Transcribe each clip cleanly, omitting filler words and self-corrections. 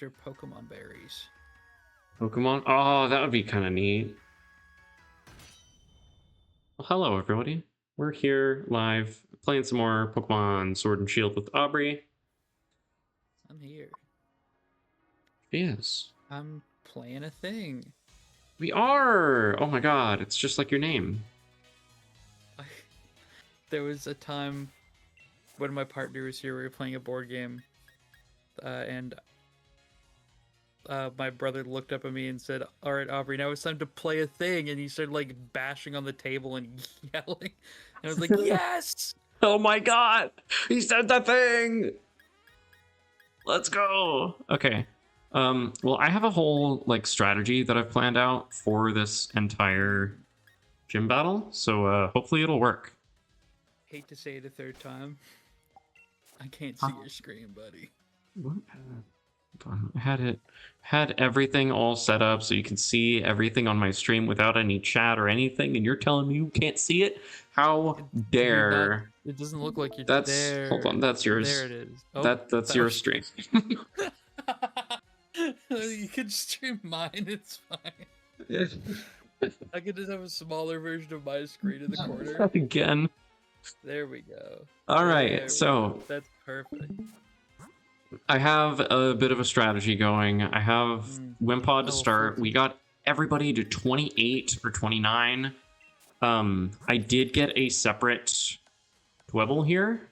extra Pokemon berries. Pokemon? Oh, that would be kind of neat. Well, hello, everybody. We're here live playing some more Pokemon Sword and Shield with Aubrey. I'm here. Yes. I'm playing a thing. We are! Oh my god, it's just like your name. There was a time when my partner was here, we were playing a board game, and my brother looked up at me and said, "All right, Aubrey, now it's time to play a thing." And he started like bashing on the table and yelling. And I was like, "Yes!" Oh my god! He said the thing! Let's go! Okay. Well, I have a whole like strategy that I've planned out for this entire gym battle, so hopefully it'll work. Hate to say it a third time. I can't see your screen, buddy. What? I had everything all set up so you can see everything on my stream without any chat or anything, and you're telling me you can't see it? How dare? It doesn't look like you're there. Hold on, that's yours. There it is. Oh, that's your stream. You can stream mine. It's fine. I could just have a smaller version of my screen in the corner. Again. There we go. All right, so that's perfect. I have a bit of a strategy going. I have Wimpod to start. We got everybody to 28 or 29. I did get a separate Dwebble here,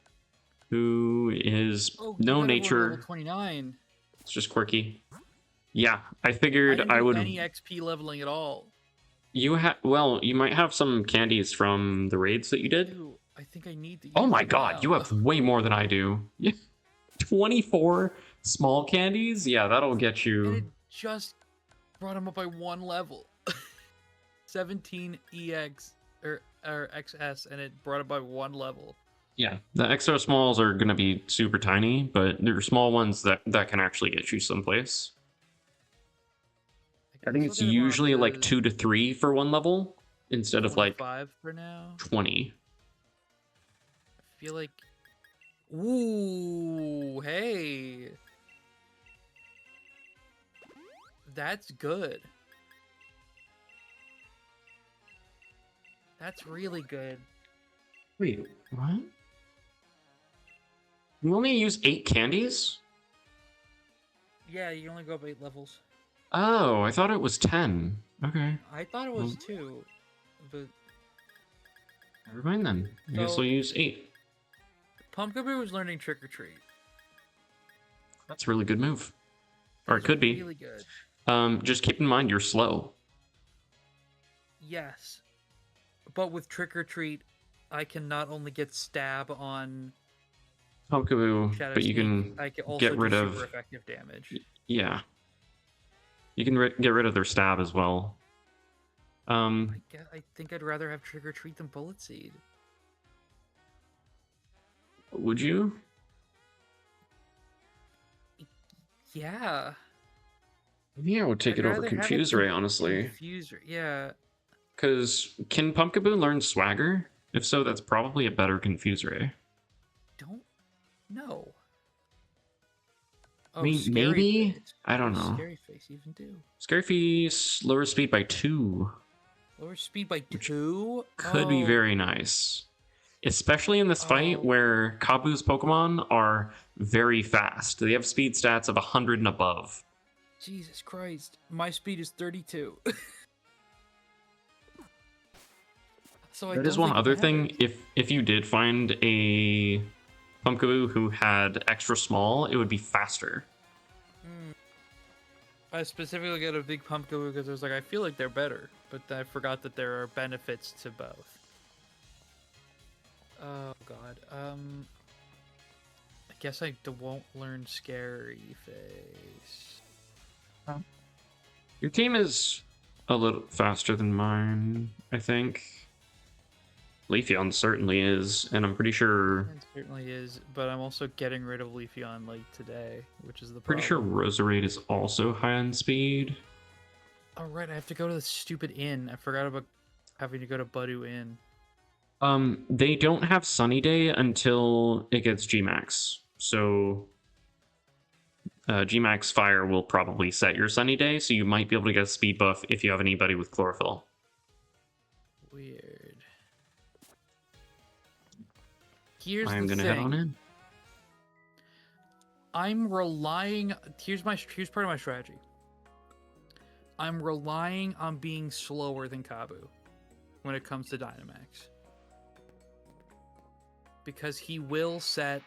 who is no nature. 29. It's just quirky. Yeah, I figured I would. Any XP leveling at all? You might have some candies from the raids that you did. Ew, I think I need to. Oh my god, you have way more than I do. 24 small candies? Yeah, that'll get you. And it just brought him up by one level. 17 EX or XS, and it brought it by one level. Yeah, the extra smalls are gonna be super tiny, but they're small ones that can actually get you someplace. I think it's usually like 2 to 3 for one level instead of like 5 for now. 20. I feel like. Ooh, hey. That's good. That's really good. Wait, what? You only use 8 candies? Yeah, you only go up 8 levels. Oh, I thought it was 10. Okay. I thought it was 2, but... Never mind then. I guess we'll use 8. Pumpkaboo was learning Trick or Treat. That's a really good move. Or it could be. Really good. Just keep in mind you're slow. Yes. But with Trick or Treat, I can not only get stab on Pumpkaboo, but you can get rid of super effective damage. Yeah. You can get rid of their stab as well. I think I'd rather have Trick or Treat than Bullet Seed. Would you? Yeah. Maybe I would take it over Confuse Ray, honestly. Confuse Ray, yeah. Because can Pumpkaboo learn Swagger? If so, that's probably a better Confuse Ray. Don't know. I mean, maybe? Face. I don't know. Scary Face even do. Scary Face lower speed by 2. Lower speed by 2? Could be very nice. Especially in this fight where Kabu's Pokemon are very fast. They have speed stats of 100 and above. Jesus Christ. My speed is 32. So that is one other thing. If you did find a Pumpkaboo who had extra small, it would be faster. I specifically got a big Pumpkaboo because I was like, I feel like they're better. But I forgot that there are benefits to both. Oh god. I guess I won't learn Scary Face. Your team is a little faster than mine, I think. Leafeon certainly is, and I'm pretty sure... It certainly is, but I'm also getting rid of Leafeon like today, which is the problem. Pretty sure Roserade is also high on speed. Oh right, I have to go to the stupid inn. I forgot about having to go to Budu Inn. They don't have Sunny Day until it gets Gmax, so Gmax Fire will probably set your Sunny Day, so you might be able to get a speed buff if you have anybody with Chlorophyll. Weird. Here's I'm the gonna thing. head on in. I'm relying. Here's part of my strategy. I'm relying on being slower than Kabu when it comes to Dynamax, because he will set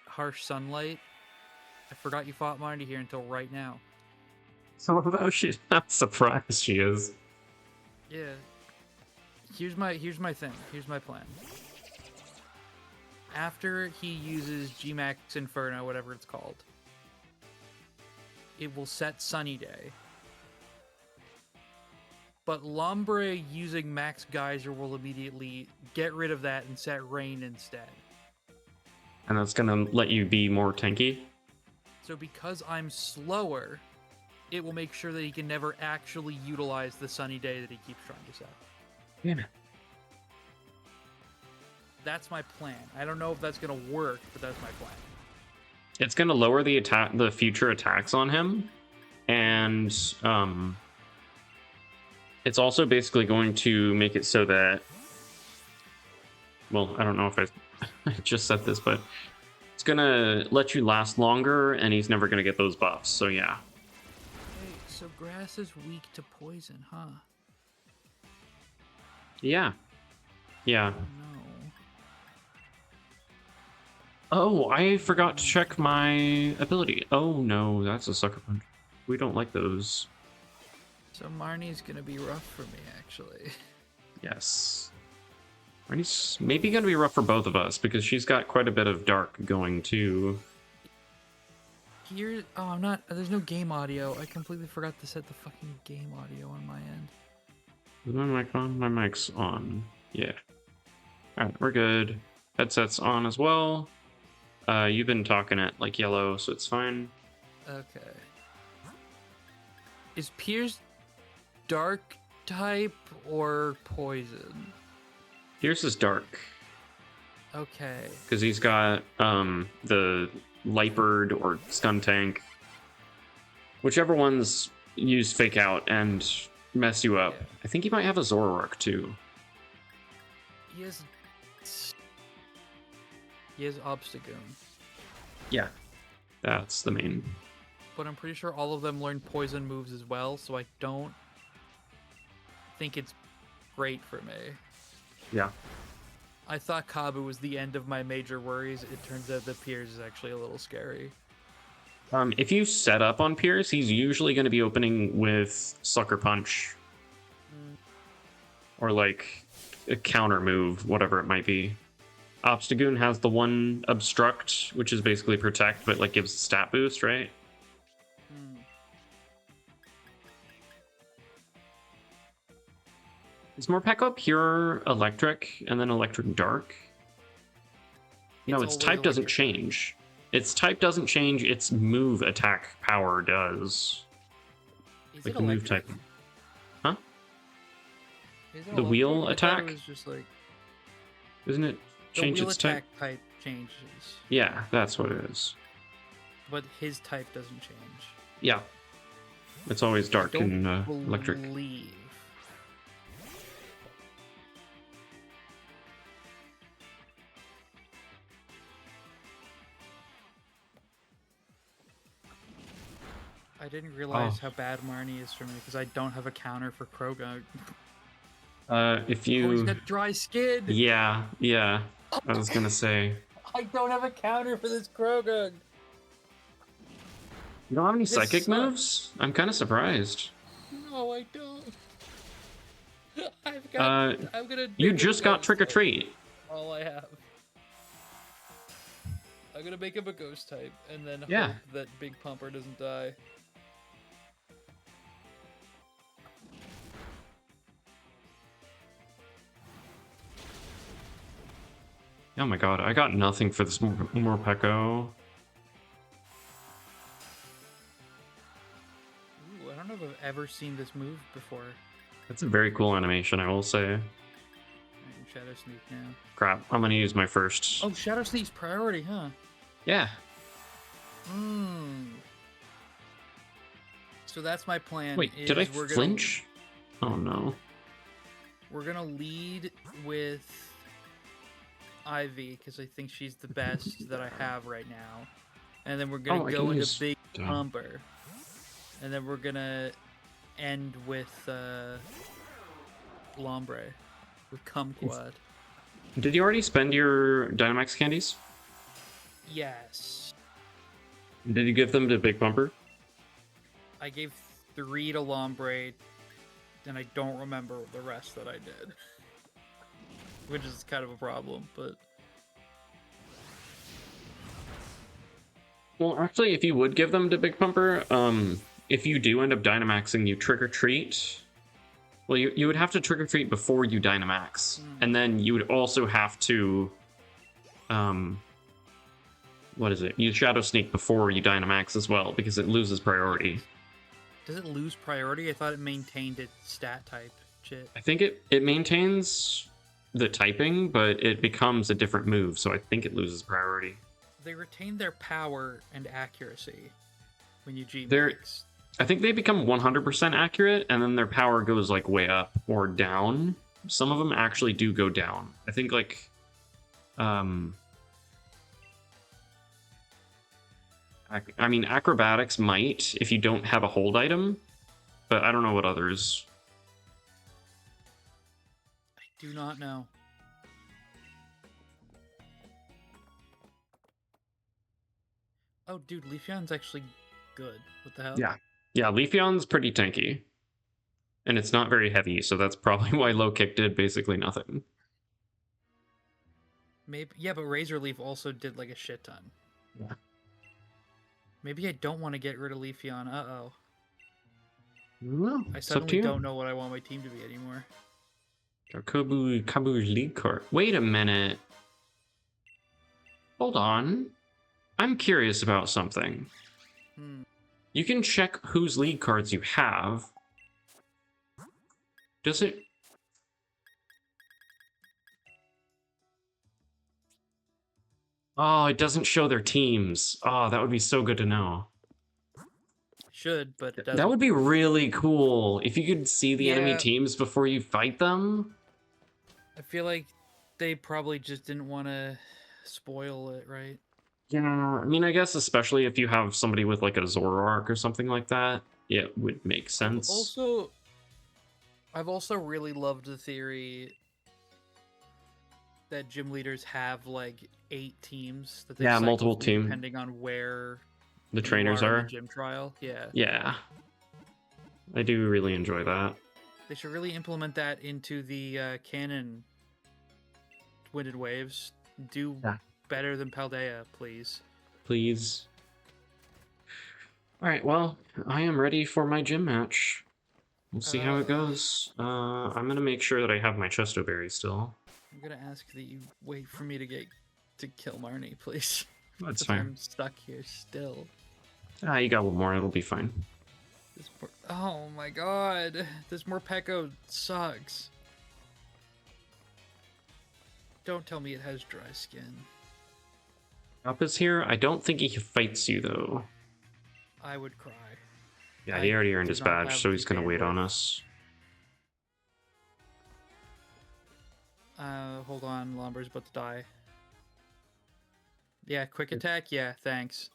Harsh Sunlight. I forgot you fought Marty here until right now. So about she's not surprised she is. Yeah. Here's my thing. Here's my plan. After he uses Gmax Inferno, whatever it's called, it will set Sunny Day. But Lombre using Max Geyser will immediately get rid of that and set Rain instead. And that's gonna let you be more tanky. So because I'm slower, it will make sure that he can never actually utilize the Sunny Day that he keeps trying to set. Yeah. That's my plan. I don't know if that's gonna work, but that's my plan. It's gonna lower the future attacks on him, and it's also basically going to make it so that, well, I don't know if I just said this, but it's gonna let you last longer, and he's never gonna get those buffs. So yeah. Hey, so grass is weak to poison, huh? Yeah. Yeah. Oh, no. Oh, I forgot to check my ability. Oh no, that's a sucker punch. We don't like those. So Marnie's gonna be rough for me, actually. Yes. Marnie's maybe gonna be rough for both of us because she's got quite a bit of dark going too. Here, oh, I'm not. There's no game audio. I completely forgot to set the fucking game audio on my end. Is my mic on? My mic's on. Yeah. Alright, we're good. Headset's on as well. You've been talking at like yellow, so it's fine. Okay. Is Piers dark type or poison? Pierce is dark. Okay. Because he's got the Lightbird or Skuntank. Whichever ones use Fake Out and mess you up. Yeah. I think he might have a Zoroark too. He has Obstagoon. Yeah. That's the main. But I'm pretty sure all of them learn poison moves as well, so I don't think it's great for me. Yeah. I thought Kabu was the end of my major worries. It turns out that Piers is actually a little scary. If you set up on Pierce, he's usually going to be opening with Sucker Punch. Or like a counter move, whatever it might be. Obstagoon has the one Obstruct, which is basically Protect, but like gives a stat boost, right? Is Morpeko pure Electric and then Electric Dark? No, its type doesn't change. Its type doesn't change, its move attack power does. Is like it the move electric? type. Huh? Is it The wheel electric? I thought attack? it was just like Isn't it the change wheel its attack type? type changes, Yeah, that's what it is. but his type doesn't change. Yeah. It's always dark and electric. Believe. I didn't realize how bad Marnie is for me because I don't have a counter for Krogan. If Oh, he's you... got dry skin! Yeah, yeah. I was gonna say. I don't have a counter for this Krogan! You don't have any This psychic sucks. moves? I'm kind of surprised. No, I don't. I'm gonna. You make just him a got ghost Trick or type. Treat. All I have. I'm gonna make him a ghost type and then Yeah. hope that Big Pumper doesn't die. Oh my god, I got nothing for this Morpeko. Ooh, I don't know if I've ever seen this move before. That's a very cool animation, I will say. I can Shadow Sneak now. Crap, I'm gonna use my first. Oh, Shadow Sneak's priority, huh? Yeah. So that's my plan. Wait, did I flinch? Oh no. We're gonna lead with Ivy because I think she's the best that I have right now, and then we're gonna go into Big Pumper, and then we're gonna end with Lombre with Kumquat. Did you already spend your Dynamax candies? Yes. Did you give them to Big Pumper? I gave 3 to Lombre, and I don't remember the rest that I did. Which is kind of a problem, but... Well, actually, if you would give them to Big Pumper, if you do end up Dynamaxing, you Trick or Treat. Well, you would have to Trick or Treat before you Dynamax. And then you would also have to... what is it? You Shadow Sneak before you Dynamax as well, because it loses priority. Does it lose priority? I thought it maintained its stat type shit. I think it maintains the typing, but it becomes a different move, so I think it loses priority. They retain their power and accuracy when you G-Max. I think they become 100% accurate, and then their power goes, like, way up or down. Some of them actually do go down. I think, like, I mean, acrobatics might if you don't have a hold item, but I don't know what others. I do not know. Oh, dude, Leafeon's actually good. What the hell? Yeah. Yeah, Leafeon's pretty tanky. And it's not very heavy, so that's probably why low kick did basically nothing. Maybe, yeah, but Razor Leaf also did like a shit ton. Yeah. Maybe I don't want to get rid of Leafeon. Uh-oh. Well, I suddenly don't know what I want my team to be anymore. Kabu's lead card. Wait a minute. Hold on. I'm curious about something. You can check whose lead cards you have. Does it... Oh, it doesn't show their teams. Oh, that would be so good to know. Should, but it doesn't. That would be really cool if you could see the enemy teams before you fight them. I feel like they probably just didn't want to spoil it, right? Yeah, I mean, I guess especially if you have somebody with like a Zoroark or something like that, it would make sense. I've also really loved the theory that gym leaders have like 8 teams that they multiple teams depending on where the trainers are in the gym trial. Yeah, I do really enjoy that. They should really implement that into the canon Winded Waves. Do better than Paldea, please. Please. All right, well, I am ready for my gym match. We'll see how it goes. I'm gonna make sure that I have my Chesto Berry still. I'm gonna ask that you wait for me to kill Marnie, please. That's fine. I'm stuck here still. Ah, you got one more. It'll be fine. Oh my god, this Morpeko sucks. Don't tell me it has dry skin. Up is here. I don't think he fights you though. I would cry. Yeah, he already earned his badge, so he's gonna wait on us. Hold on, Lombre's about to die. Yeah, quick attack? Yeah, thanks.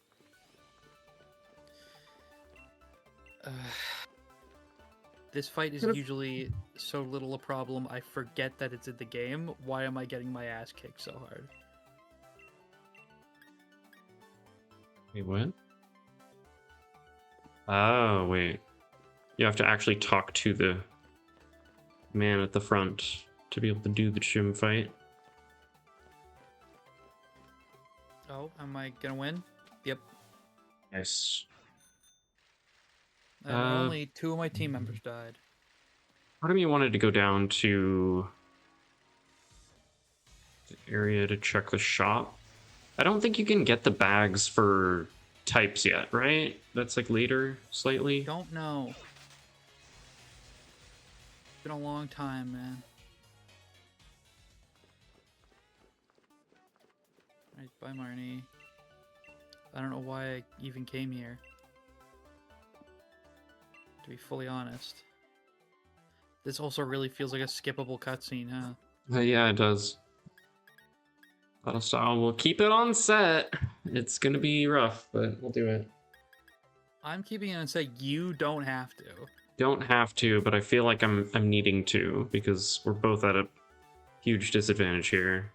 This fight is usually so little a problem, I forget that it's in the game. Why am I getting my ass kicked so hard? Wait, what? Oh, wait. You have to actually talk to the man at the front to be able to do the gym fight. Oh, am I gonna win? Yep. Yes. Only 2 of my team members died. Part of me wanted to go down to the area to check the shop. I don't think you can get the bags for types yet, right? That's like later, slightly. Don't know. It's been a long time, man. Alright, bye, Marnie. I don't know why I even came here. to be fully honest. This also really feels like a skippable cutscene, huh? Yeah, it does. Battle style. We'll keep it on set. It's gonna be rough, but we'll do it. I'm keeping it on set. You don't have to. Don't have to, but I feel like I'm needing to because we're both at a huge disadvantage here.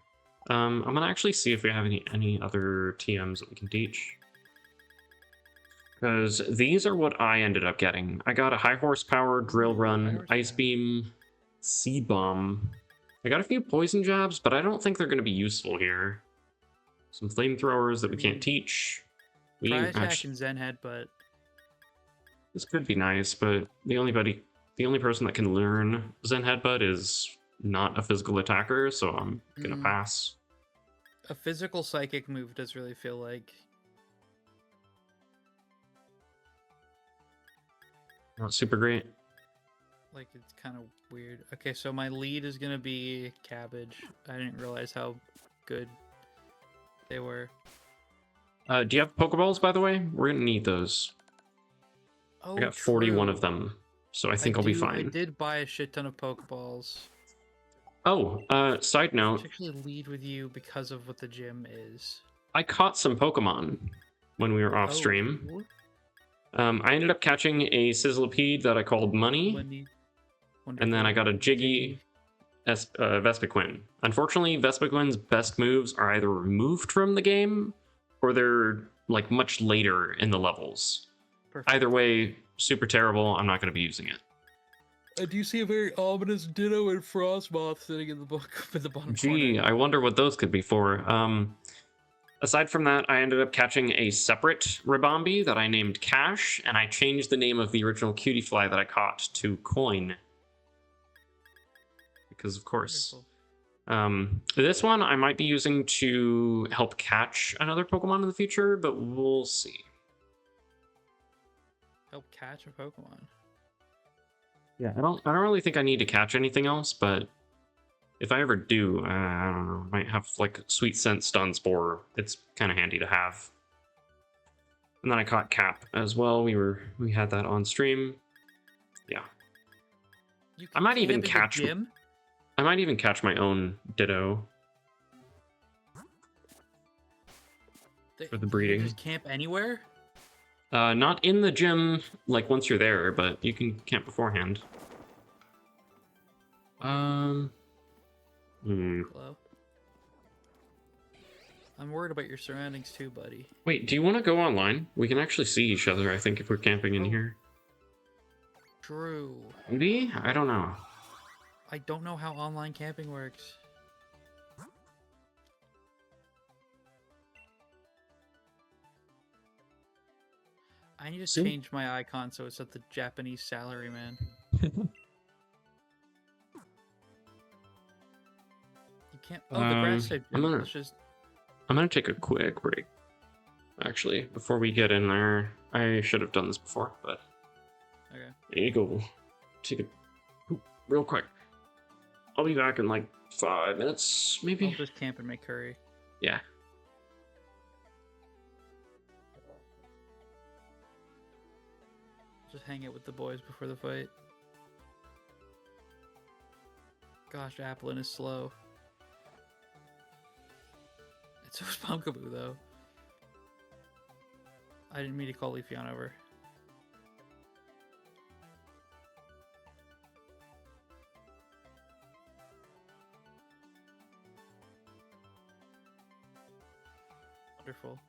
I'm gonna actually see if we have any other TMs that we can teach. Because these are what I ended up getting. I got a high horsepower drill run, ice beam, seed bomb. I got a few poison jabs, but I don't think they're going to be useful here. Some flamethrowers that we can't teach. Try attack and Zen Headbutt. This could be nice, but the only person that can learn Zen Headbutt is not a physical attacker, so I'm gonna pass. A physical psychic move does really feel like. Not super great. Like, it's kind of weird. Okay, so my lead is gonna be Cabbage. I didn't realize how good they were. Do you have Pokeballs, by the way? We're gonna need those. Oh, I got 41 of them, so I think I'll be fine. I did buy a shit ton of Pokeballs. Oh, side note. I actually lead with you because of what the gym is. I caught some Pokemon when we were off stream. I ended up catching a Sizzlipede that I called Money. And then I got a Jiggy Vespiquen. Unfortunately, Vespiquen's best moves are either removed from the game or they're like much later in the levels. Perfect. Either way, super terrible. I'm not going to be using it. I do see a very ominous Ditto and Frostmoth sitting in the book at the bottom corner. I wonder what those could be for. Aside from that, I ended up catching a separate Ribombee that I named Cash, and I changed the name of the original Cutiefly that I caught to Coin. Because, of course. This one I might be using to help catch another Pokemon in the future, but we'll see. Help catch a Pokemon? Yeah, I don't really think I need to catch anything else, but if I ever do, I don't know, might have like Sweet Scent Stun Spore. It's kind of handy to have. And then I caught Cap as well. We had that on stream. Yeah. I might even catch my own Ditto for the breeding. You can just camp anywhere? Not in the gym, like once you're there, but you can camp beforehand. Hello? I'm worried about your surroundings too, buddy. Wait, do you want to go online? We can actually see each other, I think, if we're camping in here. True. Maybe? I don't know. I don't know how online camping works. I need to change my icon so it's at the Japanese salaryman. You can't. Oh, the grass type. I'm gonna take a quick break. Actually, before we get in there, I should have done this before, but okay. There you go. Take a poop real quick. I'll be back in like 5 minutes, maybe. I'll just camp and make curry. Yeah. Just hang out with the boys before the fight. Gosh, Applin is slow. It's so is Pumpkaboo, though. I didn't mean to call Leafeon over. Wonderful.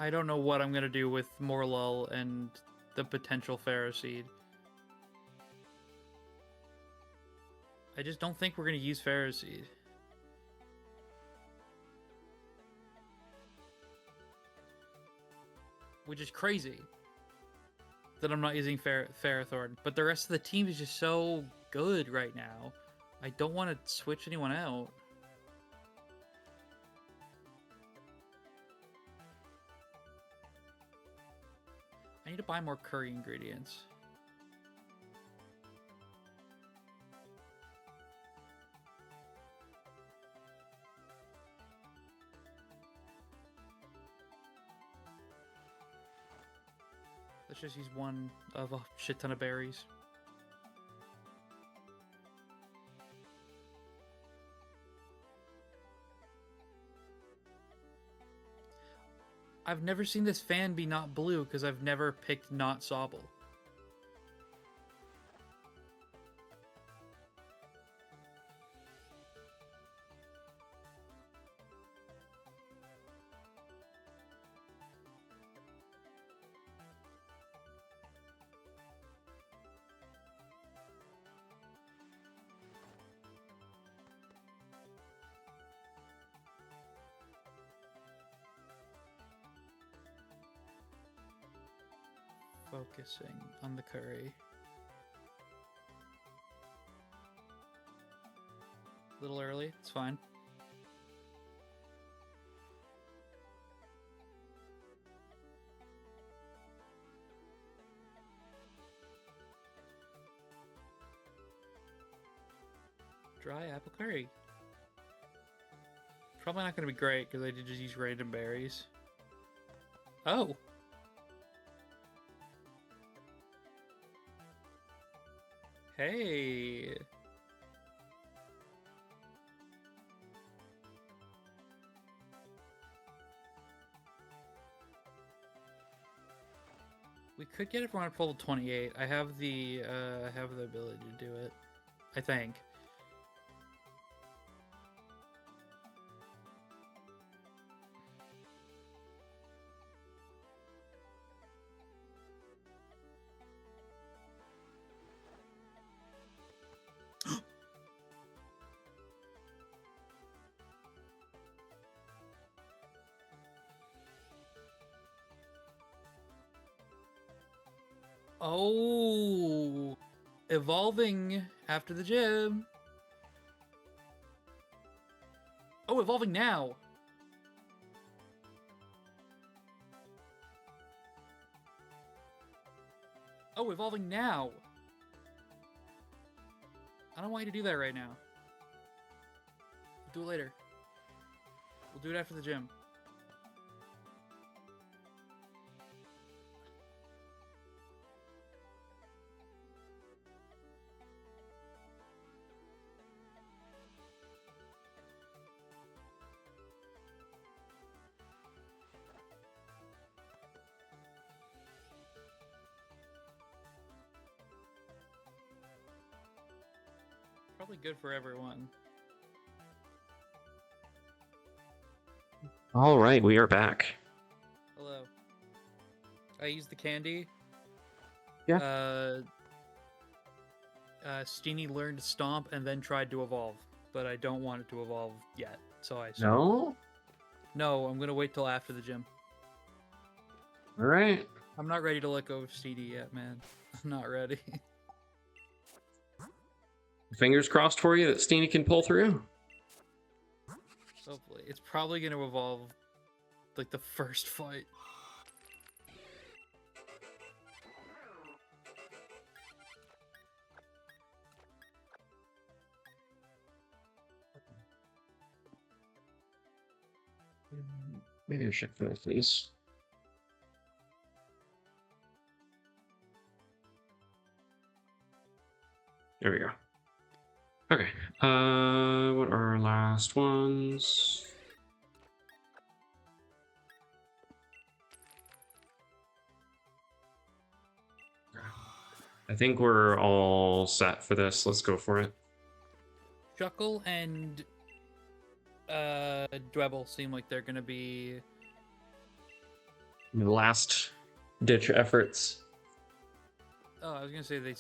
I don't know what I'm gonna do with Morlull and the potential Ferroseed. I just don't think we're gonna use Ferroseed. Which is crazy that I'm not using Ferrothorn. But the rest of the team is just so good right now. I don't want to switch anyone out. I need to buy more curry ingredients. Let's just use one of a shit ton of berries. I've never seen this fan be not blue because I've never picked not Sobble. Focusing on the curry. A little early, it's fine. Dry apple curry. Probably not going to be great because I did just use random berries. Oh! Hey! We could get everyone up to level 28. I have the ability to do it. I think. Oh, evolving after the gym. Oh, evolving now. Oh, evolving now. I don't want you to do that right now. We'll do it later. We'll do it after the gym. Probably good for everyone. All right, we are back. Hello. I used the candy. Yeah. Steenie learned to stomp and then tried to evolve, but I don't want it to evolve yet, so I stopped. No? No, I'm gonna wait till after the gym. All right. I'm not ready to let go of Steenie yet, man. I'm not ready. Fingers crossed for you that Steenie can pull through. Hopefully. It's probably going to evolve like the first fight. Maybe I'll check for that, please. There we go. Okay. What are our last ones? I think we're all set for this. Let's go for it. Shuckle and Dwebble seem like they're gonna be The last ditch efforts. Oh, I was gonna say they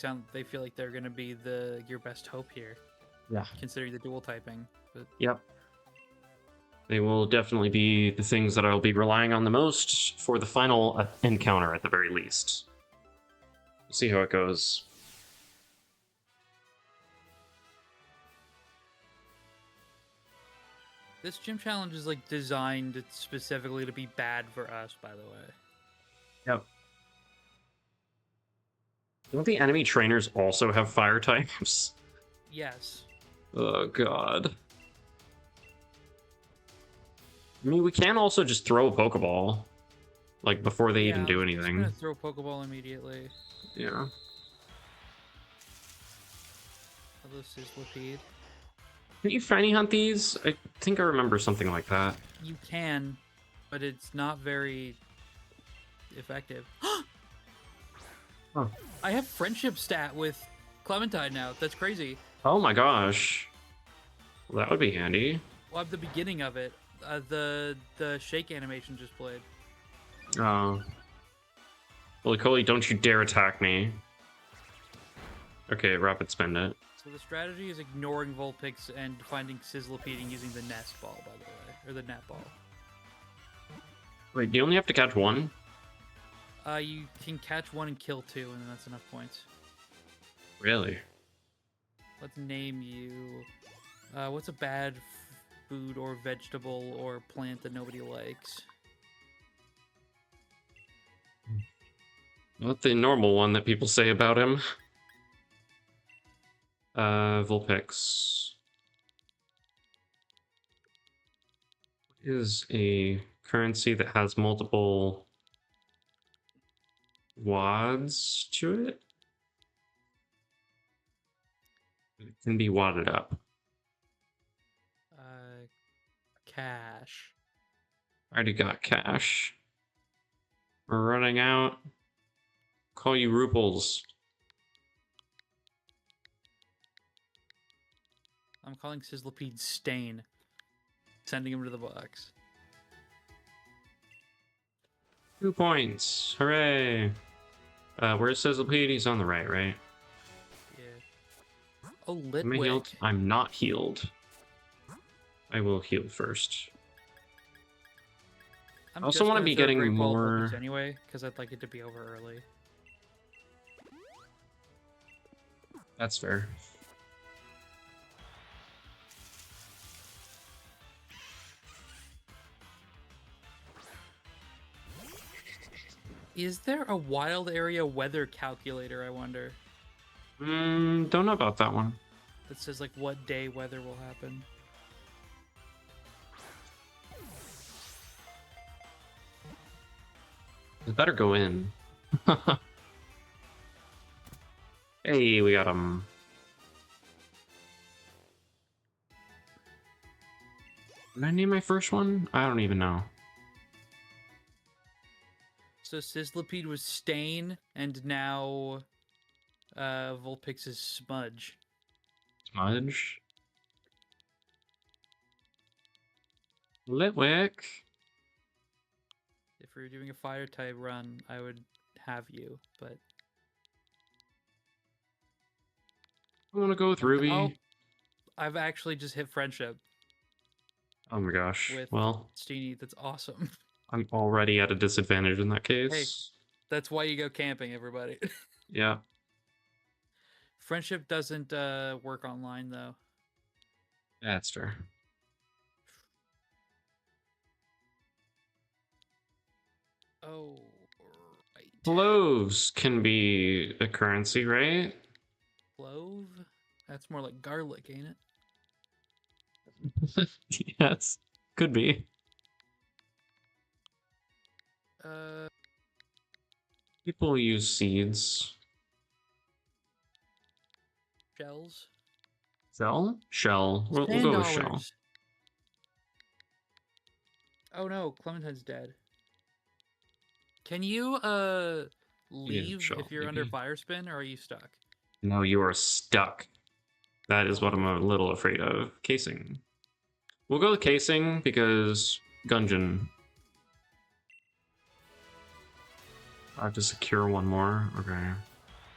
feel like they're gonna be your best hope here. Yeah. Considering the dual typing. But... Yep. They will definitely be the things that I'll be relying on the most for the final encounter at the very least. We'll see how it goes. This gym challenge is like designed specifically to be bad for us, by the way. Yep. Don't the enemy trainers also have fire types? Yes. Oh, God. I mean, we can also just throw a Pokeball. like before they even do anything. I'm just gonna throw a Pokeball immediately. Yeah. Hello, Sizzlipede. Can you shiny hunt these? I think I remember something like that. You can, but it's not very effective. Oh. I have friendship stat with Clementine now. That's crazy. Oh my gosh. Well, that would be handy. Well, at the beginning of it, the shake animation just played. Oh. Well, Coley, don't you dare attack me. Okay, rapid spin it. So the strategy is ignoring Vulpix and finding Sizzlipede and using the nest ball, by the way, or the net ball. Wait, you only have to catch one? You can catch one and kill two, and then that's enough points. Really? Let's name you. What's a bad food or vegetable or plant that nobody likes? Not the normal one that people say about him. Vulpix is a currency that has multiple wads to it. It can be wadded up. Cash. I already got cash. We're running out. Call you Ruples. I'm calling Sizzlipede Stain. Sending him to the box. 2 points. Hooray. Where's Sizzlipede? He's on the right, right? Yeah. Oh, Litwick. Am I healed? I'm not healed. I will heal first. I also want to be getting more... anyway, because I'd like it to be over early. That's fair. Is there a wild area weather calculator, I wonder? Don't know about that one. That says, like, what day weather will happen. It better go in. Hey, we got him. Did I name my first one? I don't even know. So Sizzlipede was Stain, and now Vulpix is Smudge. Smudge? Litwick? If we were doing a fire type run, I would have you, but... I want to go with Ruby. Oh, I've actually just hit friendship. Oh my gosh. With well, Steenie, that's awesome. I'm already at a disadvantage in that case. Hey, that's why you go camping, everybody. Yeah. Friendship doesn't work online, though. That's fair. Oh, right. Cloves can be a currency, right? Clove? That's more like garlic, ain't it? Yes, could be. People use seeds. Shells? Shell? Shell. We'll go with shell. Oh no, Clementine's dead. Can you leave if you're under fire spin, or are you stuck? No, you are stuck. That is what I'm a little afraid of. Casing. We'll go with casing because Gungeon. I have to secure one more. Okay.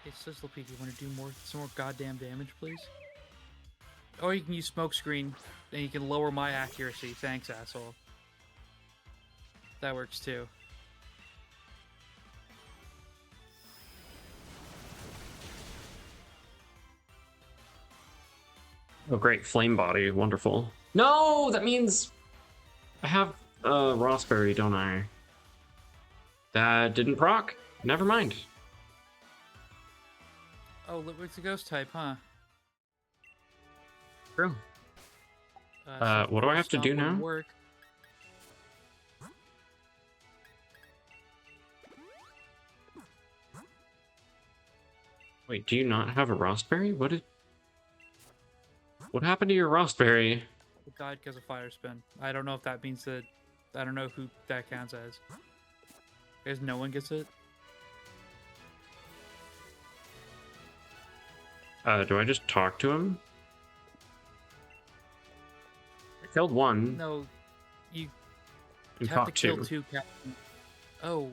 Hey, Sizzlipede, you want to do some more goddamn damage, please? Or you can use smokescreen, and you can lower my accuracy. Thanks, asshole. That works too. Oh, great. Flame body. Wonderful. No, that means I have Rossberry, don't I? That didn't proc. Never mind. Oh, Litwick's a ghost type, huh? True. What do I have to do now? Work. Wait, do you not have a Raspberry? What happened to your Raspberry? It died because of fire spin. I don't know if that means that... I don't know who that counts as. Because no one gets it? Do I just talk to him? I killed one. No, you and have to caught kill two. two. Oh,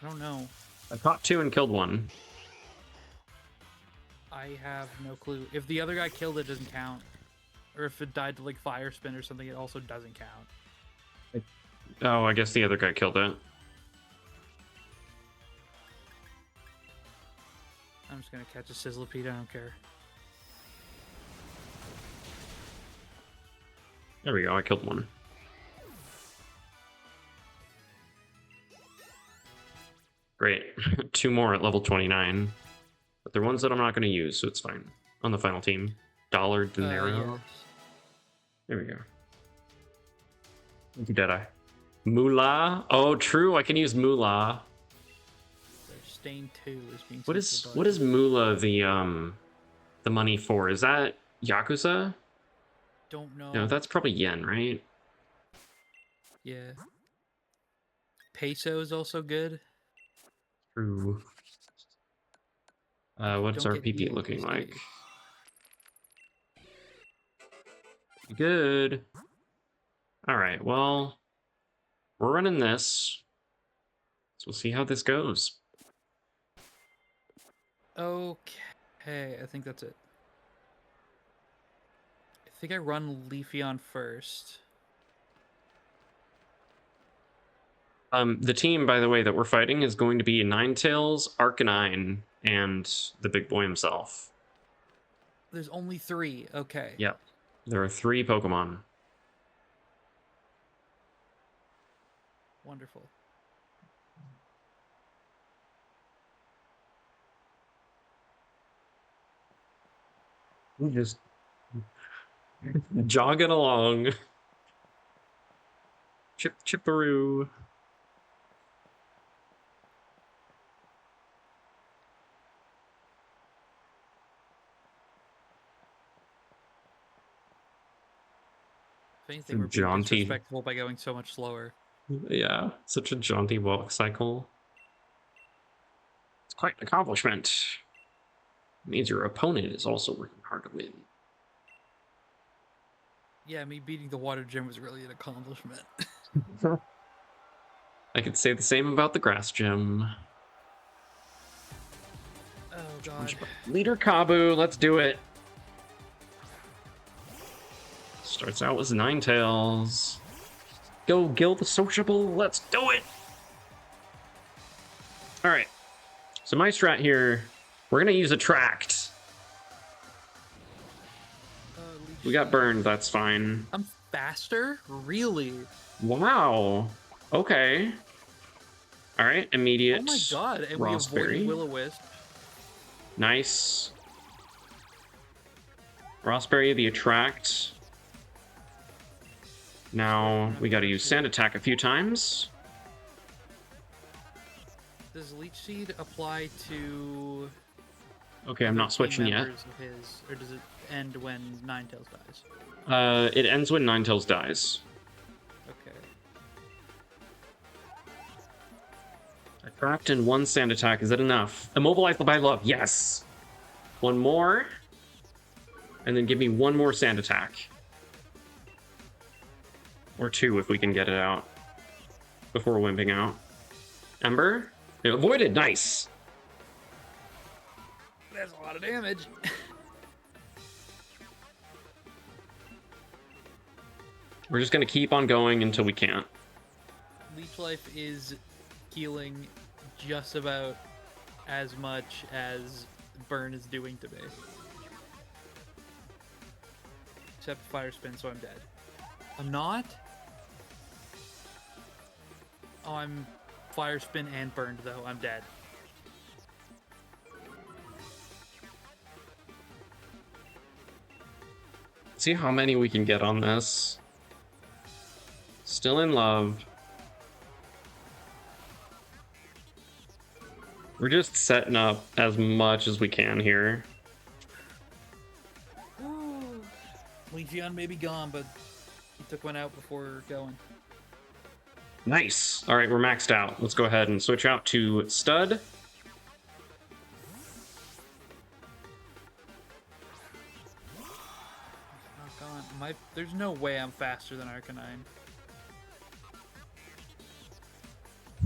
I don't know. I caught two and killed one. I have no clue. If the other guy killed it, doesn't count. Or if it died to like fire spin or something, it also doesn't count. Oh, I guess the other guy killed it. I'm just gonna catch a Sizzlipede, I don't care. There we go, I killed one. Great. Two more at level 29. But they're ones that I'm not going to use, so it's fine. On the final team. Dollar Dinero. Yes. There we go. Thank you, Deadeye. Moolah. Oh, true. I can use Moolah. Stain 2 is being what is Moolah the money for? Is that Yakuza? Don't know. No, that's probably yen, right? Yeah. Peso is also good. True. What's our PP looking like? Good. All right, well, we're running this. So we'll see how this goes. Okay, I think that's it. I think I run Leafeon first. The team, by the way, that we're fighting is going to be Ninetales, Arcanine, and the big boy himself. There's only 3. Okay. Yep. There are 3 Pokemon. Wonderful. We just jogging along. Chipperoo. If anything, we're being disrespectful by going so much slower. Yeah, such a jaunty walk cycle. It's quite an accomplishment. It means your opponent is also working hard to win. Yeah, me beating the water gym was really an accomplishment. I could say the same about the grass gym. Oh god. Leader Kabu, let's do it. Starts out with Ninetales. Go Gil the Sociable, let's do it! Alright. So my strat here, we're gonna use Attract. We got burned, that's fine. I'm faster? Really? Wow. Okay. Alright, immediate. Oh my god, and Raspberry. We avoided Will-O-Wisp. Nice. Raspberry, the Attract. Now we gotta use Sand Attack a few times. Does Leech Seed apply to... Okay, I'm not switching yet. Or does it end when Ninetales dies? It ends when Ninetales dies. Okay. Attract and 1 Sand Attack, is that enough? Immobilize the Love, yes! 1 more. And then give me 1 more Sand Attack. Or 2 if we can get it out. Before wimping out. Ember? It avoided, nice! That's a lot of damage. We're just gonna keep on going until we can't. Leech Life is healing just about as much as Burn is doing to me. Except Fire Spin, so I'm dead. I'm not? Oh, I'm Fire Spin and Burned, though. I'm dead. See how many we can get on this. Still in love. We're just setting up as much as we can here. Leafeon may be gone, but he took one out before going. Nice. All right, we're maxed out. Let's go ahead and switch out to Stud. There's no way I'm faster than Arcanine.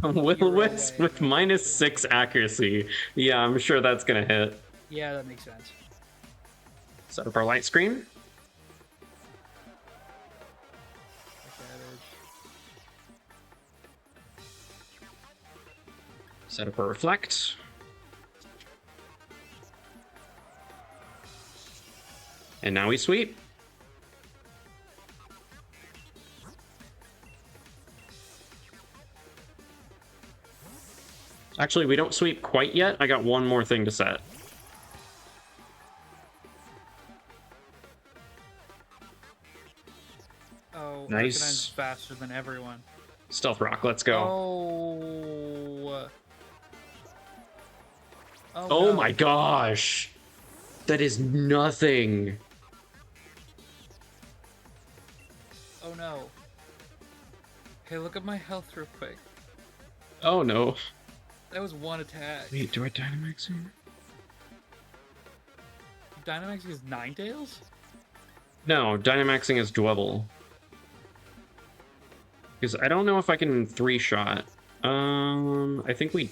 Will-O-Wisp with -6 accuracy. Yeah, I'm sure that's gonna hit. Yeah, that makes sense. Set up our light screen. Set up our reflect. And now we sweep. Actually, we don't sweep quite yet. I got one more thing to set. Oh, nice. Arcanine's faster than everyone. Stealth Rock, let's go. Oh no. My gosh. That is nothing. Oh no. Okay, look at my health real quick. Oh no. That was one attack. Wait, do I Dynamax him? Dynamaxing is Ninetales? No, Dynamaxing is Dwebble. Because I don't know if I can 3-shot. I think we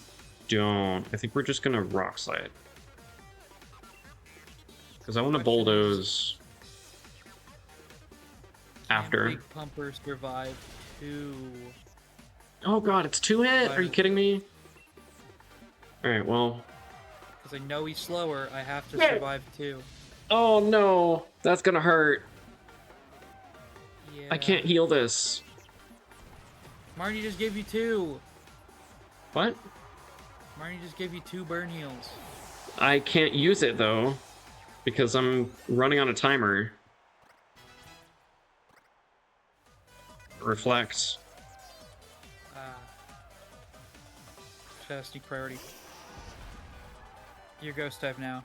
don't. I think we're just gonna Rock Slide. Because I want to bulldoze after. Big Pumper survived 2. Oh god, it's 2-hit? Are you kidding me? Alright, well. Because I know he's slower, I have to survive 2. Oh no, that's gonna hurt. Yeah. I can't heal this. Marnie just gave you 2. What? Marnie just gave you 2 burn heals. I can't use it though, because I'm running on a timer. Reflect. Sneak priority. Your ghost type now.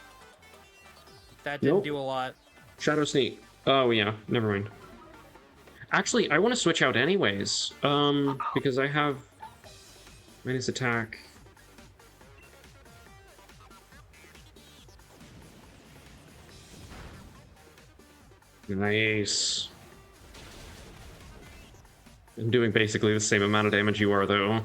That didn't do a lot. Shadow Sneak. Oh yeah, never mind. Actually, I want to switch out anyways. Because I have minus attack. Nice. I'm doing basically the same amount of damage you are, though.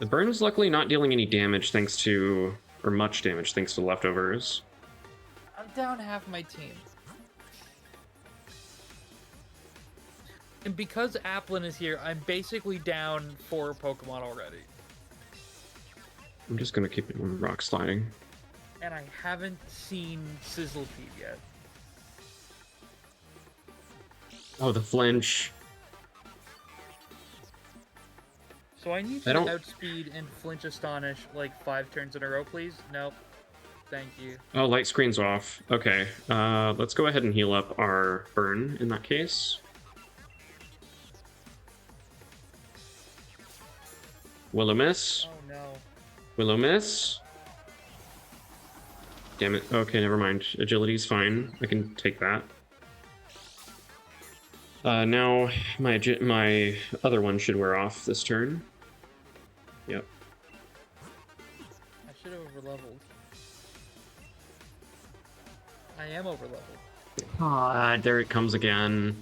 The burn's luckily not dealing any damage thanks to... or much damage thanks to leftovers. I'm down half my team. And because Applin is here, I'm basically down 4 Pokemon already. I'm just gonna keep it on rock sliding. And I haven't seen Sizzlipede yet. Oh, the flinch. So I need to outspeed and flinch Astonish like 5 turns in a row, please? Nope. Thank you. Oh, light screen's off. Okay, let's go ahead and heal up our burn in that case. Will-O-Miss. Oh no. Will-O-Miss. Damn it. Okay, never mind. Agility's fine. I can take that. Now my other one should wear off this turn. Yep. I should have overleveled. I am overleveled. Ah, there it comes again.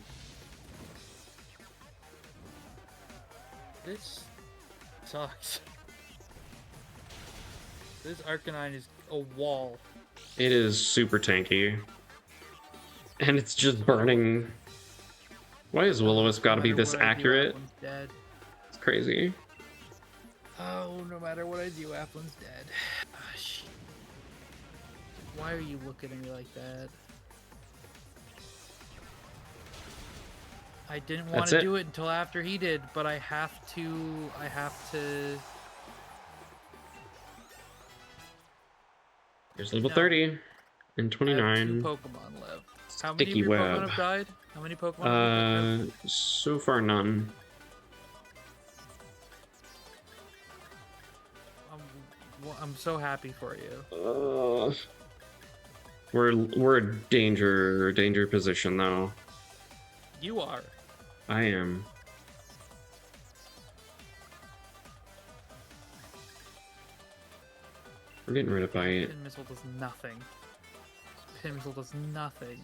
This sucks. This Arcanine is a wall. It is super tanky. And it's just burning. Why has Will-O-Wisp gotta be this accurate? It's crazy. Oh, no matter what I do, Applin's dead. Oh, shit. Why are you looking at me like that? I didn't want to do it until after he did, but I have to... There's level 30 and 29. I have 2 Pokemon left. How many of your Pokemon have died? How many Pokemon have died? So far none. Well, I'm so happy for you. We're a danger position though. You are. I am. We're getting rid of bite. Pin missile does nothing. Pin missile does nothing.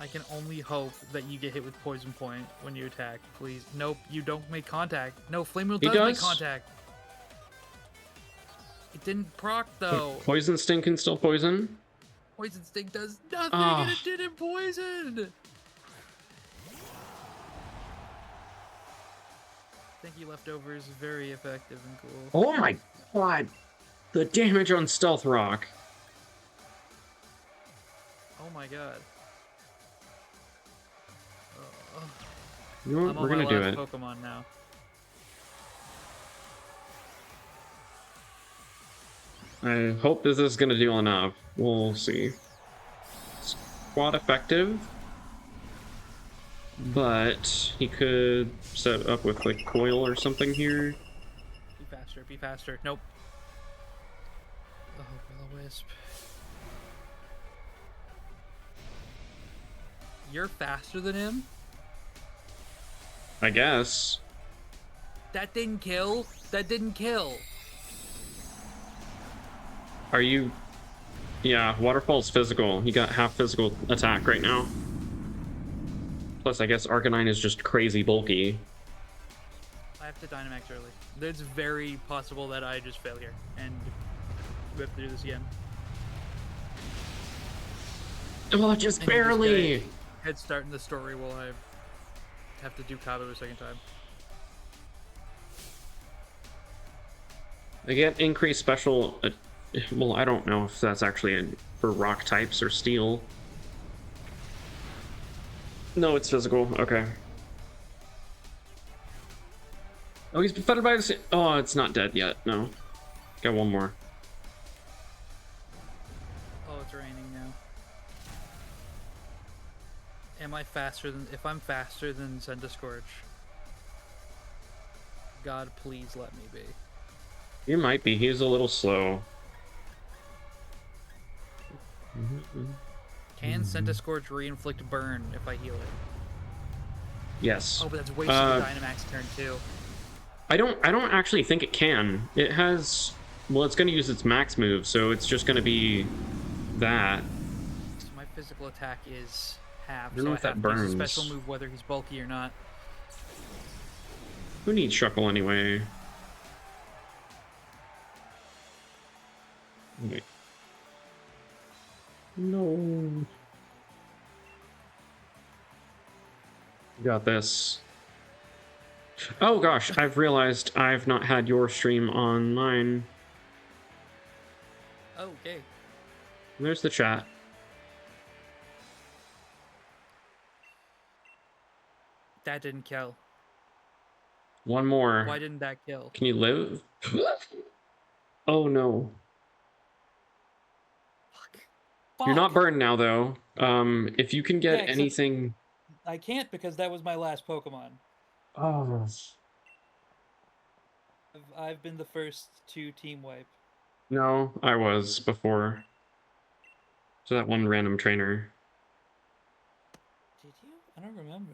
I can only hope that you get hit with poison point when you attack. Please. Nope, you don't make contact. No, flame wheel does make contact. It didn't proc though. Poison sting can still poison. Poison sting does nothing, and it didn't poison. Thank you, leftover is very effective and cool. Oh my god, the damage on Stealth Rock. Oh my god. You know what? We're gonna do it. Pokemon now. I hope this is gonna do enough. We'll see. Squad effective, but he could set up with like coil or something here. Be faster, be faster. Nope. Oh, Will-O-Wisp. You're faster than him? I guess. That didn't kill. That didn't kill. Are you... Yeah, Waterfall's physical. He got half physical attack right now. Plus, I guess Arcanine is just crazy bulky. I have to Dynamax early. It's very possible that I just fail here, and we have to do this again. Oh, just barely! Head start in the story while I have to do Kabu a second time. They get increased special... well, I don't know if that's actually for rock types or steel. No, it's physical. Okay. Oh, he's been fettered by the... Oh, it's not dead yet. No. Got one more. Oh, it's raining now. Am I faster than... If I'm faster than Scorch, God, please let me be. You might be. He's a little slow. Can Scorch re-inflict burn if I heal it? Yes. Oh, but that's wasting the Dynamax turn too. I don't actually think it can. It has... Well, it's going to use its max move, so it's just going to be that. So my physical attack is half, I don't know if that burns. Use a special move whether he's bulky or not. Who needs Shuckle anyway? Wait. No. Got this. Oh gosh, I've realized I've not had your stream on mine. Oh, okay. There's the chat. That didn't kill. One more. Why didn't that kill? Can you live? Oh no. Fuck. You're not burned now though. If you can get anything... I can't because that was my last Pokemon. Oh. I've been the first to team wipe. No, I was before. So that one random trainer. Did you? I don't remember.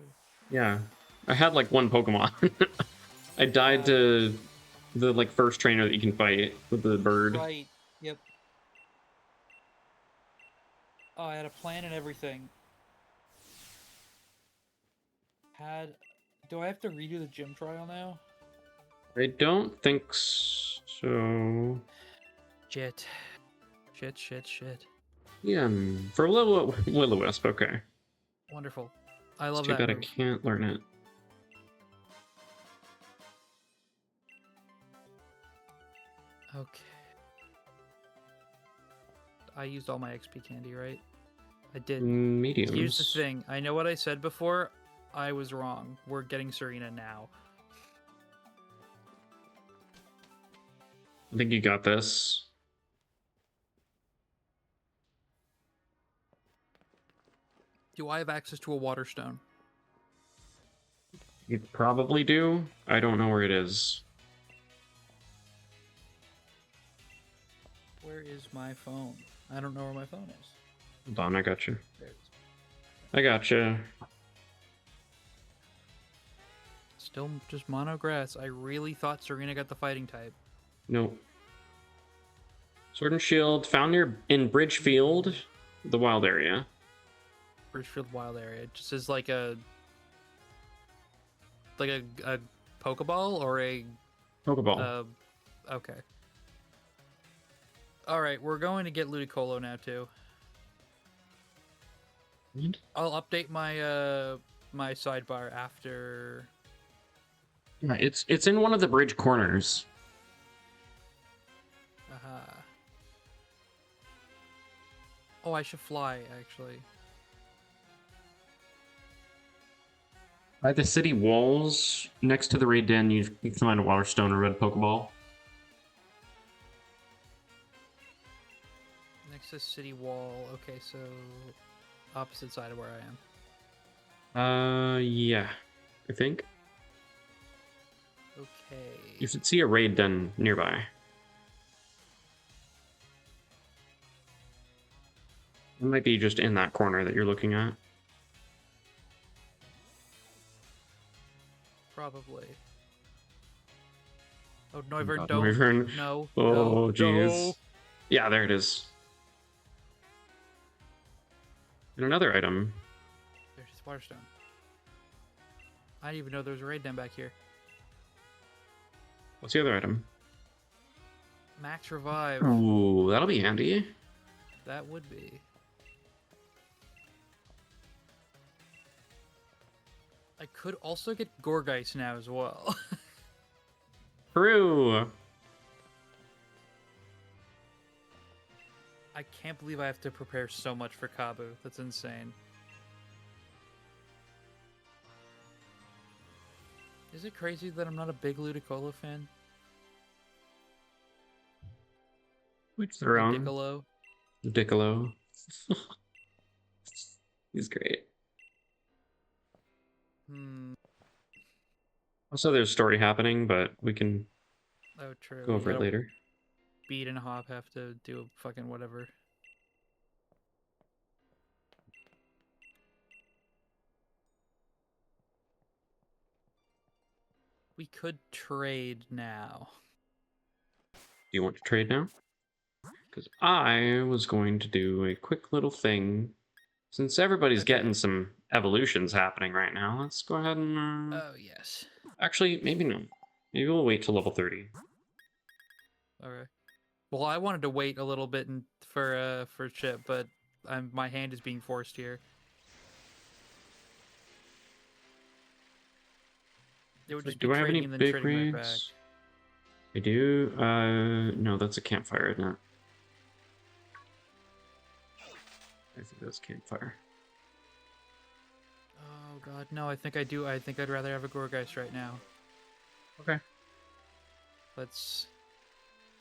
Yeah. I had like one Pokemon. I died to the like first trainer that you can fight with the bird. Right. Yep. Oh, I had a plan and everything. Do I have to redo the gym trial now? I don't think so. Shit. Yeah, for Will-O-Wisp, okay. Wonderful. I love it's too that bad move. I can't learn it. Okay. I used all my XP candy, right? I did. Mediums. Here's the thing. I know what I said before. I was wrong. We're getting Serena now. I think you got this. Do I have access to a water stone? You probably do. I don't know where it is. is my phone? I don't know where my phone is. Hold on, I got you. There it is. I got you. Still just mono grass. I really thought Serena got the fighting type. Nope. Sword and Shield found in Bridgefield, the wild area. Bridgefield wild area. It just is like a Pokeball or a Pokeball. Okay. All right, we're going to get Ludicolo now too. What? I'll update my my sidebar after. Yeah, it's in one of the bridge corners. Oh, I should fly actually. By the city walls, next to the raid den, you can find a water stone or red Pokeball. Next to city wall. Okay, so opposite side of where I am. Yeah, I think. Okay. You should see a raid den nearby. It might be just in that corner that you're looking at. Probably. Oh, Noivern, don't. Noivern. No. Oh, jeez. No. Yeah, there it is. And another item. There's his Waterstone. I didn't even know there was a raid den back here. What's the other item? Max Revive. Ooh, that'll be handy. That would be. I could also get Gorgeist now as well. True. I can't believe I have to prepare so much for Kabu. That's insane. Is it crazy that I'm not a big Ludicolo fan? Which they're on? Ludicolo. Ludicolo. He's great. Also, there's a story happening, but we can true. Go over it later. Beat and Hop have to do fucking whatever. We could trade now. Do you want to trade now? Because I was going to do a quick little thing. Since everybody's getting some evolutions happening right now, let's go ahead and... Oh, yes. Actually, maybe no. Maybe we'll wait till level 30. Okay. Well, I wanted to wait a little bit for Chip, but my hand is being forced here. It would just do I have any big raids? Right, I do. No, that's a campfire, isn't it? I think that's campfire. Oh god, no, I think I do. I think I'd rather have a Gorgeist right now. Okay. Let's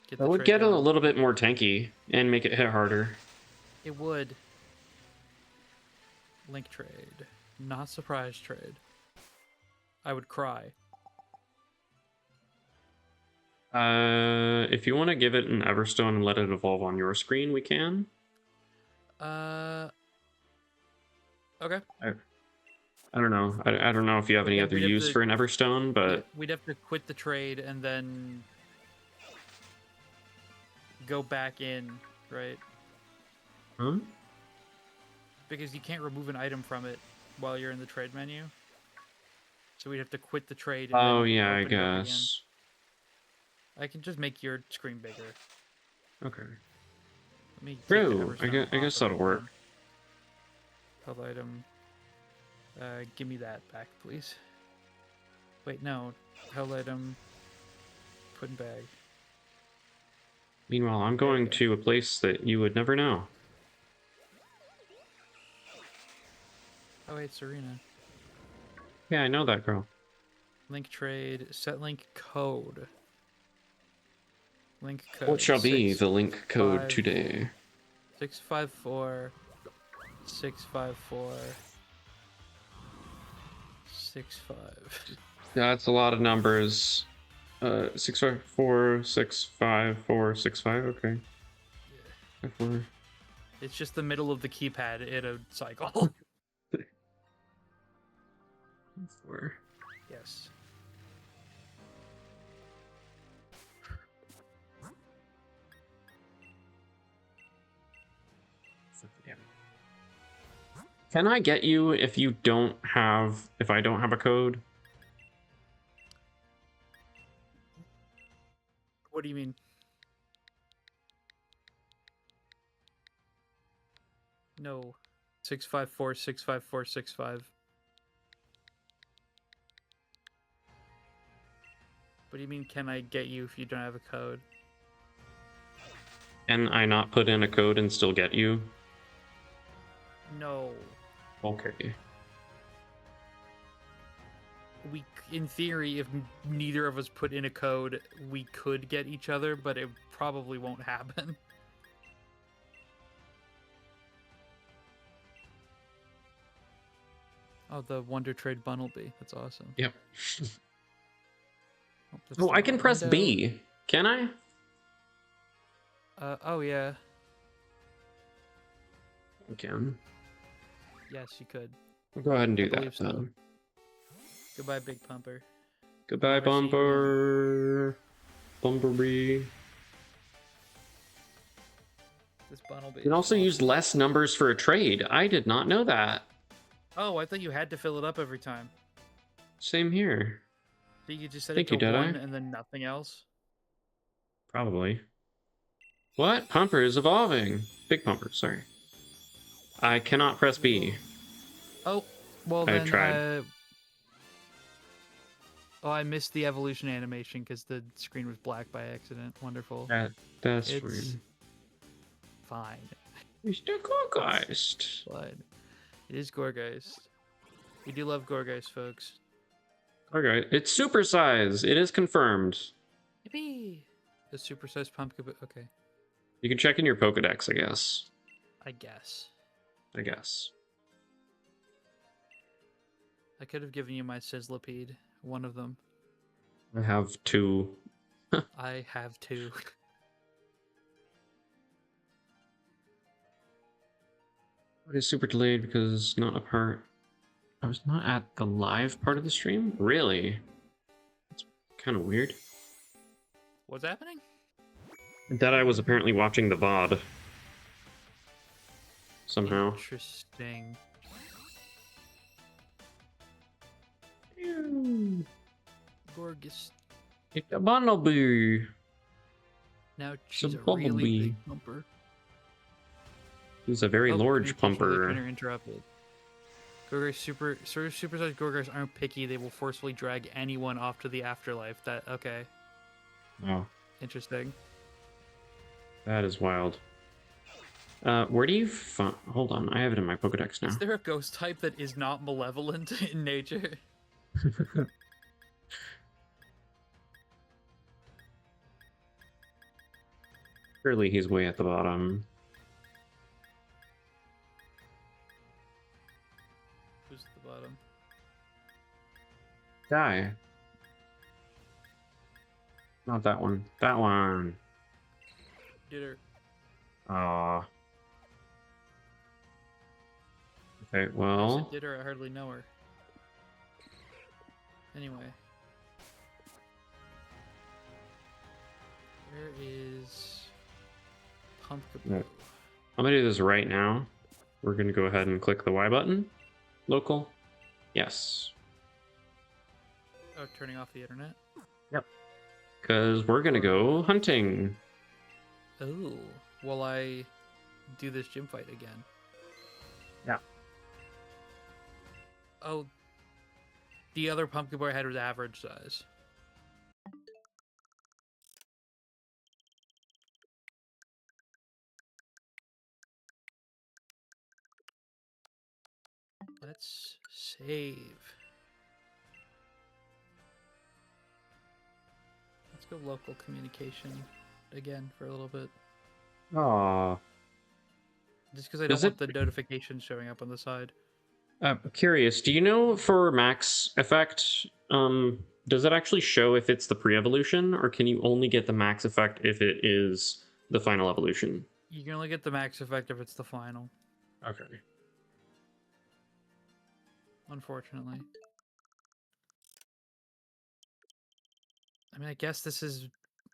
get that would get a little bit more tanky and make it hit harder. It would. Link trade. Not surprise trade. I would cry. If you want to give it an Everstone and let it evolve on your screen, we can. Okay. I don't know. I don't know if you have any other use for an Everstone, but... We'd have to quit the trade and then go back in, right? Huh? Because you can't remove an item from it while you're in the trade menu. So we'd have to quit the trade. And oh, yeah, I guess. I can just make your screen bigger. Okay. Let me True. I guess that'll work. Health item. Give me that back, please. Wait, no. Health item. Put in bag. Meanwhile, I'm going to a place that you would never know. Oh, wait, Serena. Yeah, I know that girl. Link trade. Set link code. Link code. What shall be the link code today? 654 654 65. That's a lot of numbers. 654 654 65. Okay. Yeah. 654. It's just the middle of the keypad in a cycle. 4. Yes. Can I get you if I don't have a code? What do you mean? No. 654 65465. What do you mean, can I get you if you don't have a code? Can I not put in a code and still get you? No. Okay. In theory, if neither of us put in a code, we could get each other, but it probably won't happen. Oh, the Wonder Trade Bunnelby. That's awesome. Yep. Oh, I can press B. Can I? Oh, yeah. I can. Yes, you could. I'll go ahead and do that. So. Goodbye, Big Pumper. Goodbye, Bumper. Bumblebee. This Bunnelby. You can also use less numbers for a trade. I did not know that. Oh, I thought you had to fill it up every time. Same here. So you could just set it to 1 and then nothing else? Probably. What? Pumper is evolving. Big Pumper, sorry. I cannot press B. Oh, well then... I tried. Oh, I missed the evolution animation because the screen was black by accident. Wonderful. That's weird. Fine. Mr. Gorgeist. But it is Gorgeist. We do love Gorgeist, folks. Okay, it's supersize. It is confirmed. Yippee! The supersized pumpkin. Okay. You can check in your Pokedex, I guess. I guess. I could have given you my Sizzlipede. One of them. I have 2. I have 2. It is super delayed because it's not a part. I was not at the live part of the stream? Really? That's kind of weird. What's happening? That I was apparently watching the VOD. Somehow. Interesting. Gorgeous. It's a Bunnelby. Now she's a really big pumper. He's a very large pumper. Interrupted. Gorgeist supersized Gorgeist aren't picky. They will forcefully drag anyone off to the afterlife. Okay. Oh. Interesting. That is wild. Where do you find... Hold on, I have it in my Pokedex now. Is there a ghost type that is not malevolent in nature? Surely he's way at the bottom. Who's at the bottom? Die. Not that one. That one. Did her. Aww. Okay, well... Did her, I hardly know her. Anyway. Where is... Pumpkaboo? I'm gonna do this right now. We're gonna go ahead and click the Y button. Local. Yes. Oh, turning off the internet? Yep. Because we're gonna go hunting. Oh, will I do this gym fight again? Yeah. Oh, the other pumpkin boy I had was average size. Let's save. Let's go local communication again for a little bit. Aww. Just because I don't want the notifications showing up on the side. Curious, do you know for max effect, does it actually show if it's the pre-evolution, or can you only get the max effect if it is the final evolution? You can only get the max effect if it's the final. Okay. Unfortunately. I mean, I guess this is...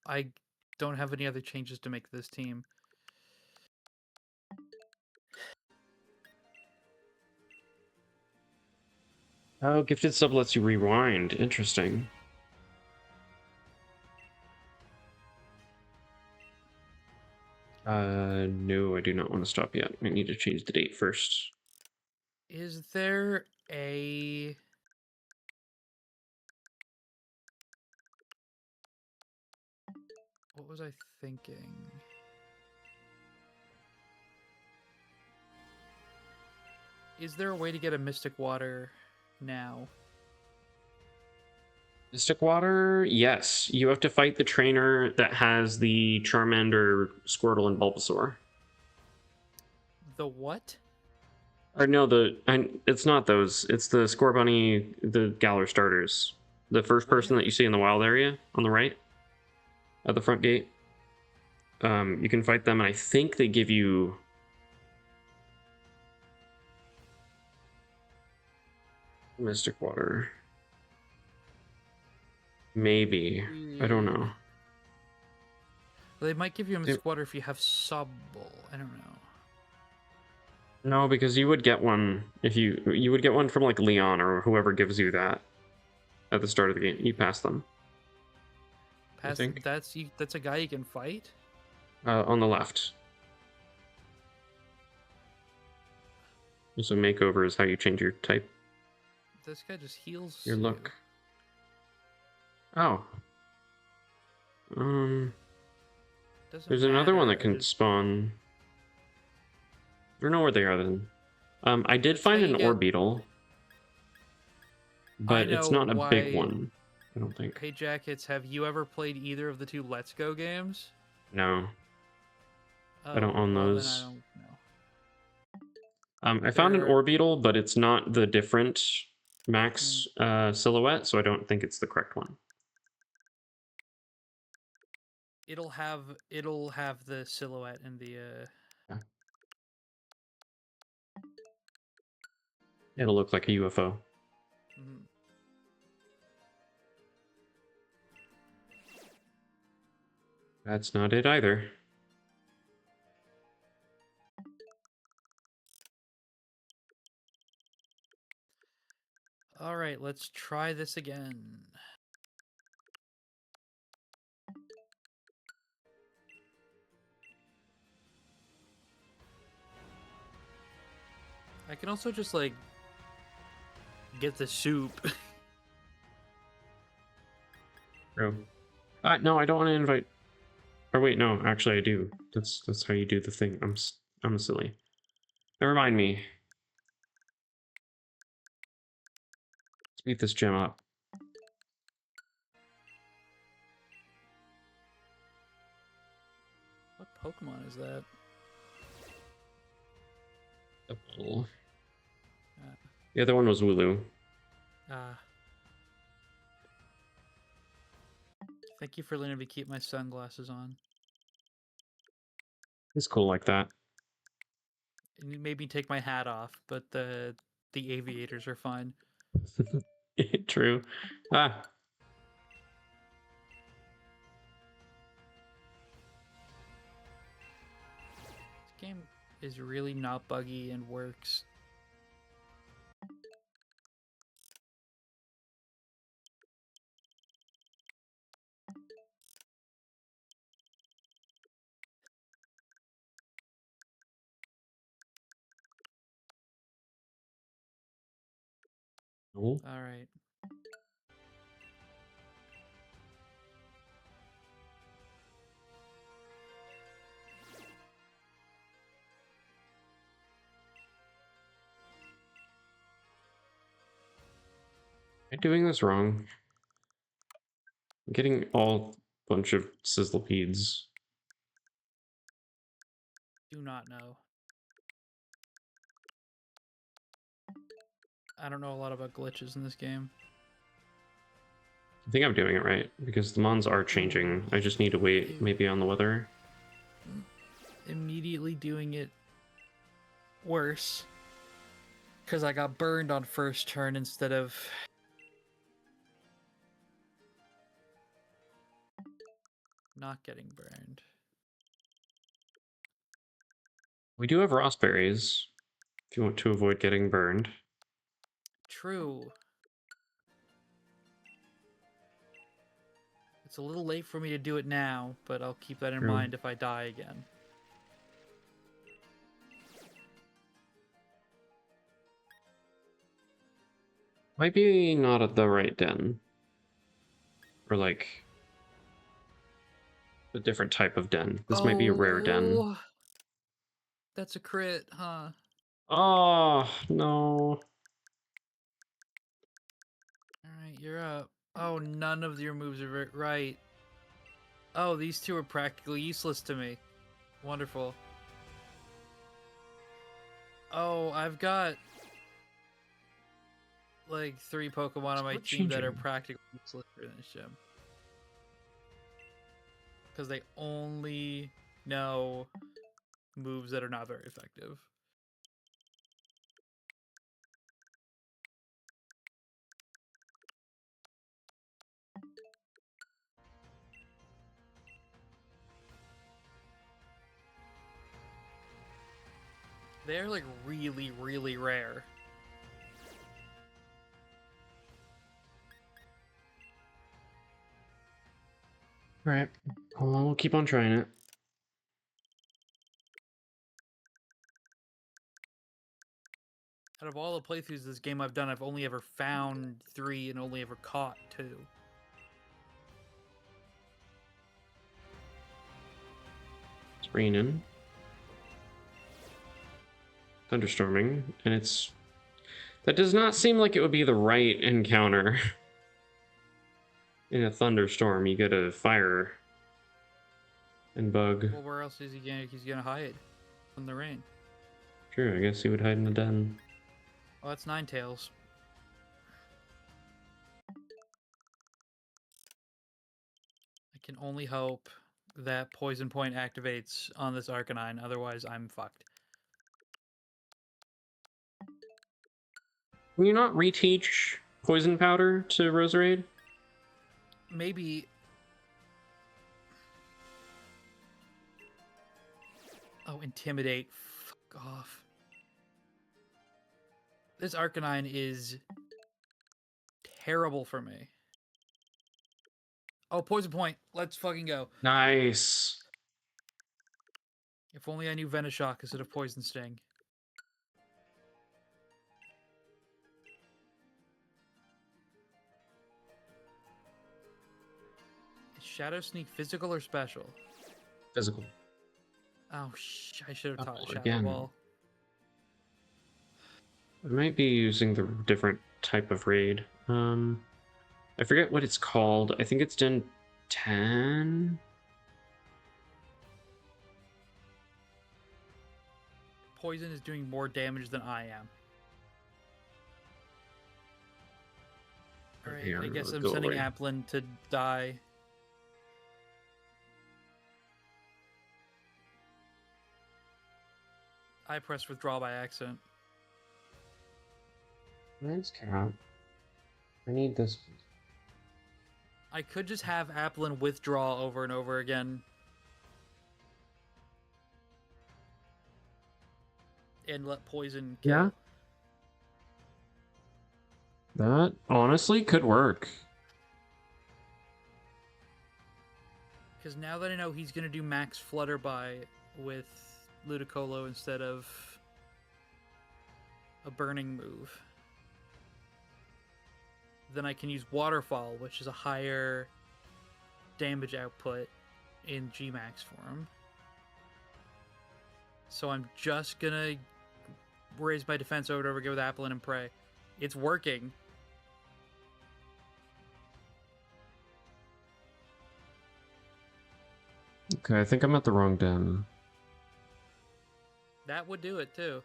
I don't have any other changes to make to this team. Oh, gifted sub lets you rewind. Interesting. No, I do not want to stop yet. I need to change the date first. Is there a... What was I thinking? Is there a way to get a Mystic Water now? Mystic Water? Yes. You have to fight the trainer that has the Charmander, Squirtle, and Bulbasaur. The what? Or no, it's not those. It's the Scorbunny, the Galar starters. The first person that you see in the wild area on the right, at the front gate. You can fight them, and I think they give you... Mystic Water. Maybe. I don't know. Well, they might give you a Mystic Water if you have Sobble. I don't know. No, because you would get one if you would get one from like Leon or whoever gives you that at the start of the game. You pass them. That's a guy you can fight? On the left. So makeover is how you change your type. This guy just heals your look. Oh. There's another one that can spawn. I don't know where they are then. I did find an Orbeetle, but it's not a big one, I don't think. Hey Jackets, have you ever played either of the two Let's Go games? No. I don't own those. Then I don't know. I found an Orbeetle, but it's not the different max silhouette, so I don't think it's the correct one. It'll have the silhouette and the Yeah. It'll look like a UFO. Mm-hmm. That's not it either. All right, let's try this again. I can also just like get the soup. Oh. No, I don't want to invite. Or wait, no, actually I do. That's how you do the thing. I'm silly. Never mind me. Let's beat this gem up. What Pokemon is that? The other one was Wooloo. Thank you for letting me keep my sunglasses on. It's cool like that. And it made me take my hat off, but the aviators are fine. True. This game is really not buggy and works. Cool. All right. Am I doing this wrong? I'm getting all bunch of Sizzlepedes. Do not know. I don't know a lot about glitches in this game. I think I'm doing it right, because the mons are changing. I just need to wait maybe on the weather. immediately doing it worse. Because I got burned on first turn instead of... not getting burned. We do have raspberries, if you want to avoid getting burned. True. It's a little late for me to do it now, but I'll keep that in mind if I die again. Might be not at the right den. Or like a different type of den. This might be a rare den. That's a crit, huh? Oh, no. Alright, you're up. Oh, none of your moves are right. Oh, these two are practically useless to me. Wonderful. Oh, I've got like 3 Pokemon on my team that are practically useless in this gym. Because they only know moves that are not very effective. They're like really, really rare. Alright. We'll keep on trying it. Out of all the playthroughs of this game I've done, I've only ever found 3 and only ever caught 2. It's raining. Thunderstorming, and it's... That does not seem like it would be the right encounter. In a thunderstorm, you get a fire and bug. Well, where else is he's gonna hide from the rain? Sure, I guess he would hide in the den. Oh, that's Ninetales. I can only hope that Poison Point activates on this Arcanine, otherwise I'm fucked. Can you not reteach Poison Powder to Roserade? Maybe... Oh, Intimidate. Fuck off. This Arcanine is terrible for me. Oh, Poison Point. Let's fucking go. Nice. If only I knew Venoshock instead of Poison Sting. Is Shadow Sneak physical or special? Physical. Oh, I should have taught Shadow again. Ball. I might be using the different type of raid. I forget what it's called. I think it's Den 10. Poison is doing more damage than I am. Alright, I guess I'm sending Applin to die. I pressed withdraw by accident. Nice cap. I need this. I could just have Applin withdraw over and over again. And let Poison kill. Yeah. That honestly could work. Because now that I know he's going to do max Flutterby with Ludicolo instead of a burning move, then I can use Waterfall, which is a higher damage output in G-Max form. So I'm just going to raise my defense over and over again with Applin and pray. It's working. Okay, I think I'm at the wrong den. That would do it, too.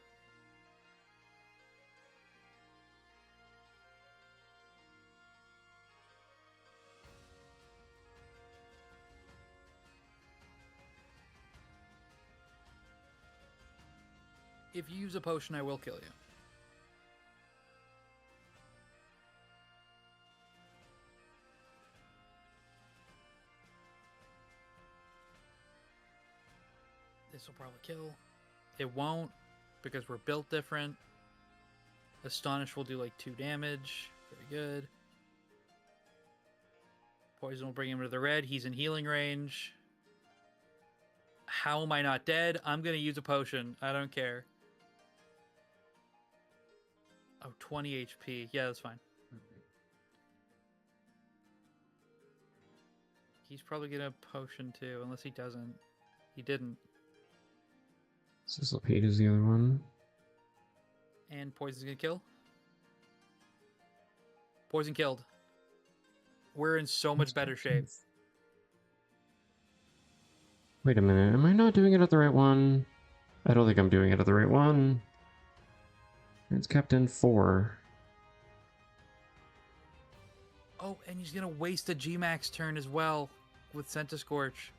If you use a potion, I will kill you. This will probably kill. It won't, because we're built different. Astonish will do like 2 damage. Very good. Poison will bring him to the red. He's in healing range. How am I not dead? I'm going to use a potion. I don't care. Oh, 20 HP. Yeah, that's fine. He's probably going to potion too, unless he doesn't. He didn't. Sizzlepede is the other one. And poison's going to kill. Poison killed. We're in so much better shape. Wait a minute. Am I not doing it at the right one? I don't think I'm doing it at the right one. It's Captain 4. Oh, and he's going to waste a G-Max turn as well with Centiscorch.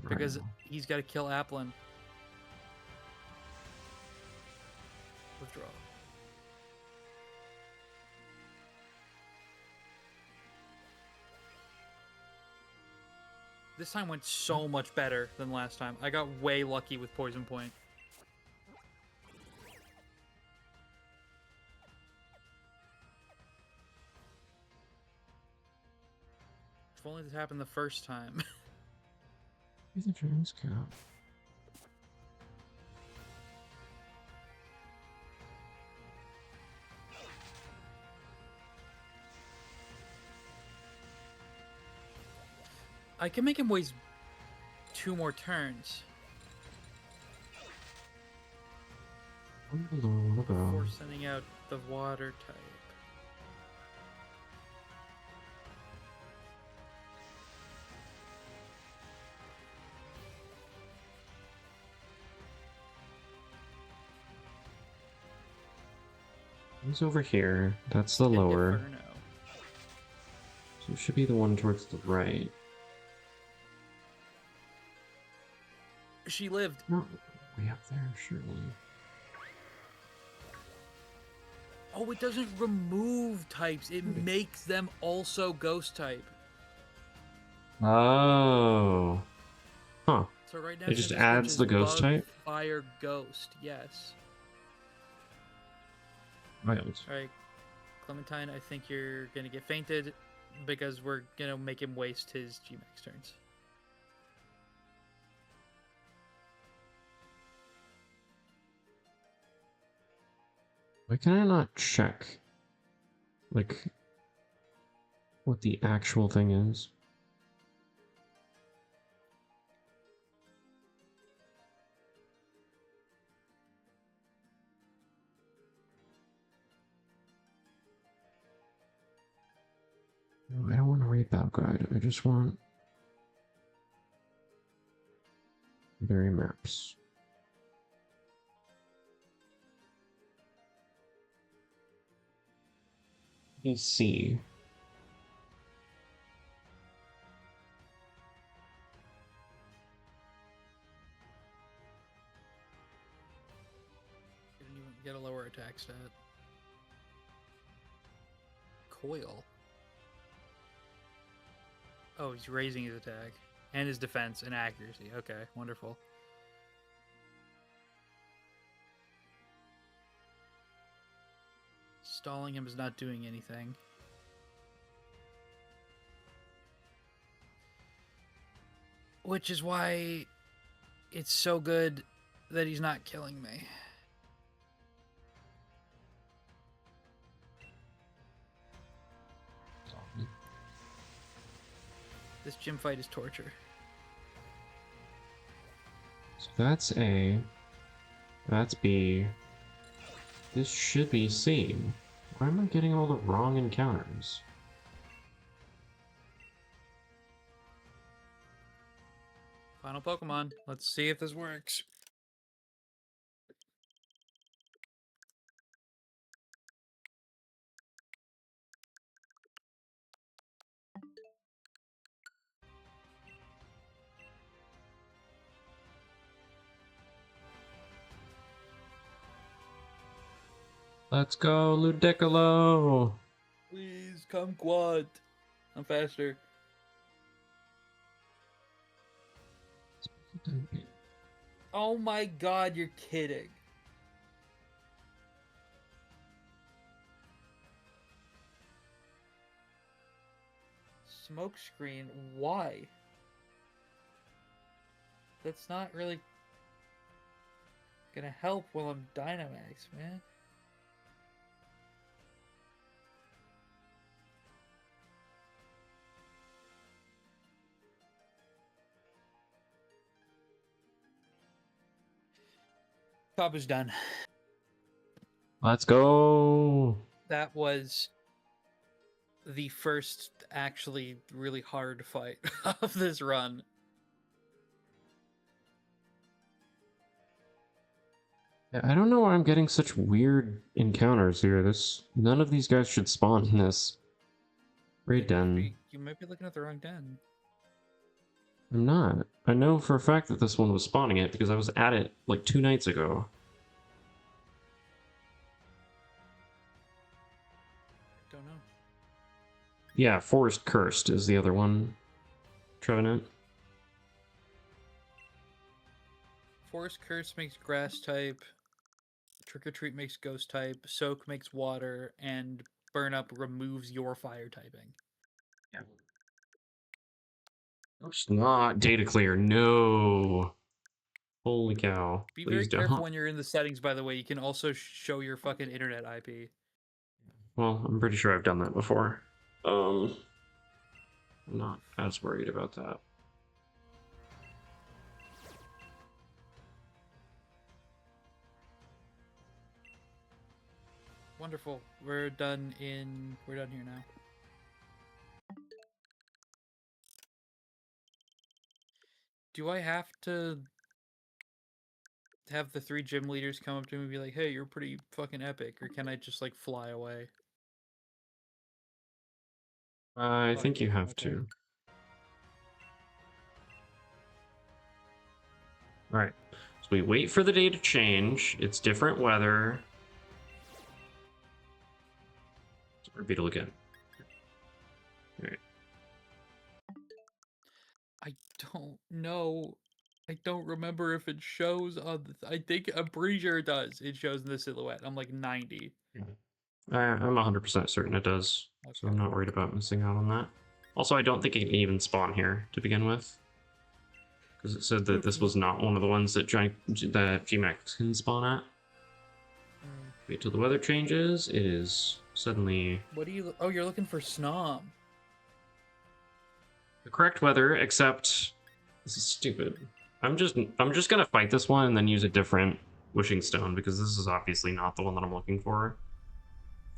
Because he's got to kill Applin. Withdraw. This time went so much better than last time. I got way lucky with Poison Point. If only this happened the first time. He's a trans cap. I can make him waste 2 more turns. Before sending out the water type. He's over here. That's the lower. Inferno. So it should be the one towards the right. She lived. Not way up there, surely. Oh, it doesn't remove types. It makes them also ghost type. Oh. Huh. So right now it just adds the ghost type? Fire ghost, yes. Right. Alright, Clementine, I think you're gonna get fainted because we're gonna make him waste his G-Max turns. Why can I not check, like, what the actual thing is? No, I don't want to read that guide. I just want berry maps. Let me see. Didn't even get a lower attack stat. Coil. Oh, he's raising his attack. And his defense and accuracy. Okay, wonderful. Stalling him is not doing anything. Which is why it's so good that he's not killing me. This gym fight is torture. So that's A. That's B. This should be C. Why am I getting all the wrong encounters? Final Pokemon. Let's see if this works. Let's go, Ludicolo. Please come quad. I'm faster. Oh my god, you're kidding. Smokescreen, why? That's not really gonna help while I'm Dynamax, man. Kabu's done. Let's go. That was the first actually really hard fight of this run. Yeah, I don't know why I'm getting such weird encounters here. None of these guys should spawn in this raid den. You might be looking at the wrong den. I'm not. I know for a fact that this one was spawning it because I was at it like 2 nights ago. Don't know. Yeah, Forest Cursed is the other one. Trevenant. Forest Curse makes grass type. Trick or Treat makes ghost type. Soak makes water, and Burn Up removes your fire typing. Yeah. It's not data clear. No. Holy cow. Be very careful when you're in the settings, by the way. You can also show your fucking internet IP. Well, I'm pretty sure I've done that before. I'm not as worried about that. Wonderful. We're done here now. Do I have to have the 3 gym leaders come up to me and be like, hey, you're pretty fucking epic, or can I just like fly away? I think you have to. Alright. So we wait for the day to change. It's different weather. Beetle again. Alright. I don't know. I don't remember if it shows on I'm pretty sure it does. It shows in the silhouette. I'm like 90. Yeah. I'm 100% certain it does. Okay. So I'm not worried about missing out on that. Also, I don't think it can even spawn here to begin with. Because it said that this was not one of the ones that GMAX can spawn at. Wait till the weather changes. It is suddenly... What do you... Oh, you're looking for Snom. The correct weather, except... This is stupid. I'm just gonna fight this one and then use a different wishing stone, because this is obviously not the one that I'm looking for.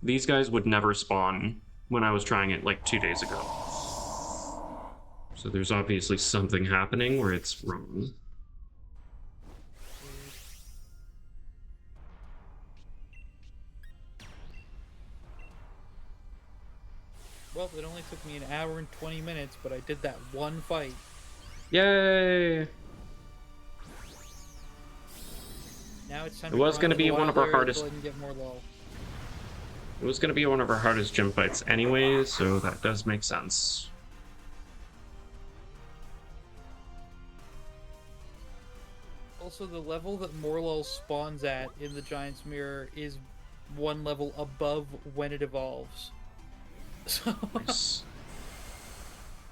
These guys would never spawn when I was trying it like 2 days ago. So there's obviously something happening where it's wrong. Well, it only took me an hour and 20 minutes, but I did that one fight. Yay! Now it's time it was going to be one of our hardest... Get more lol. It was going to be one of our hardest gym fights anyway, so that does make sense. Also, the level that Morlul spawns at in the Giant's Mirror is 1 level above when it evolves. So... Nice.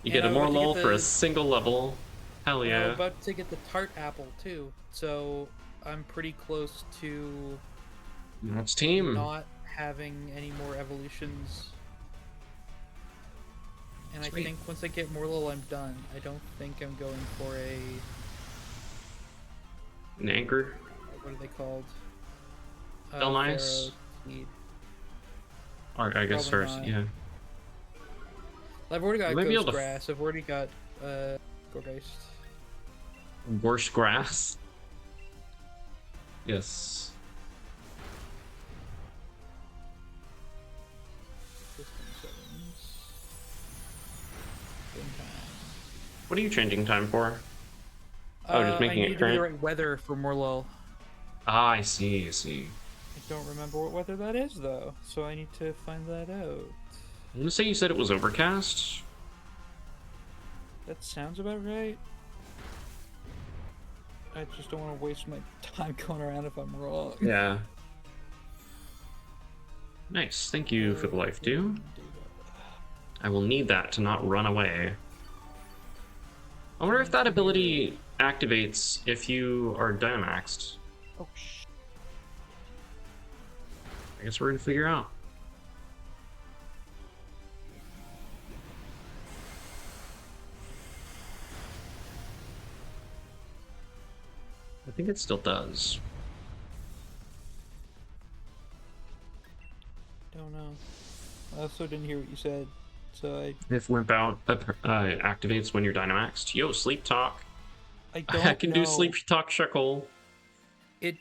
You get a Morlul for a single level. Hell yeah. I'm about to get the Tart Apple, too. So, I'm pretty close to... That's team. Not having any more evolutions. And sweet. I think once I get Morlul, I'm done. I don't think I'm going for an anchor? What are they called? Still nice. I guess Probably first, not. yeah. I've already got Ghost Grass. I've already got Gorgeist. Worst grass? Yes. What are you changing time for? Oh, just making it current? I need the right weather for Morlul. Ah, I see, I see. I don't remember what weather that is, though, so I need to find that out. I'm gonna say you said it was overcast. That sounds about right. I just don't want to waste my time going around if I'm wrong. Yeah. Nice. Thank you for the life, dude. I will need that to not run away. I wonder if that ability activates if you are Dynamaxed. Oh, shit. I guess we're gonna figure out. I think it still does. Don't know. I also didn't hear what you said, so I... If Wimp Out activates when you're Dynamaxed. Yo, Sleep Talk. I can do Sleep Talk Shuckle. It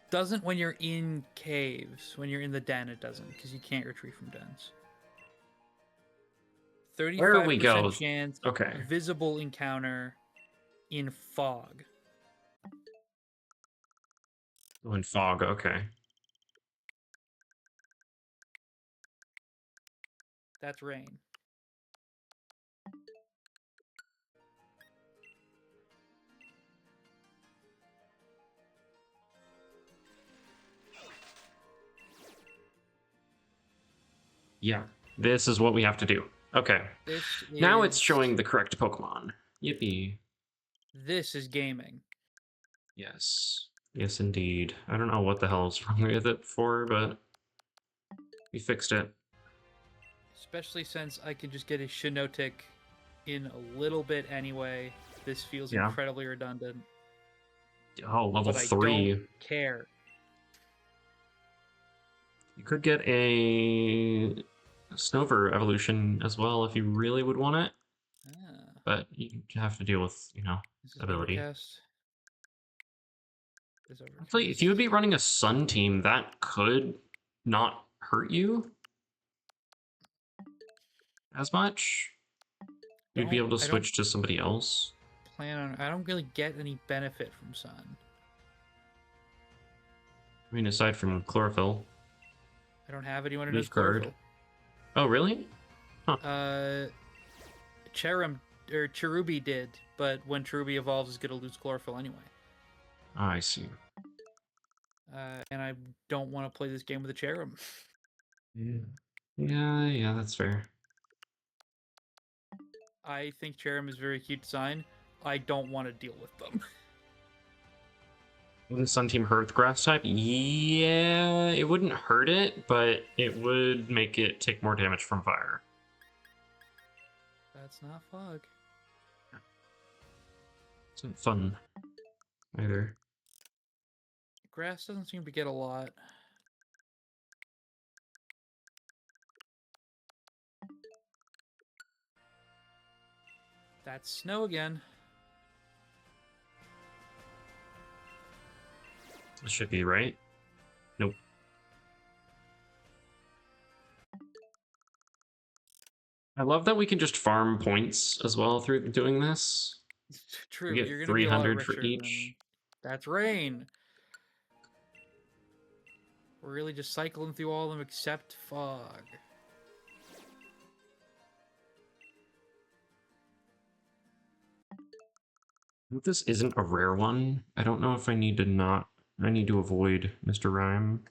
doesn't when you're in caves. When you're in the den, it doesn't, because you can't retreat from dens. 35% Where we go? Chance. Okay. Visible encounter in fog. Oh, in fog, okay. That's rain. Yeah, this is what we have to do. Okay. Now it's showing the correct Pokemon. Yippee. This is gaming. Yes. Yes, indeed. I don't know what the hell is wrong with it for, but we fixed it. Especially since I can just get a Shinotic in a little bit anyway. This feels incredibly redundant. Oh, level 3. I don't care. You could get a Snover evolution as well if you really would want it. But you have to deal with, you know, ability. Actually, if you would be running a Sun team, that could not hurt you as much. You'd be able to switch to somebody else. I don't really get any benefit from Sun. I mean, aside from Chlorophyll. I don't have anyone who knows Chlorophyll. Oh, really? Huh. Cherubi did, but when Cherubi evolves, it's going to lose Chlorophyll anyway. Oh, I see. And I don't want to play this game with a Cherum. Yeah, that's fair. I think Cherum is a very cute design. I don't want to deal with them. Would the Sun Team hurt the Grass type? Yeah, it wouldn't hurt it, but it would make it take more damage from fire. That's not fog. It's not fun either. Grass doesn't seem to get a lot. That's snow again. It should be, right? Nope. I love that we can just farm points as well through doing this. True. We get You're 300 for each. That's rain. We're really just cycling through all of them except fog. If this isn't a rare one, I don't know if I need to avoid Mr. Rhyme.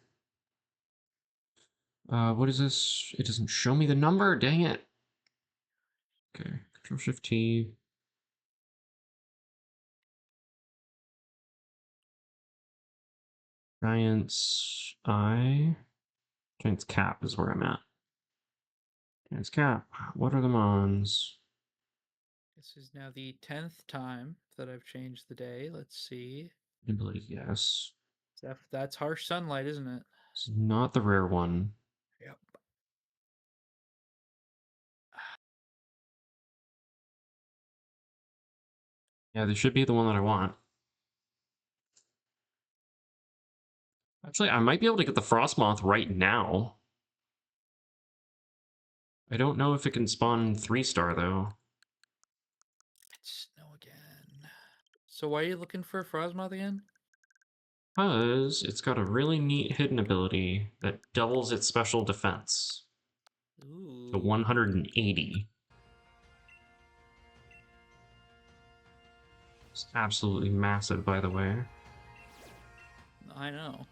What is this? It doesn't show me the number, dang it. Okay, Control-Shift-T. Giant's Eye. Giant's Cap is where I'm at. Giant's Cap. What are the mons? This is now the 10th time that I've changed the day. Let's see. I believe yes. That's harsh sunlight, isn't it? It's not the rare one. Yep. Yeah, this should be the one that I want. Actually, I might be able to get the Frostmoth right now. I don't know if it can spawn 3-star, though. It's snow again. So why are you looking for a Frostmoth again? Because it's got a really neat hidden ability that doubles its special defense to 180. It's absolutely massive, by the way. I know.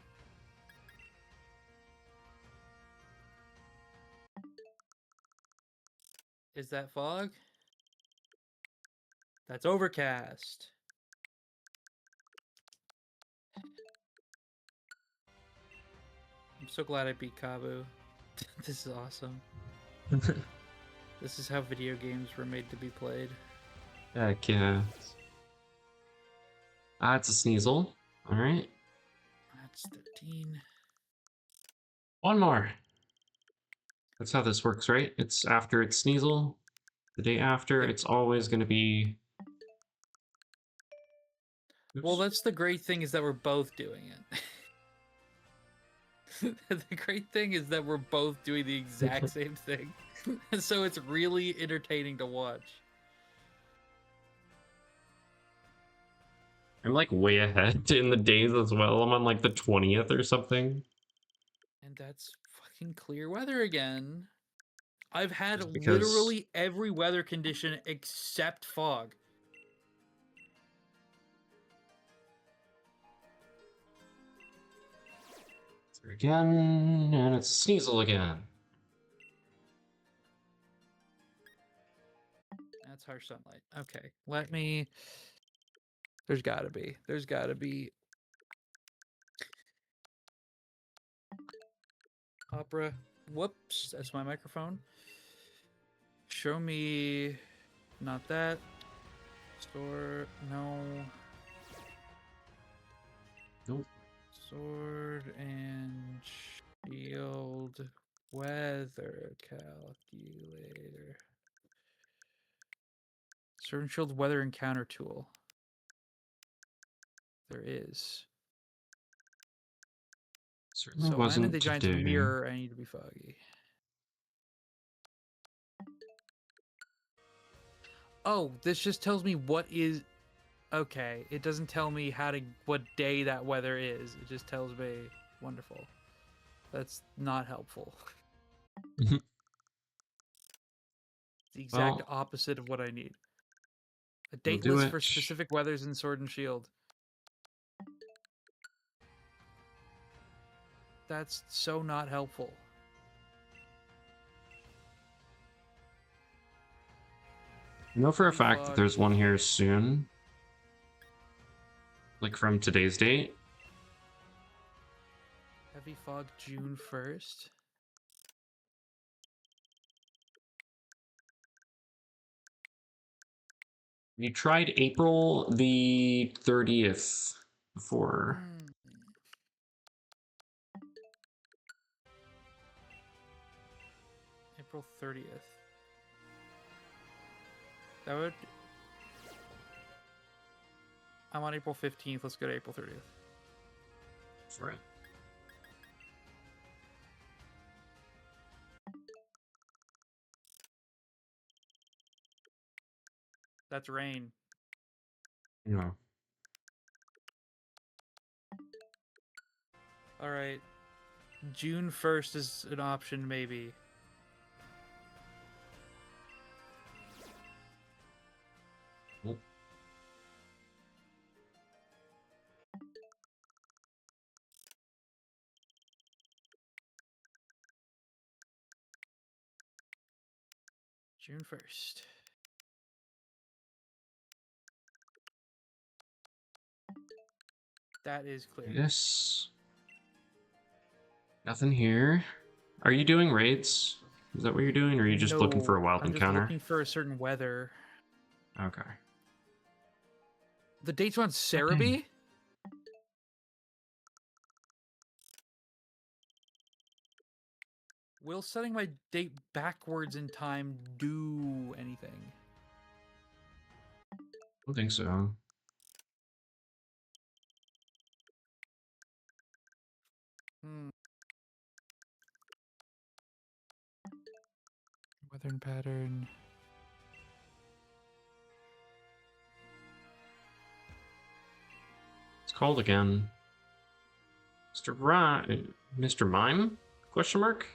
Is that fog? That's overcast. I'm so glad I beat Kabu. This is awesome. This is how video games were made to be played. Heck yeah. It's a Sneasel. Alright. That's 13. One more. That's how this works, right? It's after it's Sneasel. The day after, yep. It's always going to be... Oops. Well, that's the great thing, is that we're both doing it. The great thing is that we're both doing the exact same thing. So it's really entertaining to watch. I'm like way ahead in the days as well. I'm on like the 20th or something. And that's fucking clear weather again. I've had literally every weather condition except fog. Again, and it's Sneasel again. That's harsh sunlight. Okay, let me... There's gotta be. Opera. Whoops, that's my microphone. Show me... Not that. Store... No. Nope. Sword and shield weather calculator. Sword and shield weather encounter tool. There is. Certainly so wasn't I'm in the giant mirror. I need to be foggy. Oh, this just tells me what is... Okay, it doesn't tell me what day that weather is. It just tells me... Wonderful. That's not helpful. The exact opposite of what I need. A date list for specific weathers in Sword and Shield. That's so not helpful. I know for a fact that there's one here soon. Like from today's date. Heavy fog June 1st. We tried April the 30th before. April 30th. That would... I'm on April 15th. Let's go to April 30th. For it. That's rain. No. All right. June 1st is an option, maybe. Nope. June 1st. That is clear. Yes. Nothing here. Are you doing raids? Is that what you're doing, or are you just looking for a wild encounter? I'm just looking for a certain weather. Okay. The dates are on Cerebi? Will setting my date backwards in time do anything? I don't think so. Weather pattern. It's called again. Mr. Mime? Question mark?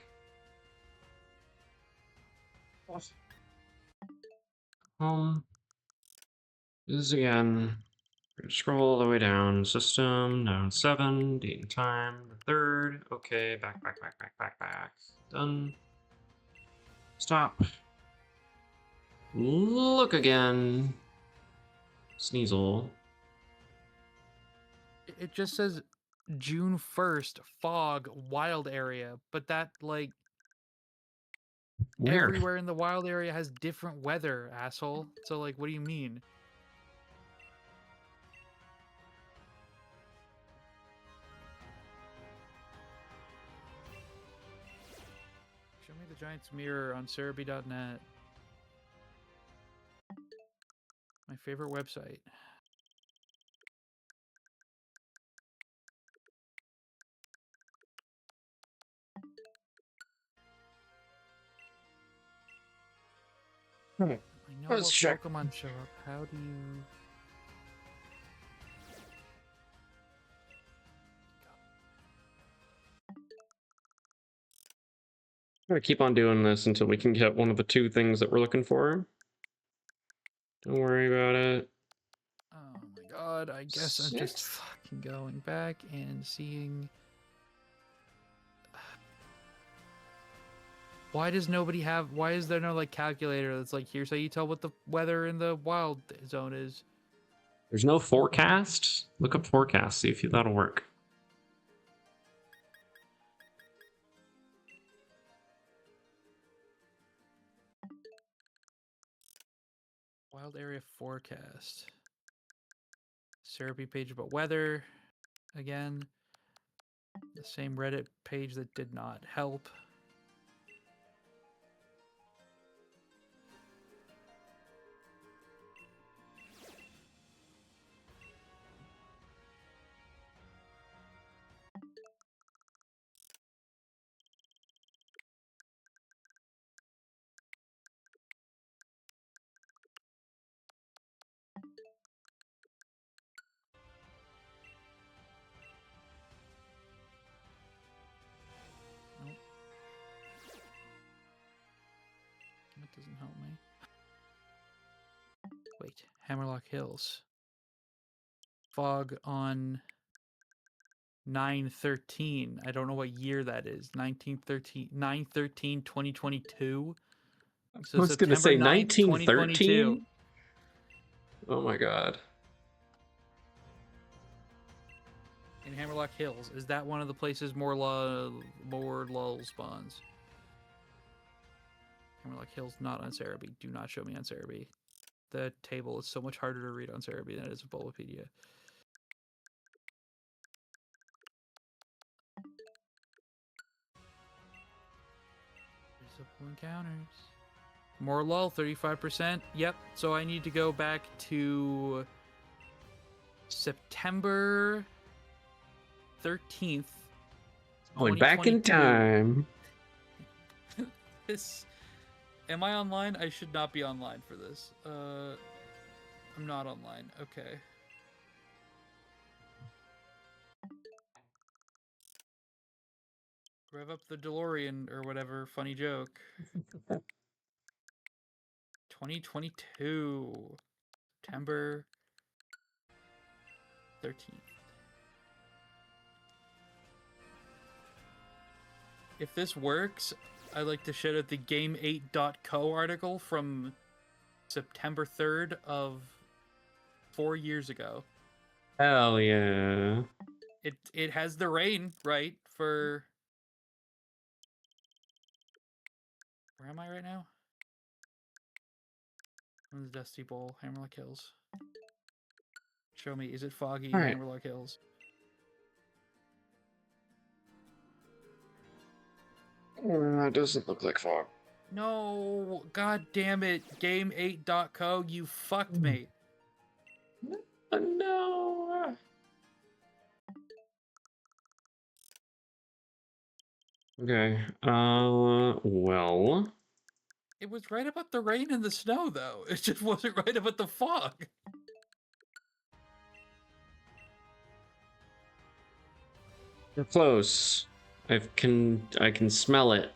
This is again. Scroll all the way down. System, down 7, date and time, the 3rd. Okay, back. Done. Stop. Look again. Sneasel. It just says June 1st, fog, wild area, but that, like, where? Everywhere in the wild area has different weather, asshole. So, like, what do you mean? Show me the Giant's Mirror on Cerebi.net. My favorite website. I know Let's what check. Pokemon show up. How do you... I'm gonna keep on doing this until we can get one of the 2 things that we're looking for. Don't worry about it. Oh my god, I guess I'm just fucking going back and seeing... Why does nobody have... Why is there no, like, calculator that's like, here's how you tell what the weather in the wild zone is? There's no forecast? Look up forecast, see if that'll work. Wild area forecast. Cerebi page about weather. Again. The same Reddit page that did not help. That doesn't help me. Wait, Hammerlock Hills. Fog on 9/13. I don't know what year that is. 9/13/2022. So I was going to say 1913. Oh my god. In Hammerlock Hills, is that one of the places more lull spawns? Hammerlock Hills not on Cerebi. Do not show me on Cerebi. The table is so much harder to read on Cerebi than it is in Bulbapedia. Visible encounters. More lull, 35%. Yep. So I need to go back to September 13th. Going back in time. This. Am I online? I should not be online for this. I'm not online. Okay. Rev up the DeLorean or whatever. Funny joke. 2022. September 13th. If this works, I'd like to shout out the Game8.co article from September 3rd of 4 years ago. Hell yeah. It has the rain, right, for... Where am I right now? I'm in the Dusty Bowl, Hammerlock Hills. Show me, is it foggy in Hammerlock Hills? It doesn't look like fog. No, god damn it, Game8.co, you fucked me. No. Okay, well... It was right about the rain and the snow, though. It just wasn't right about the fog. We're close. I can smell it.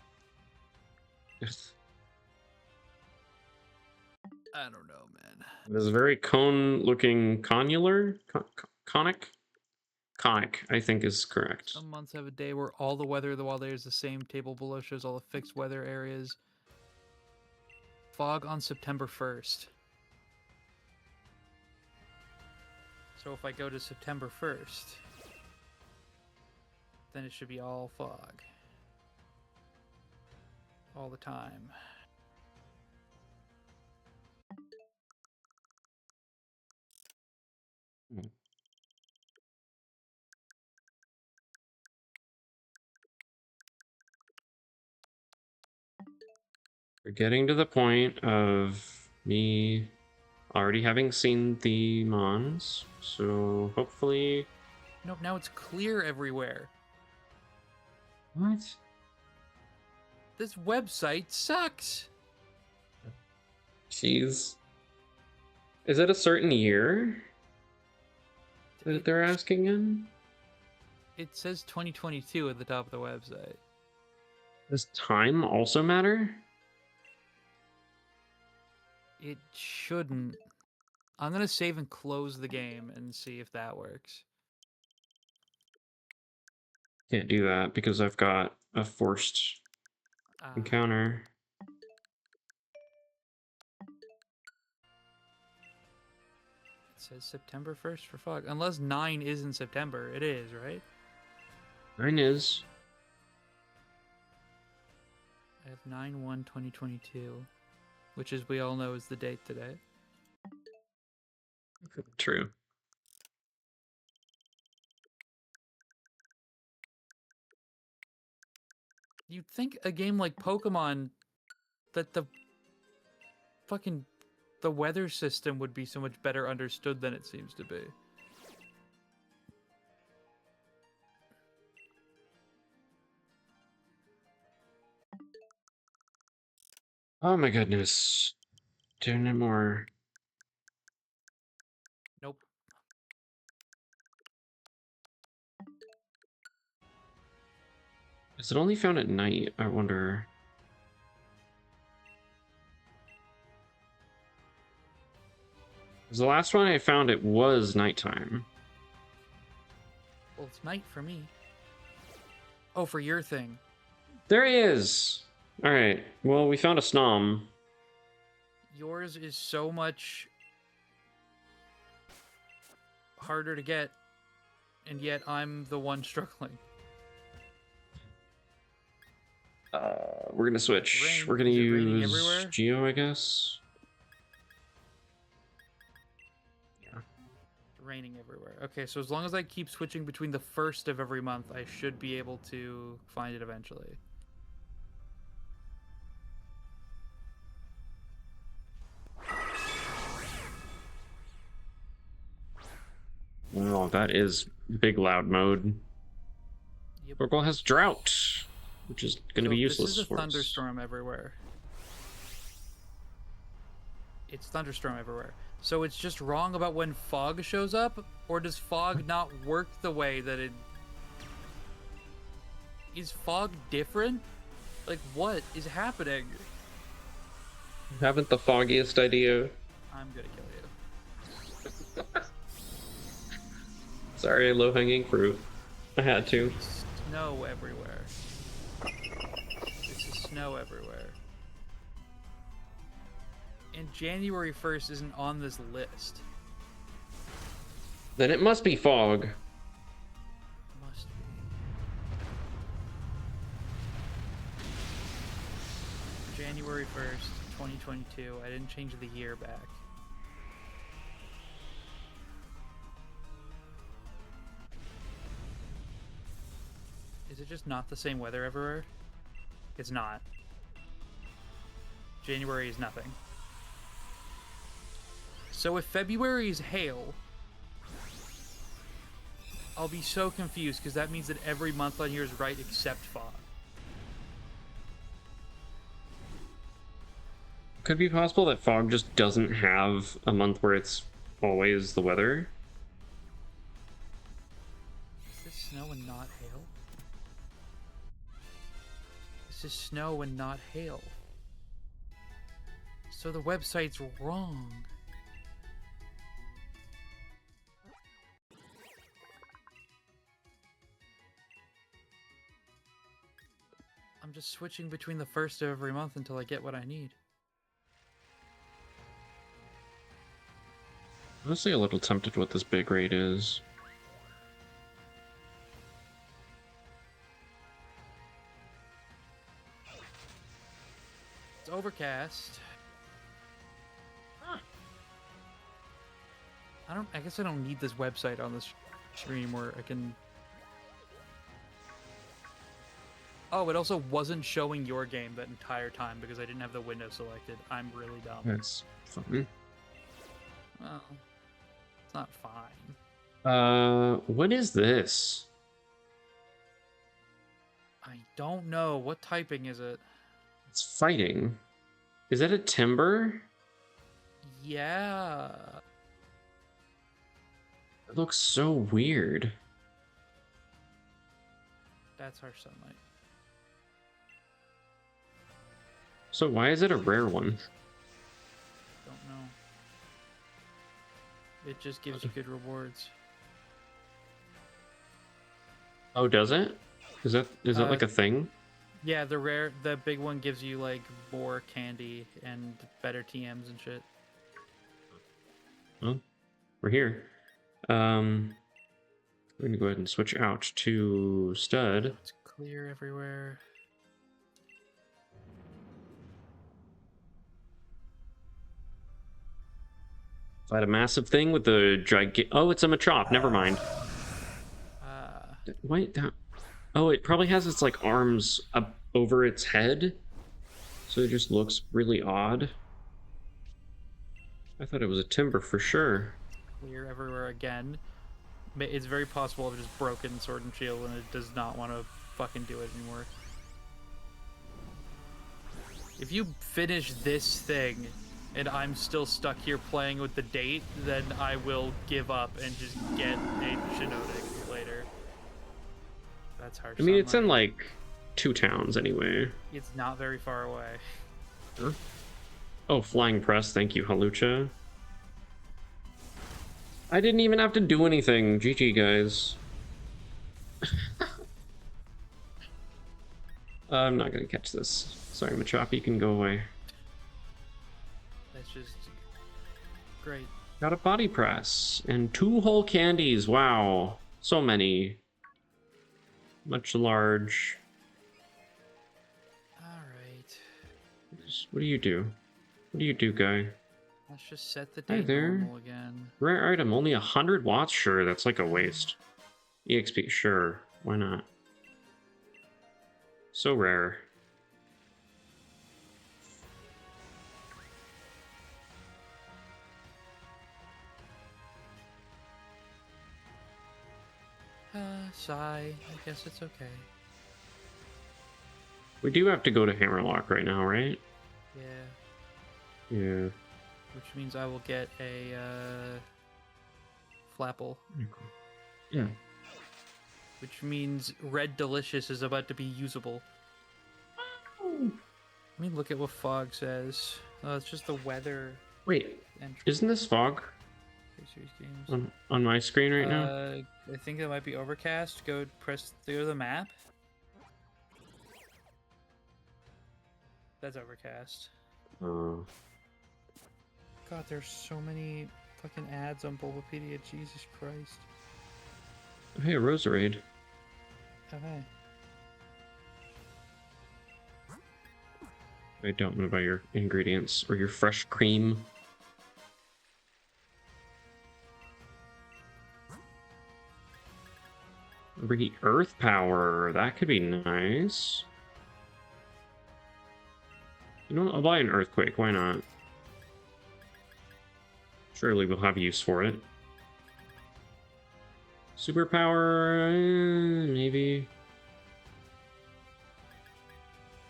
I don't know, man. It is a very cone-looking connular? Conic? Conic, I think is correct. Some months have a day where all the weather, while there's the same table below, shows all the fixed weather areas. Fog on September 1st. So if I go to September 1st, then it should be all fog. All the time. We're getting to the point of me already having seen the Mons, so hopefully... Nope, now it's clear everywhere. What? This website sucks. Jeez. Is it a certain year that they're asking in? It says 2022 at the top of the website. Does time also matter? It shouldn't. I'm gonna save and close the game and see if that works. Can't do that because I've got a forced encounter. It says September 1st for fog. Unless 9 is in September. It is, right? 9 is. I have 9/1/2022, which, as we all know, is the date today. True. You'd think a game like Pokemon, that the weather system would be so much better understood than it seems to be. Oh my goodness. Doing it more. Nope. Is it only found at night? I wonder. Because the last one I found, it was nighttime. Well, it's night for me. Oh, for your thing. There he is! Alright, well, we found a Snom. Yours is so much harder to get, and yet I'm the one struggling. We're gonna switch. We're gonna use Geo, I guess. Yeah. It's raining everywhere. Okay, so as long as I keep switching between the 1st of every month, I should be able to find it eventually. Oh, that is big loud mode. Yep. Oracle has drought, which is going to be useless this is a for thunderstorm everywhere. It's thunderstorm everywhere. So it's just wrong about when fog shows up, or does fog not work the way that it... Is fog different? Like, what is happening? Haven't the foggiest idea. I'm gonna kill you. Sorry, low-hanging fruit. I had to. Snow everywhere. This is snow everywhere. And January 1st isn't on this list. Then it must be fog. Must be. January 1st, 2022. I didn't change the year back. Is it just not the same weather everywhere? It's not. January is nothing. So if February is hail, I'll be so confused because that means that every month on here is right except fog. Could it be possible that fog just doesn't have a month where it's always the weather? Is this snow and not not hail? This is snow and not hail. So the website's wrong. I'm just switching between the first of every month until I get what I need. Honestly, a little tempted what this big raid is. It's overcast. Huh. I guess I don't need this website on this stream where I can. Oh, it also wasn't showing your game that entire time because I didn't have the window selected. I'm really dumb. That's fun. Well, it's not fine. What is this? I don't know. What typing is it? It's fighting. Is that a timber? Yeah. It looks so weird. That's our sunlight. So why is it a rare one? Don't know. It just gives you good rewards. Oh, does it? Is that like a thing? Yeah, the big one gives you like more candy and better TMs and shit. Well, we're here. We're gonna go ahead and switch out to stud. It's clear everywhere. Fight a massive thing with the gigantic. Oh, it's a Machop. Never mind. Wait, oh, it probably has its like arms up over its head, so it just looks really odd. I thought it was a timber for sure. Clear everywhere again. It's very possible I've just broken Sword and Shield and it does not want to fucking do it anymore. If you finish this thing and I'm still stuck here playing with the date, then I will give up and just get a Shinotic later. That's harsh. I mean, it's in like 2 towns anyway. It's not very far away. Huh? Oh, Flying Press. Thank you, Halucha. I didn't even have to do anything. GG, guys. I'm not gonna catch this. Sorry, Machop, you can go away. That's just great. Got a body press and 2 whole candies. Wow, so many. Much large. All right. What do you do? What do you do, guy? Let's just set the date normal again. Rare item, only 100 watts? Sure, that's like a waste. EXP, sure. Why not? So rare. Sigh. I guess it's okay. We do have to go to Hammerlock right now, right? Yeah. Yeah. Which means I will get a Flapple. Yeah. Which means Red Delicious is about to be usable. Let me look at what Fog says. Oh, it's just the weather. Wait, entry. Isn't this Fog on my screen right now? I think it might be Overcast. Go to the map. That's Overcast. Oh. God, there's so many fucking ads on Bulbapedia. Jesus Christ. Hey, a Roserade. Okay. I don't know about your ingredients or your fresh cream. Re Earth Power, that could be nice. You know what? I'll buy an Earthquake, why not? Surely we'll have use for it. Superpower, maybe.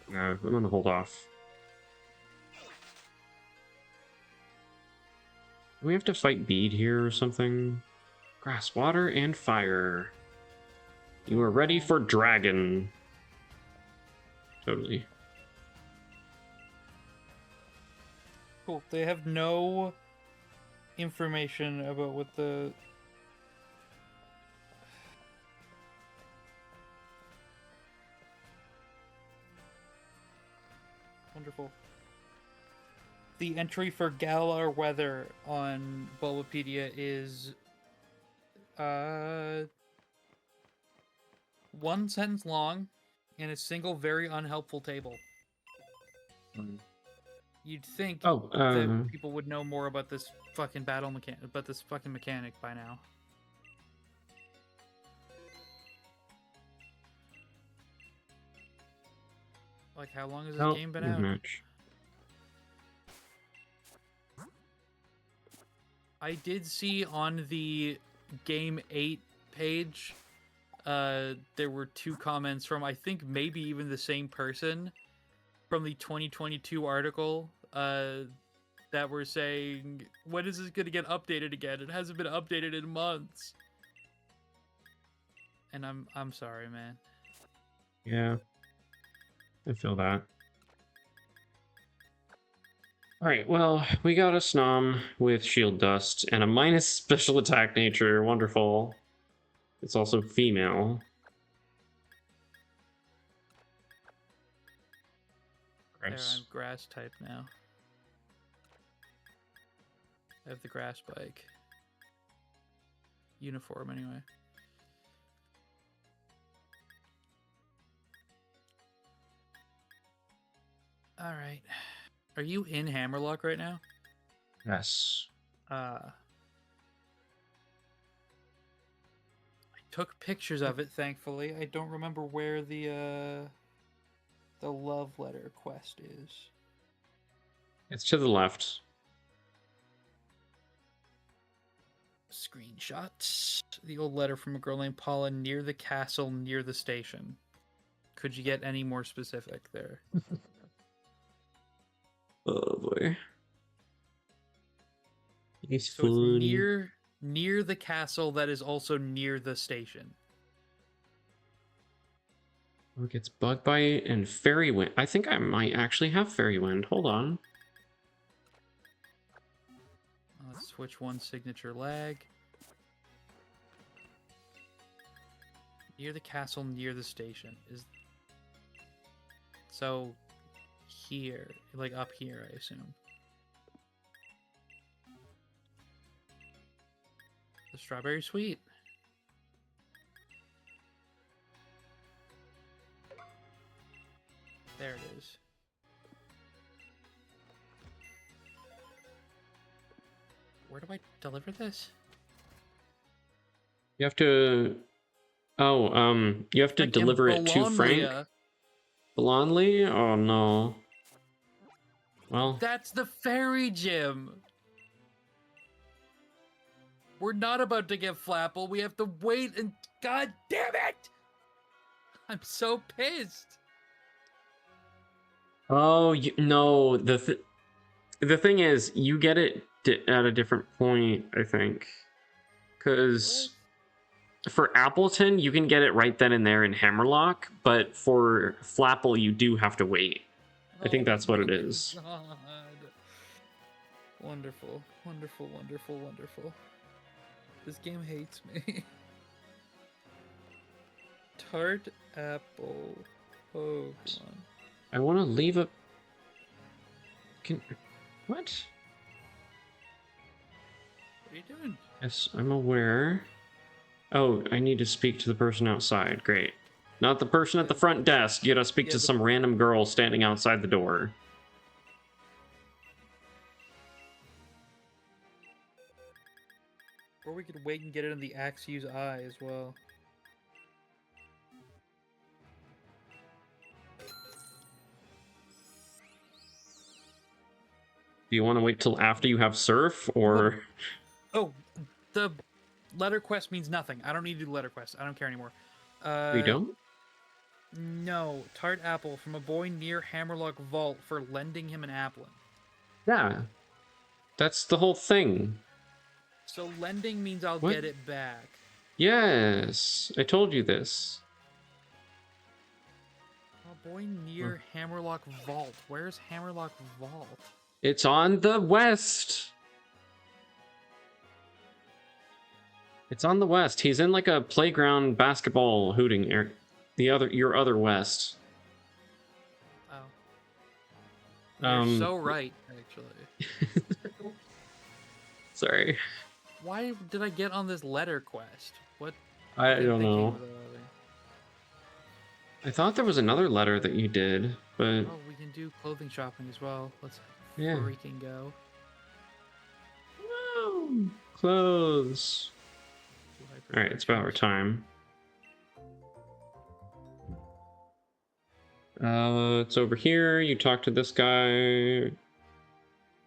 No, I'm gonna hold off. Do we have to fight Bead here or something? Grass, water, and fire. You are ready for dragon. Totally. Cool. They have no information about what the... Wonderful. The entry for Galar weather on Bulbapedia is... one sentence long in a single very unhelpful table. You'd think that people would know more about this fucking mechanic by now. Like, how long has this game been out? Much. I did see on the Game 8 page, there were 2 comments from, I think, maybe even the same person from the 2022 article, that were saying, when is this going to get updated again? It hasn't been updated in months. And I'm sorry, man. Yeah. I feel that. Alright, well, we got a Snom with Shield Dust and a minus special attack nature. Wonderful. It's also female. There, I'm grass type now. I have the grass bike. Uniform, anyway. Alright. Are you in Hammerlock right now? Yes. I took pictures of it, thankfully. I don't remember where the love letter quest is. It's to the left. Screenshots. The old letter from a girl named Paula near the castle, near the station. Could you get any more specific there? Oh boy. It's so funny. It's near the castle that is also near the station. Or gets bug bite and fairy wind. I think I might actually have fairy wind. Hold on. Let's switch one signature lag. Near the castle, near the station is so here, like up here, I assume. The strawberry sweet. There it is. Where do I deliver this? You have to... Oh, you have to like deliver it to Frank? Blondly? Oh, no. Well... That's the fairy gym! We're not about to get Flapple. We have to wait and... God damn it! I'm so pissed! Oh, no. The thing is, you get it at a different point, I think. Because... For Appleton, you can get it right then and there in Hammerlock, but for Flapple, you do have to wait. I think that's what it is. God. Wonderful, wonderful, wonderful, wonderful. This game hates me. Tart apple Pokemon. I want to leave a... What? What are you doing? Yes, I'm aware. Oh, I need to speak to the person outside. Great. Not the person at the front desk. You gotta speak to some random girl standing outside the door. Or we could wait and get it in the Axew's eye as well. Do you want to wait till after you have Surf, or... Oh, the letter quest means nothing. I don't need to do letter quest. I don't care anymore. You don't? No. Tart apple from a boy near Hammerlock Vault for lending him an apple. Yeah. That's the whole thing. So lending means I'll get it back. Yes, I told you this. Oh boy, near Hammerlock Vault. Where's Hammerlock Vault? It's on the west. It's on the west. He's in like a playground basketball hooting area. Your other west. Oh. You're so right, actually. Sorry. Why did I get on this letter quest? What? I don't know. I thought there was another letter that you did, but... Oh, we can do clothing shopping as well. Let's freaking go. Woo! Clothes. Alright, it's about our time. It's over here. You talk to this guy.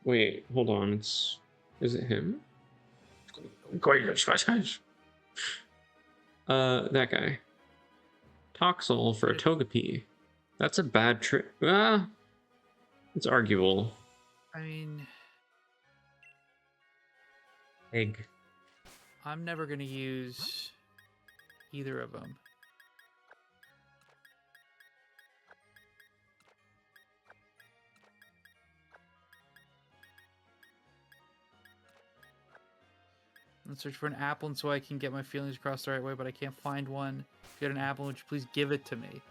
Wait, hold on. Is it him? That guy. Toxel for a Togepi. That's a bad trick. It's arguable. I mean... Egg. I'm never gonna use either of them. Let's search for an apple and so I can get my feelings across the right way, but I can't find one. If you had an apple, would you please give it to me?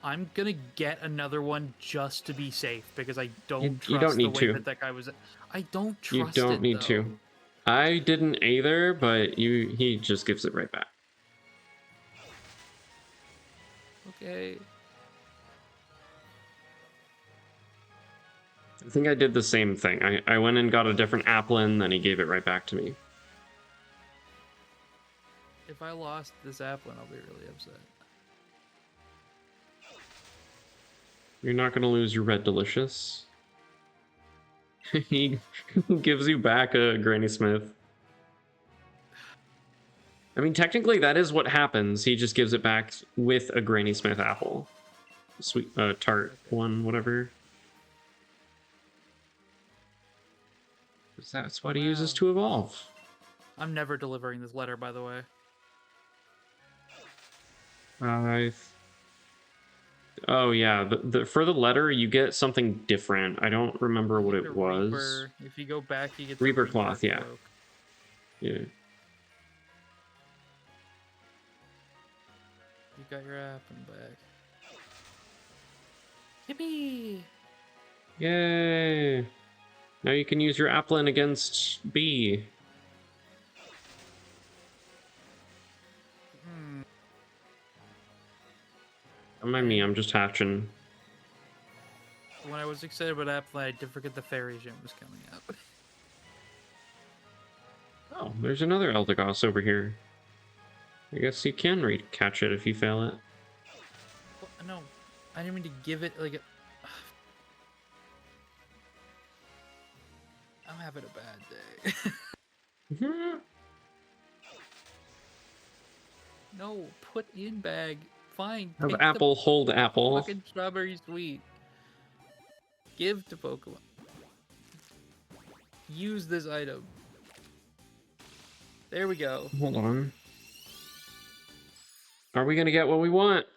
I'm gonna get another one just to be safe because I don't trust the way that guy was. I don't trust it. You don't need to. I didn't either, but he just gives it right back. Okay. I think I did the same thing. I went and got a different applin, then he gave it right back to me. If I lost this applin, I'll be really upset. You're not going to lose your Red Delicious. He gives you back a Granny Smith. I mean, technically, that is what happens. He just gives it back with a Granny Smith apple. Sweet, tart one, whatever. That's what he uses to evolve. I'm never delivering this letter, by the way. Oh yeah, for the letter you get something different. I don't remember what it was. Reaper. If you go back, you get the Reaper cloth. Yeah. Cloak. Yeah. You got your app in the back. Yippee! Yay! Now you can use your applin against B. Don't mind me, I'm just hatching. When I was excited about applin, I did forget the fairy gym was coming up. Oh, there's another Eldegoss over here. I guess you can catch it if you fail it. Well, no, I didn't mean to give it like a... I'm having a bad day. No, put in bag. Fine. Have apple, hold apple. Fucking strawberry sweet. Give to Pokemon. Use this item. There we go. Hold on. Are we gonna get what we want?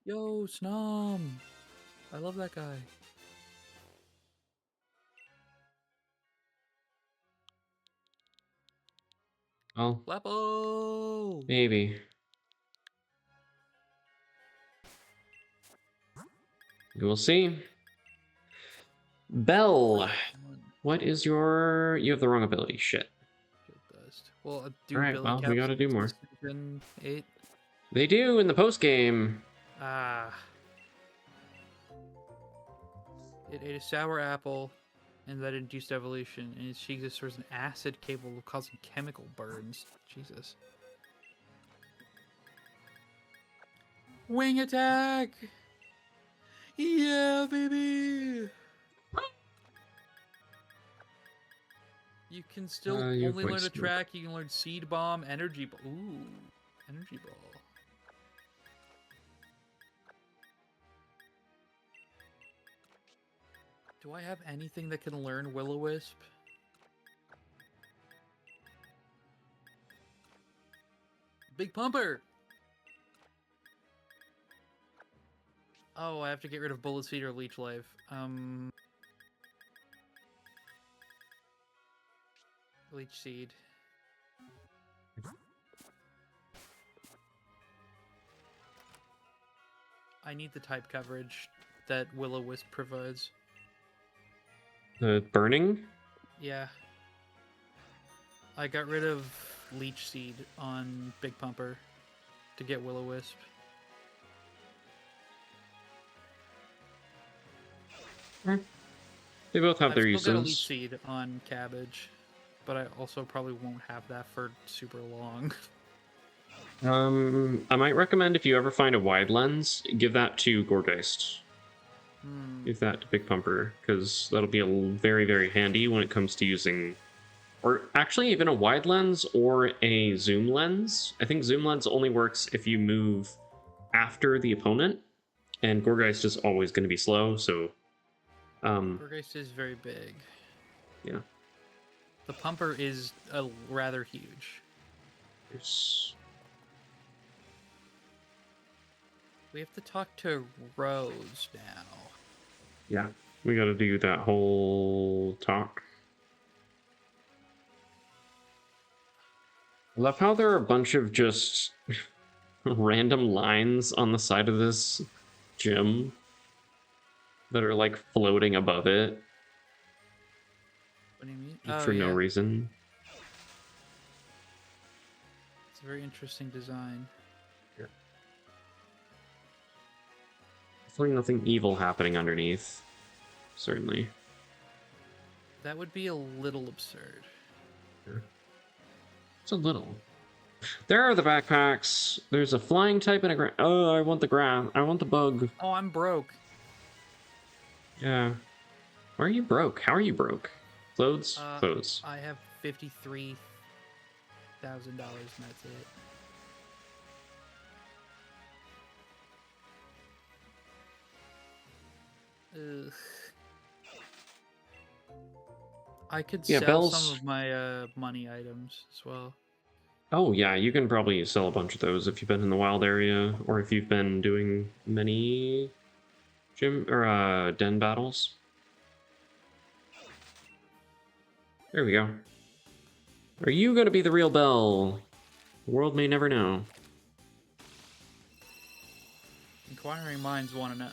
Yo, Snom. I love that guy. Oh. Lapo! Maybe. We will see. Bell. What is your... You have the wrong ability. Shit. Well, alright, well, we gotta do more. Season 8. They do in the post-game. Ah. It ate a sour apple, and that induced evolution, and its cheek stores an acid capable of causing chemical burns. Jesus. Wing attack! Yeah, baby! You can still only learn a track. You can learn Seed Bomb, Energy Ball. Ooh, Energy Ball. Do I have anything that can learn Will-O-Wisp? Big Pumper! Oh, I have to get rid of Bullet Seed or Leech Life. Leech Seed. I need the type coverage that Will-O-Wisp provides. The burning? Yeah. I got rid of Leech Seed on Big Pumper to get Will-O-Wisp. They both have their uses. I've still got a Leech Seed on Cabbage, but I also probably won't have that for super long. I might recommend if you ever find a wide lens, give that to Gourgeist. Give that to Big Pumper, because that'll be very, very handy when it comes to using... Or actually, even a wide lens or a zoom lens. I think zoom lens only works if you move after the opponent, and Gourgeist is always going to be slow, so... Gourgeist is very big. Yeah. The Pumper is rather huge. Yes. We have to talk to Rose now. Yeah, we gotta do that whole talk. I love how there are a bunch of just random lines on the side of this gym that are like floating above it. What do you mean? For no reason. It's a very interesting design. Yeah. Definitely nothing evil happening underneath. Certainly. That would be a little absurd. Yeah. It's a little. There are the backpacks. There's a flying type and a oh, I want the grass. I want the bug. Oh, I'm broke. Yeah. Why are you broke? How are you broke? Clothes? Clothes. I have $53,000 and that's it. Ugh. I could sell some of my money items as well. Oh yeah, you can probably sell a bunch of those if you've been in the wild area, or if you've been doing many gym or den battles. There we go. Are you gonna be the real Belle? The world may never know. Inquiring minds want to know.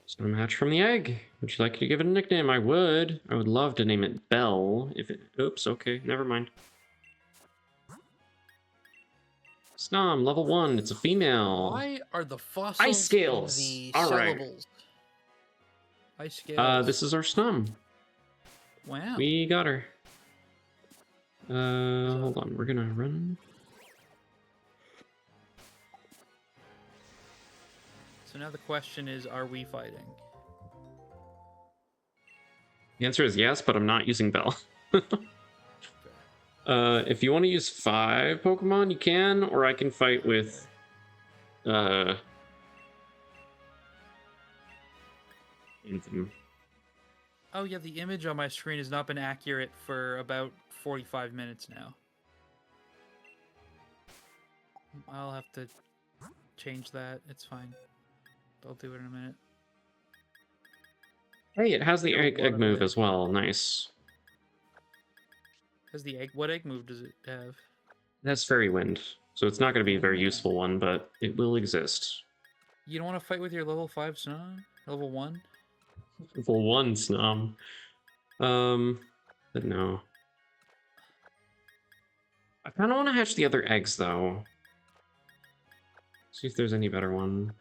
Snow match from the egg. Would you like to give it a nickname? I would. I would love to name it Belle. If it... Oops, okay, never mind. Snom, level 1. It's a female. Why are the fossils ice scales. The all syllables? Right. Ice scales. This is our Snom. Wow. We got her. Hold on. We're gonna run. So now the question is, are we fighting? The answer is yes, but I'm not using Belle. If you want to use 5 Pokemon, you can, or I can fight with... Anthem. Oh yeah, the image on my screen has not been accurate for about 45 minutes now. I'll have to change that. It's fine. I'll do it in a minute. Hey, it has the egg move as well. Nice. Has the egg? What egg move does it have? It has Fairy Wind, so it's not going to be a very useful one, but it will exist. You don't want to fight with your level 5 Snom? Level 1? Level 1 Snom. But no. I kind of want to hatch the other eggs, though. See if there's any better one.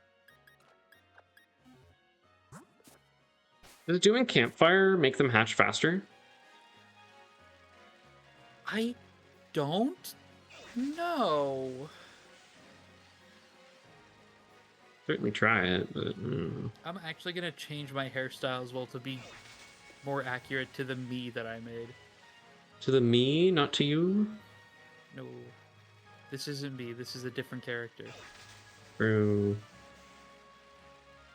Does doing campfire make them hatch faster? I don't know. Certainly try it, but... I'm actually going to change my hairstyle as well to be more accurate to the me that I made. To the me, not to you? No. This isn't me. This is a different character. True.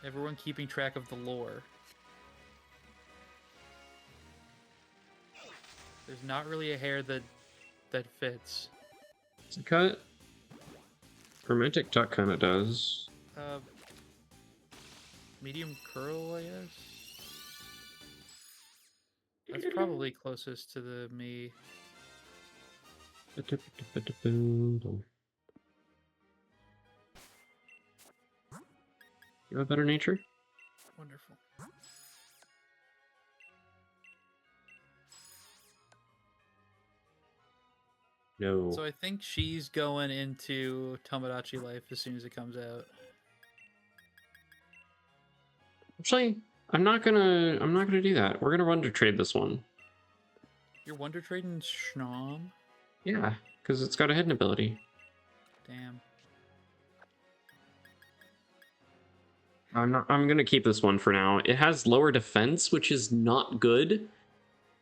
Everyone keeping track of the lore. There's not really a hair that fits. It's a cut. Romantic tuck kind of does. Medium curl, I guess. That's probably closest to the me. You have a better nature? Wonderful. No. So I think she's going into Tomodachi Life as soon as it comes out. Actually, I'm not gonna do that. We're gonna Wonder Trade this one. You're Wonder Trading Schnom? Yeah, because it's got a hidden ability. Damn. I'm gonna keep this one for now. It has lower defense, which is not good,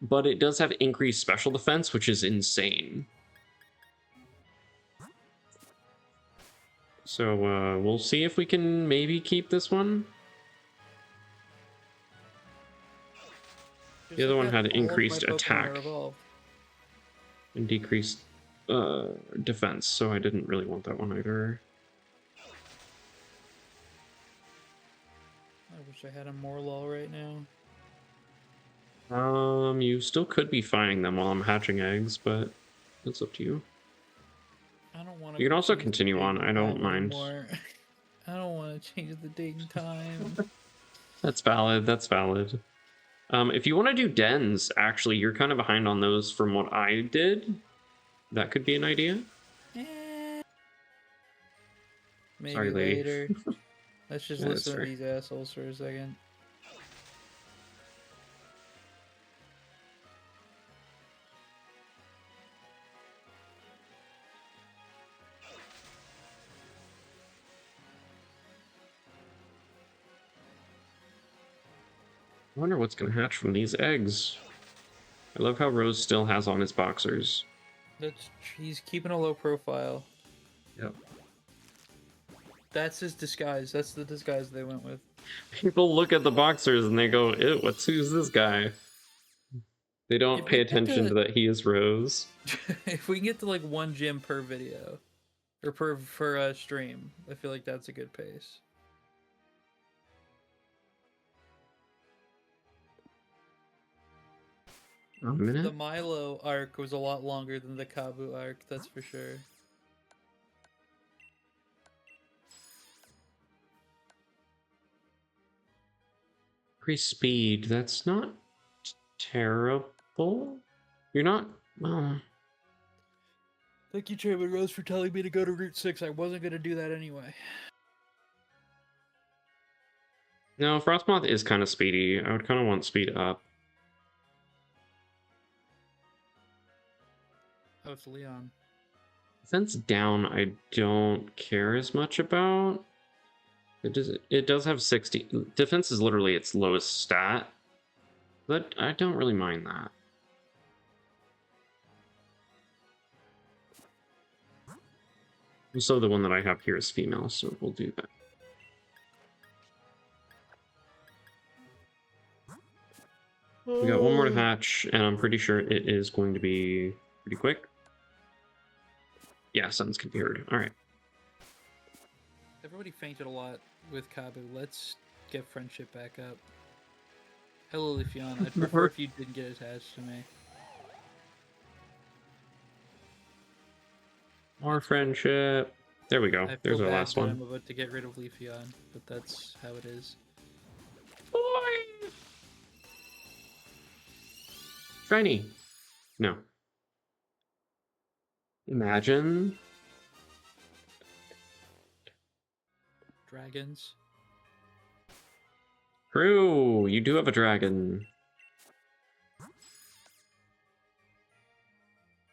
but it does have increased special defense, which is insane. So we'll see if we can maybe keep this one. The other one had increased attack and decreased defense, so I didn't really want that one either. I wish I had a Morlul right now. You still could be finding them while I'm hatching eggs, but it's up to you. I don't want to. You can also continue on. I don't mind. I don't want to change the date and time. That's valid. That's valid. If you want to do dens, actually, you're kind of behind on those from what I did. That could be an idea. Maybe Sorry, lady. later. Let's just listen to these assholes for a second. I wonder what's going to hatch from these eggs. I love how Rose still has on his boxers. He's keeping a low profile. Yep. That's his disguise. That's the disguise they went with. People look at the boxers and they go, ew, who's this guy? They don't pay attention to that he is Rose. If we can get to like 1 gym per video, or per stream, I feel like that's a good pace. A minute? The Milo arc was a lot longer than the Kabu arc, that's for sure. Increase speed, that's not terrible. You're not, well... Thank you, Chairman Rose, for telling me to go to Route 6. I wasn't going to do that anyway. No, Frostmoth is kind of speedy. I would kind of want speed up. Oh, it's Leon. Defense down, I don't care as much about. It does have 60. Defense is literally its lowest stat. But I don't really mind that. Also, the one that I have here is female, so we'll do that. We got one more to hatch, and I'm pretty sure it is going to be pretty quick. Yeah, Sun's configured. Alright. Everybody fainted a lot with Kabu. Let's get friendship back up. Hello, Leafeon. I'd prefer if you didn't get attached to me. More friendship. There we go. There's our last one. I'm about to get rid of Leafeon, but that's how it is. Boy! Shiny. No. Imagine. Dragons. True, you do have a dragon.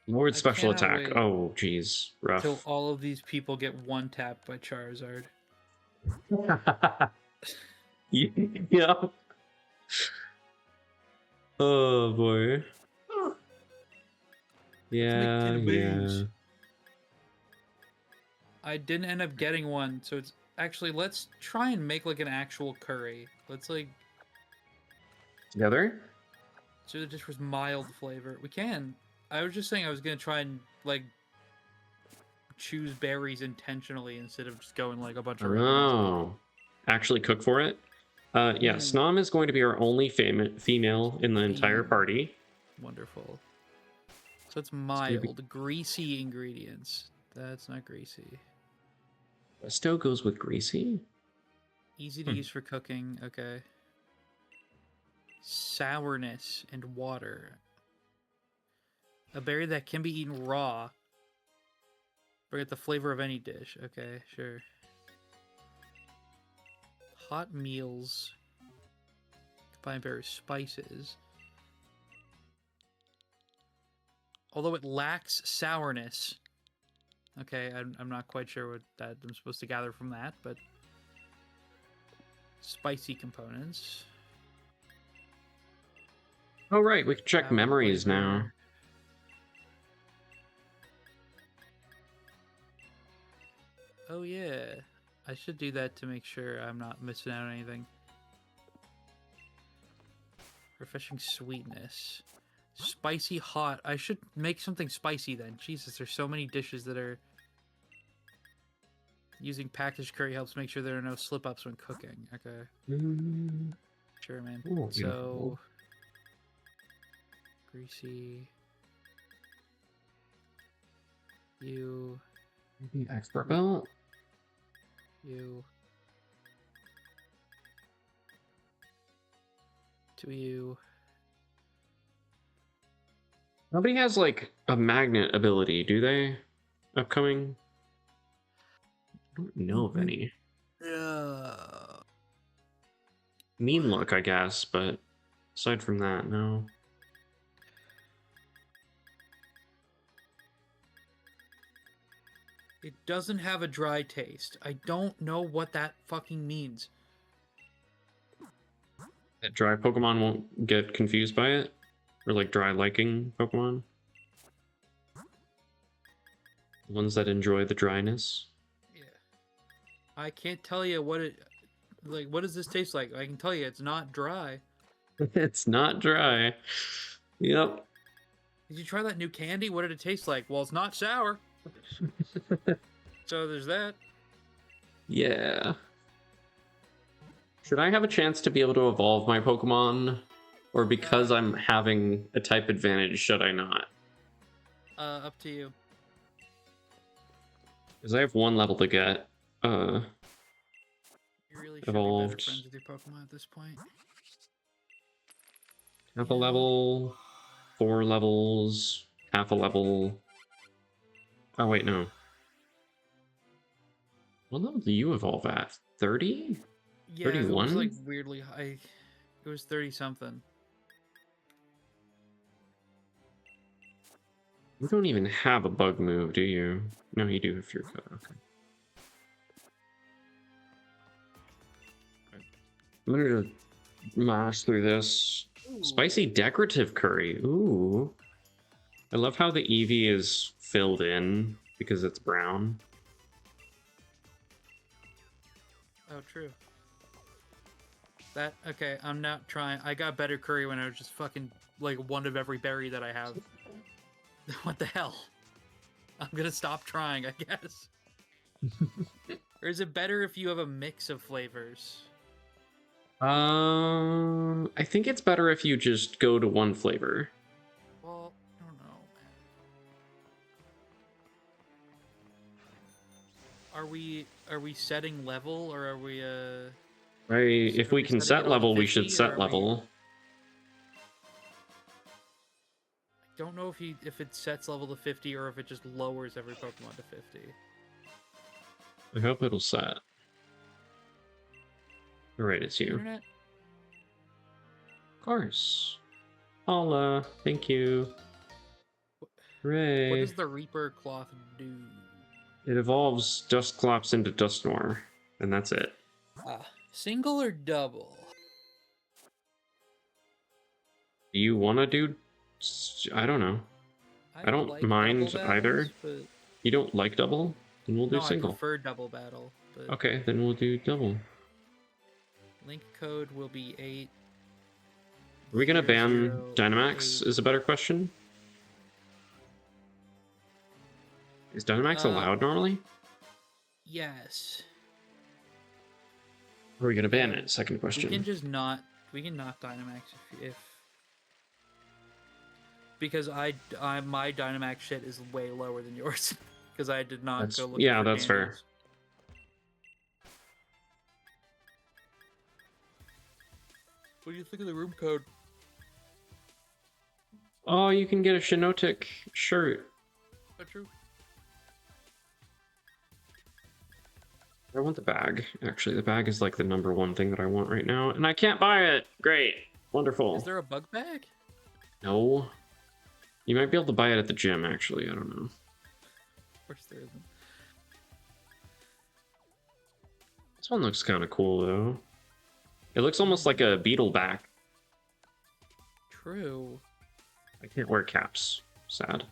Lowered special attack. Oh, jeez. Rough. Until all of these people get one tapped by Charizard. Yeah. Oh, boy. Yeah. I didn't end up getting one, so it's actually, let's try and make like an actual curry. Let's like together. So the dish was mild flavor. We can. I was just saying I was gonna try and like choose berries intentionally instead of just going like a bunch of regular. Oh, actually cook for it. Yeah, Snom is going to be our only female in the entire party. Wonderful. So it's mild, greasy ingredients. That's not greasy. Pesto goes with greasy? Easy to use for cooking. Okay. Sourness and water. A berry that can be eaten raw. Forget the flavor of any dish. Okay, sure. Hot meals. Combine various spices. Although it lacks sourness. Okay, I'm not quite sure what that I'm supposed to gather from that, but spicy components. Oh right, we can check memories now. Oh yeah, I should do that to make sure I'm not missing out on anything. Refreshing sweetness. Spicy hot. I should make something spicy then. Jesus, there's so many dishes that are... Using packaged curry helps make sure there are no slip-ups when cooking. Okay. Sure, man. Ooh, so... Greasy... You... Maybe expert belt? You... To you... Nobody has, like, a magnet ability, do they? Upcoming? I don't know of any. Mean luck, I guess, but aside from that, no. It doesn't have a dry taste. I don't know what that fucking means. That dry Pokemon won't get confused by it? Or like dry liking Pokemon? The ones that enjoy the dryness? Yeah. I can't tell you what it... Like, what does this taste like? I can tell you it's not dry. It's not dry. Yep. Did you try that new candy? What did it taste like? Well, it's not sour. So there's that. Yeah. Should I have a chance to be able to evolve my Pokemon? Or because I'm having a type advantage, should I not? Up to you. Because I have one level to get. You really should evolved. Be better friends with your Pokemon at this point. Half a level, 4 levels, half a level. Oh wait, no. What level do you evolve at? 30? Yeah, 31? it was like weirdly high. It was 30 something. You don't even have a bug move, do you? No, you do if you're code. Okay. I'm gonna just mash through this. Ooh. Spicy decorative curry. Ooh. I love how the Eevee is filled in because it's brown. Oh, true. That, okay, I'm not trying. I got better curry when I was just fucking, like, one of every berry that I have. What the hell? I'm gonna stop trying, I guess. Or is it better if you have a mix of flavors? I think it's better if you just go to one flavor. Well, I don't know. Are we setting level, or are we if we can set level, we should set level. I don't know if it sets level to 50 or if it just lowers every Pokemon to 50. I hope it'll set. Alright, it's you. Internet? Of course. Holla, thank you. Hooray. What does the Reaper Cloth do? It evolves Dusclops into Dusknoir, and that's it. Single or double? Do you want to do... I don't know. I don't like mind battles, either. But... You don't like double? Then we'll do single. I prefer double battle. But... Okay, then we'll do double. Link code will be 8. Are we gonna ban Dynamax is a better question. Is Dynamax allowed normally? Yes. Or are we gonna ban it? Second question. We can just not. We can knock Dynamax if because my Dynamax shit is way lower than yours because I did not go looking for that's fair. What do you think of the room code? Oh, you can get a Shinotic shirt. That's true. I want the bag. Actually, the bag is like the number 1 thing that I want right now, and I can't buy it. Great. Wonderful. Is there a bug bag? No. You might be able to buy it at the gym, actually. I don't know. Of course there isn't. This one looks kind of cool, though. It looks almost like a beetle back. True. I can't wear caps. Sad.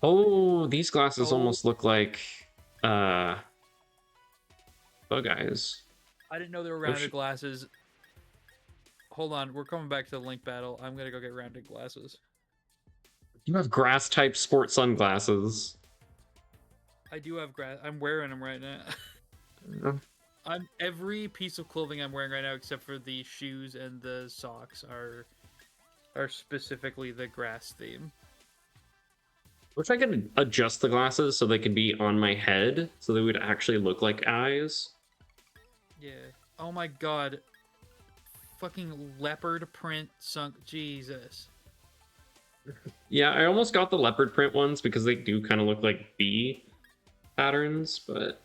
Oh, these glasses almost look like bug eyes. I didn't know they were rounded glasses. Hold on, we're coming back to the Link battle. I'm gonna go get rounded glasses. You have grass type sport sunglasses. I do have grass. I'm wearing them right now. Every piece of clothing I'm wearing right now, except for the shoes and the socks, are specifically the grass theme. Wish I could adjust the glasses so they could be on my head, so they would actually look like eyes. Yeah. Oh my god. Fucking leopard print sunk. Jesus. Yeah, I almost got the leopard print ones because they do kind of look like bee patterns, but...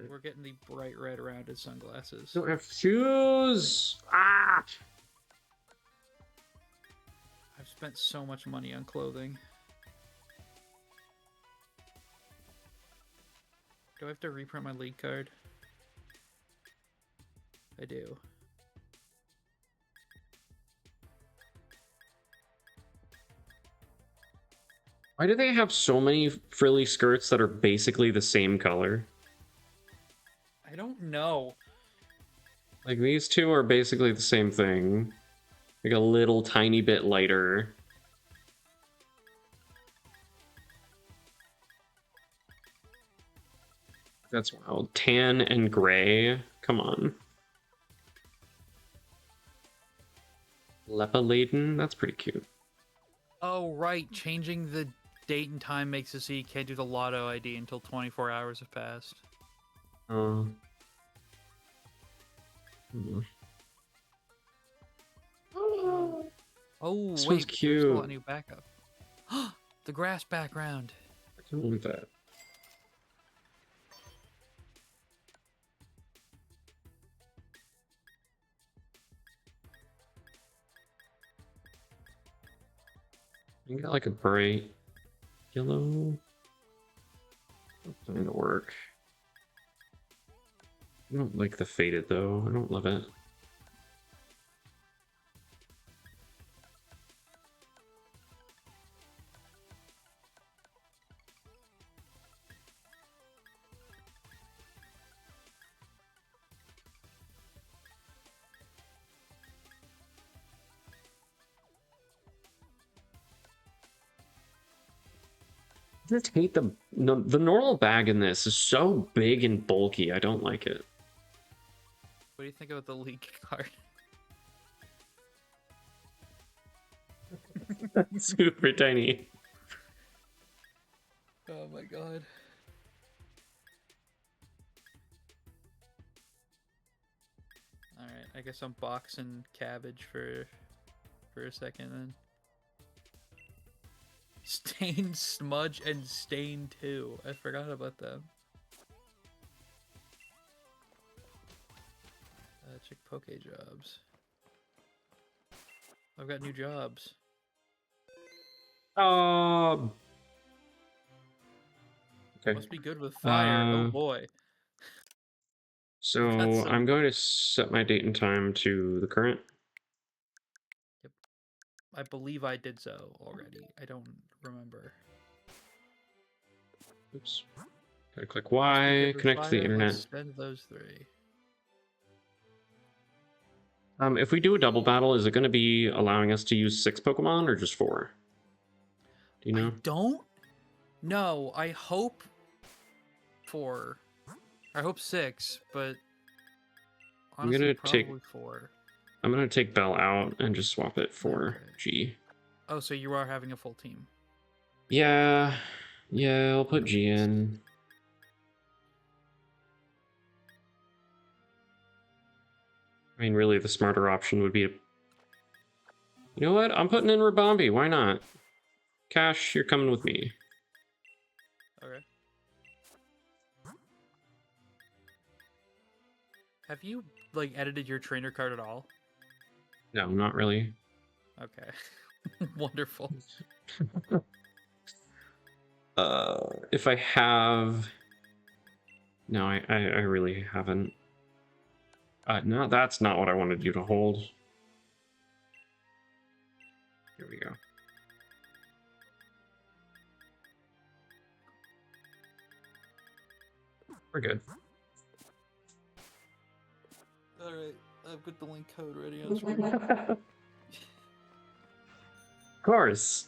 We're getting the bright red rounded sunglasses. Don't have shoes! Ah! I've spent so much money on clothing. Do I have to reprint my league card? I do. Why do they have so many frilly skirts that are basically the same color? I don't know. Like, these two are basically the same thing. Like, a little tiny bit lighter. That's wild. Tan and gray? Come on. Lepa laden? That's pretty cute. Oh, right. Changing the date and time makes it so you can't do the lotto ID until 24 hours have passed. Oh, this wait, cute. There's a new backup. The grass background. I can want that. You got like a bright yellow. That's not gonna work. I don't like the faded though. I don't love it. I just hate the normal bag in this is so big and bulky. I don't like it. What do you think about the league card? That's super tiny. Oh my god. Alright, I guess I'm boxing cabbage for a second then. Stain, Smudge, and Stain 2. I forgot about them. Check Poke jobs. I've got new jobs. Okay. Must be good with fire. Oh boy. So I'm going to set my date and time to the current. Yep. I believe I did so already. I don't remember. Oops. Gotta click Y, connect to the internet. Let's send those three. If we do a double battle, is it going to be allowing us to use 6 Pokemon or just 4? Do you know? I don't know. I hope 4. I hope 6, but honestly, probably 4. I'm gonna take Bell out and just swap it for G. Oh, so you are having a full team? Yeah, I'll put G in. I mean, really, the smarter option would be to... You know what? I'm putting in Ribombee. Why not? Cash, you're coming with me. Okay. Have you, like, edited your trainer card at all? No, not really. Okay. Wonderful. If I have... No, I really haven't. No, that's not what I wanted you to hold. Here we go. We're good. Alright, I've got the link code ready on screen. Of course.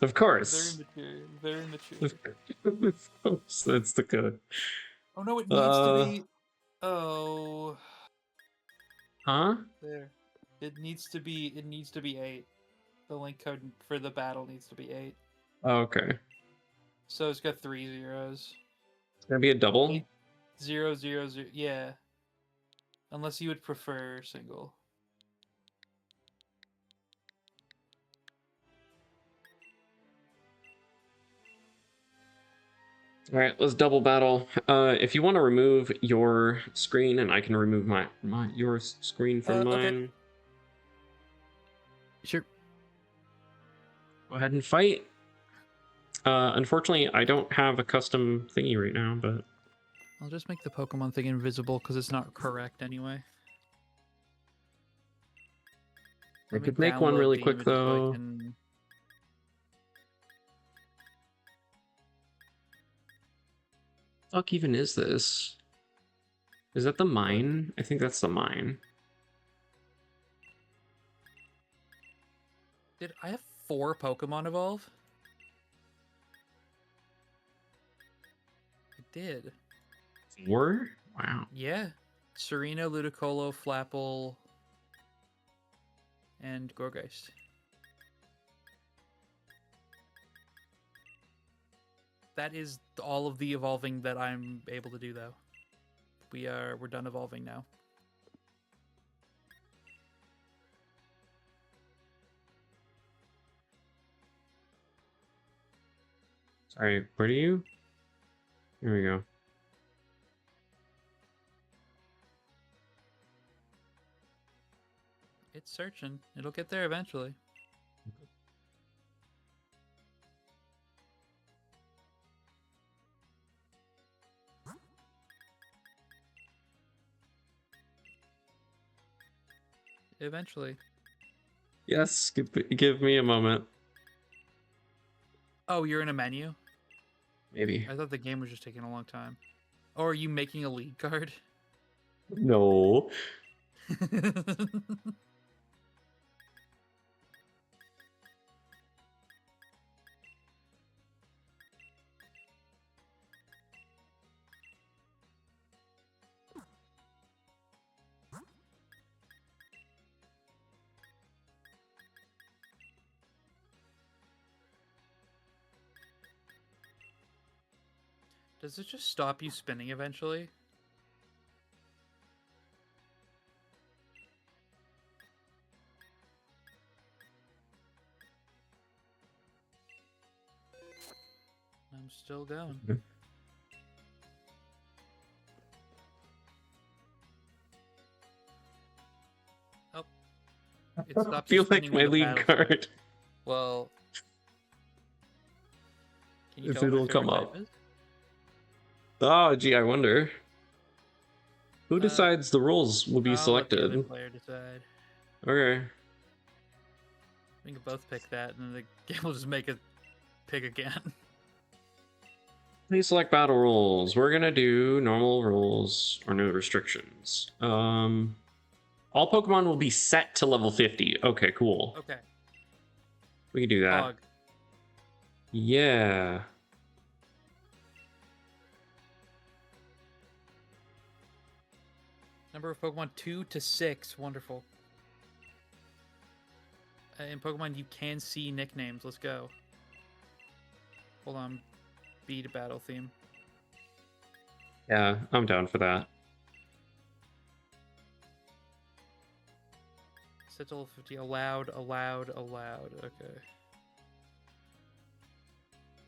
Very mature. That's the code. Oh no, it needs to be... Oh... Huh? There. It needs to be 8. The link code for the battle needs to be 8. Okay. So it's got 3 zeros. It's gonna be a double? 8, 0, 0, 0. Yeah. Unless you would prefer single. All right, let's double battle. If you want to remove your screen, and I can remove your screen from mine. Okay. Sure. Go ahead and fight. Unfortunately, I don't have a custom thingy right now, but I'll just make the Pokemon thing invisible because it's not correct anyway. I could make one really quick though. Fuck even is this? Is that the mine? I think that's the mine. Did I have 4 Pokemon evolve? I did. 4? Wow. Yeah. Serena, Ludicolo, Flapple, and Gorgeist. That is all of the evolving that I'm able to do, though. We're done evolving now. Sorry, where do you? Here we go. It's searching. It'll get there eventually. Eventually. Yes, give me a moment. Oh, you're in a menu? Maybe. I thought the game was just taking a long time. Or are you making a league card? No. Does it just stop you spinning eventually? I'm still going. Oh. It stopped I feel like my lead card. Well... Can you if it'll come up. Oh, gee, I wonder. Who decides the rules will be selected? Let the other player decide. Okay. We can both pick that, and then the game will just make it pick again. Please select battle rules. We're gonna do normal rules or no restrictions. All Pokemon will be set to level 50. Okay, cool. Okay. We can do that. Hog. Yeah. Number of Pokemon 2 to 6. Wonderful. In Pokemon, you can see nicknames. Let's go. Hold on. Beat a battle theme. Yeah, I'm down for that. Set to level 50. Allowed. Okay.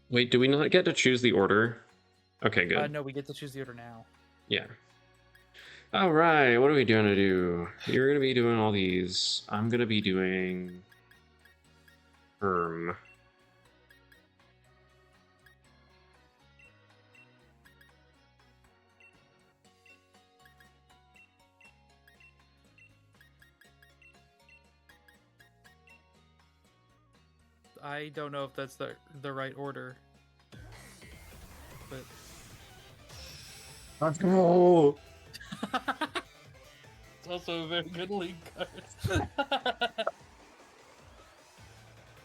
Wait, do we not get to choose the order? Okay, good. No, we get to choose the order now. Yeah. All right, what are we going to do? You're going to be doing all these. I'm going to be doing... I don't know if that's the right order. But let's go! It's also a very good link card.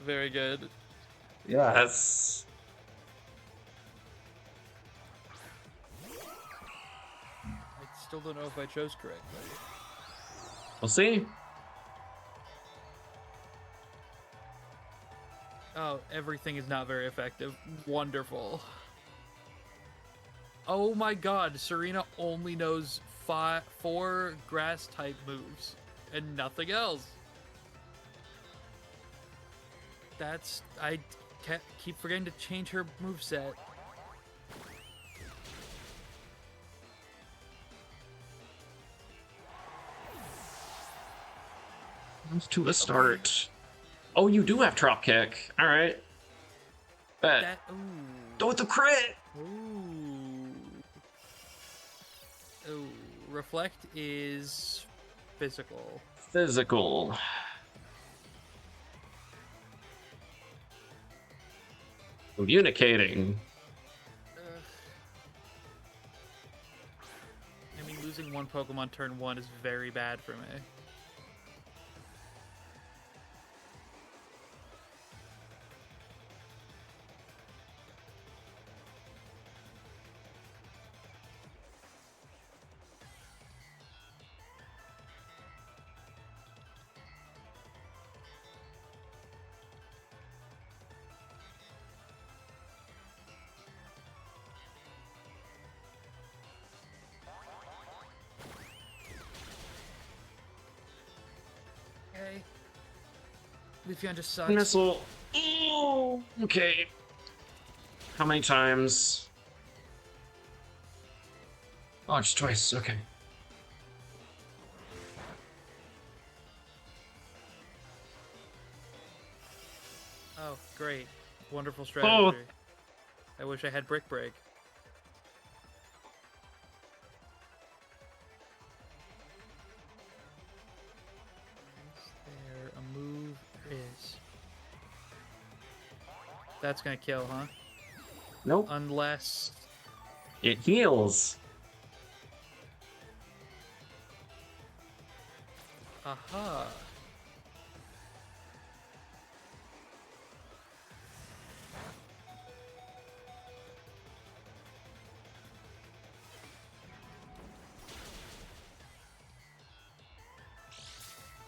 Very good. Yes. I still don't know if I chose correctly. We'll see. Oh, everything is not very effective. Wonderful. Oh my god, Serena only knows 4 grass type moves and nothing else. I keep forgetting to change her moveset. To a start. Oh, you do have Drop Kick. All right. Bet. Oh, it's a crit. Ooh. Reflect is physical. Physical. Communicating. I mean, losing one Pokemon turn 1 is very bad for me. Tiphia just sucks. Missile. Oh, okay. How many times? Oh, just twice. Okay. Oh, great. Wonderful strategy. Oh. I wish I had Brick Break. That's gonna kill, huh? Nope. Unless it heals. Aha.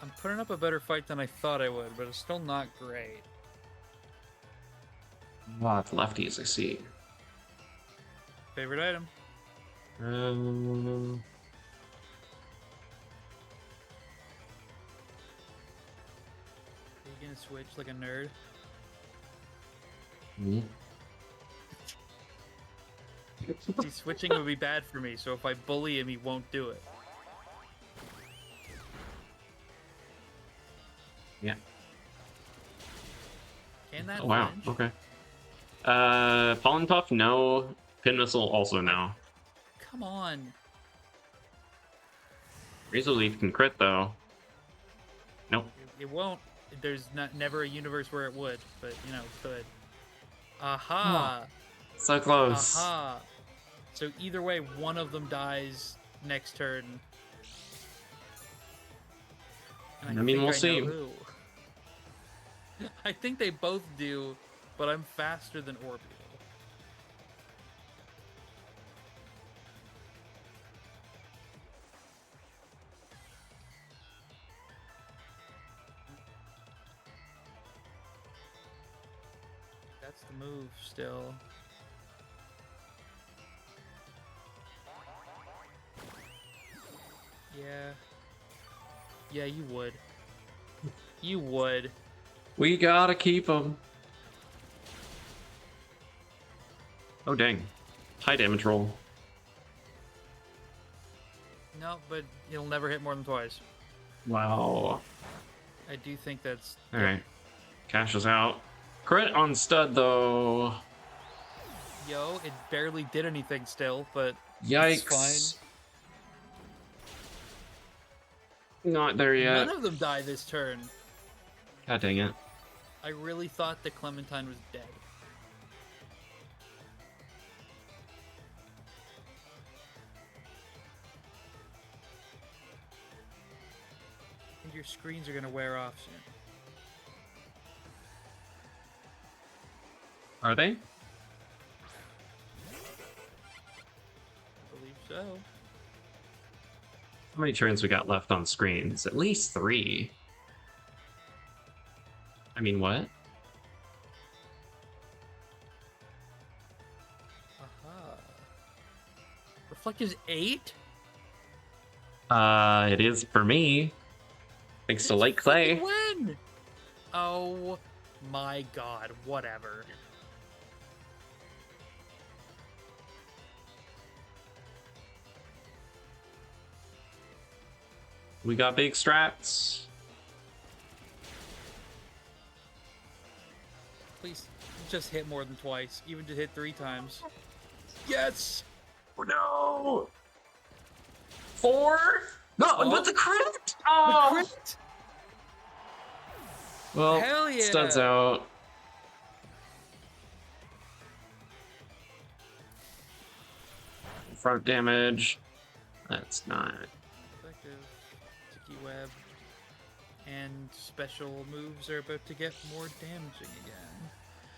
I'm putting up a better fight than I thought I would, but it's still not great. Lots lefties, I see. Favorite item? Are you gonna switch like a nerd? See, switching would be bad for me, so if I bully him, he won't do it. Yeah. Can that? Oh, wow. Flinch? Okay. Pollen Puff, no. Pin Missile, also no. Come on. Razor Leaf can crit though. Nope. It won't. There's never a universe where it would, but you know, it could. Aha! Oh, so close. Aha! So either way, one of them dies next turn. I mean, we'll see. I think they both do, but I'm faster than Orbeez. That's the move still. Yeah. Yeah, you would. You would. We gotta keep them. Oh, dang. High damage roll. No, but he'll never hit more than twice. Wow. I do think that's... Alright. Cash is out. Crit on stud, though. Yo, it barely did anything still, but yikes. It's fine. Not there yet. None of them die this turn. God dang it. I really thought that Clementine was dead. And your screens are going to wear off soon. Are they? I believe so. How many turns we got left on screens? At least 3. I mean, what? Aha. Reflect is 8? It is for me. Thanks to Light Clay. When? Oh my god, whatever. We got big strats. Please just hit more than twice. Even to hit 3 times. Yes! Oh no! 4? No, oh. but the crit! Oh! The crit! Well, hell yeah! Stud's out. Front damage. That's not... Effective. Sticky web. And special moves are about to get more damaging again.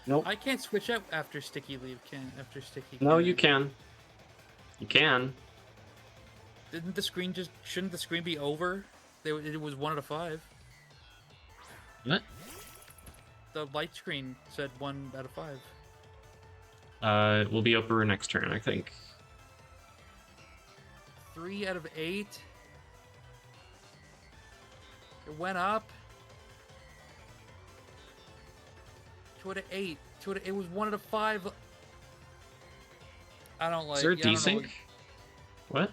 Nope. I can't switch out after Sticky Leave, after Sticky... No, you can. You can. Didn't the screen just... Shouldn't the screen be over? It was 1 out of 5. What? The light screen said 1 out of 5. It will be over next turn, I think. 3 out of 8. It went up. 2 out of 8. It was 1 out of 5. I don't like... Is there a desync? What?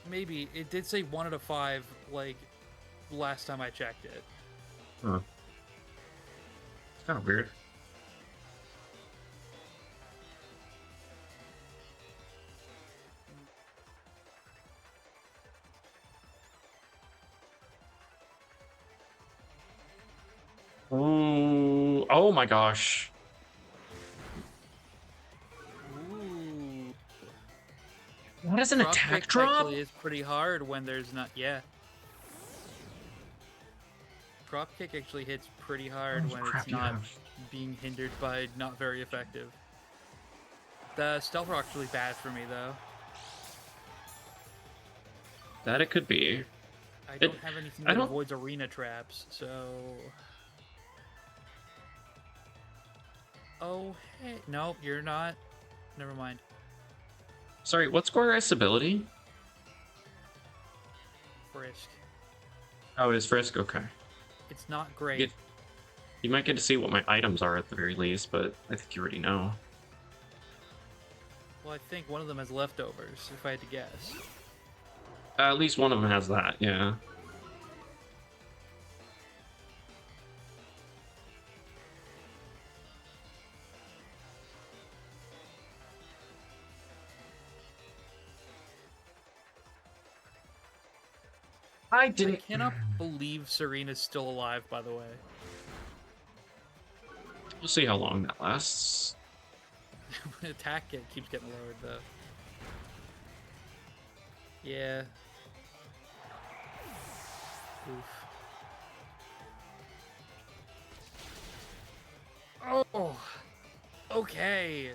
Maybe. It did say 1 out of 5, like, last time I checked it. Huh. It's kind of weird. Ooh. Oh my gosh. Ooh. What is an attack drop? Actually is pretty hard when there's not... Yeah. Drop kick actually hits pretty hard when it's not being hindered by not very effective. The stealth rock's really bad for me, though. That it could be. I don't have anything that avoids arena traps, so... Oh, hey. No, you're not. Never mind. Sorry, what's Gora's ability? Frisk. Oh, it is Frisk? Okay. It's not great. You might get to see what my items are at the very least, but I think you already know. Well, I think one of them has leftovers, if I had to guess. At least one of them has that, yeah. I cannot believe Serena's still alive, by the way. We'll see how long that lasts. Attack keeps getting lowered, though. Yeah. Oof. Oh, okay.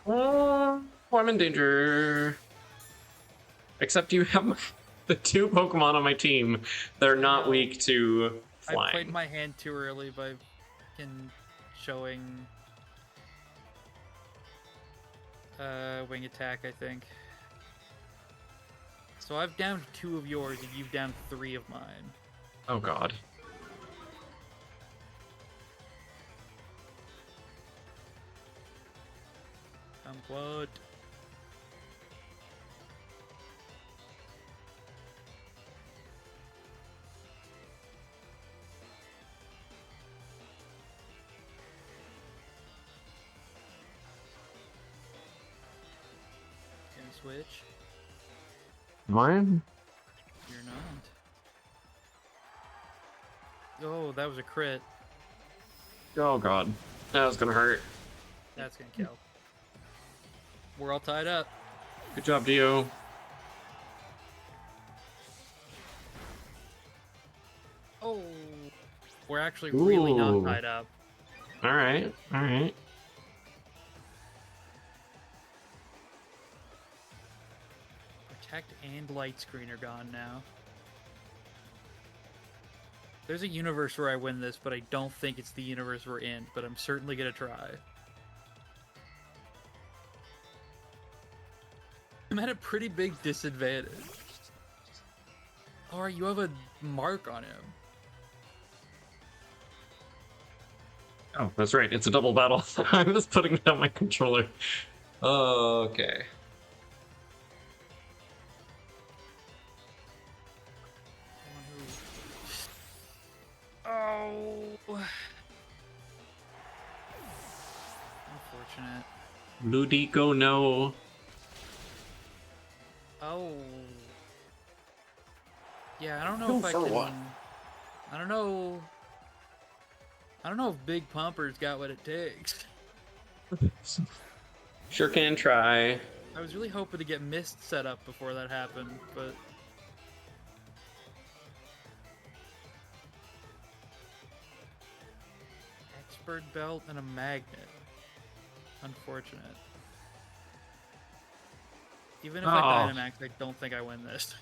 Oh, I'm in danger. Except you have the 2 Pokemon on my team that are not weak to flying. I played my hand too early by showing wing attack, I think. So I've downed 2 of yours and you've downed 3 of mine. Oh god. What? Gonna switch. Mine? You're not. Oh, that was a crit. Oh god. That was gonna hurt. That's gonna kill. We're all tied up. Good job, Dio. Oh. We're actually really not tied up. Alright, alright. Protect and light screen are gone now. There's a universe where I win this, but I don't think it's the universe we're in, but I'm certainly gonna try. I'm at a pretty big disadvantage. Alright, you have a mark on him. Oh, that's right. It's a double battle. I'm just putting down my controller. Okay. Oh. Unfortunate. Ludico, no. Oh. Yeah, I don't know if I can... What? I don't know if Big Pumper's got what it takes. Sure can try. I was really hoping to get Mist set up before that happened, but... Expert Belt and a Magnet. Unfortunate. Even if I Dynamax, I don't think I win this.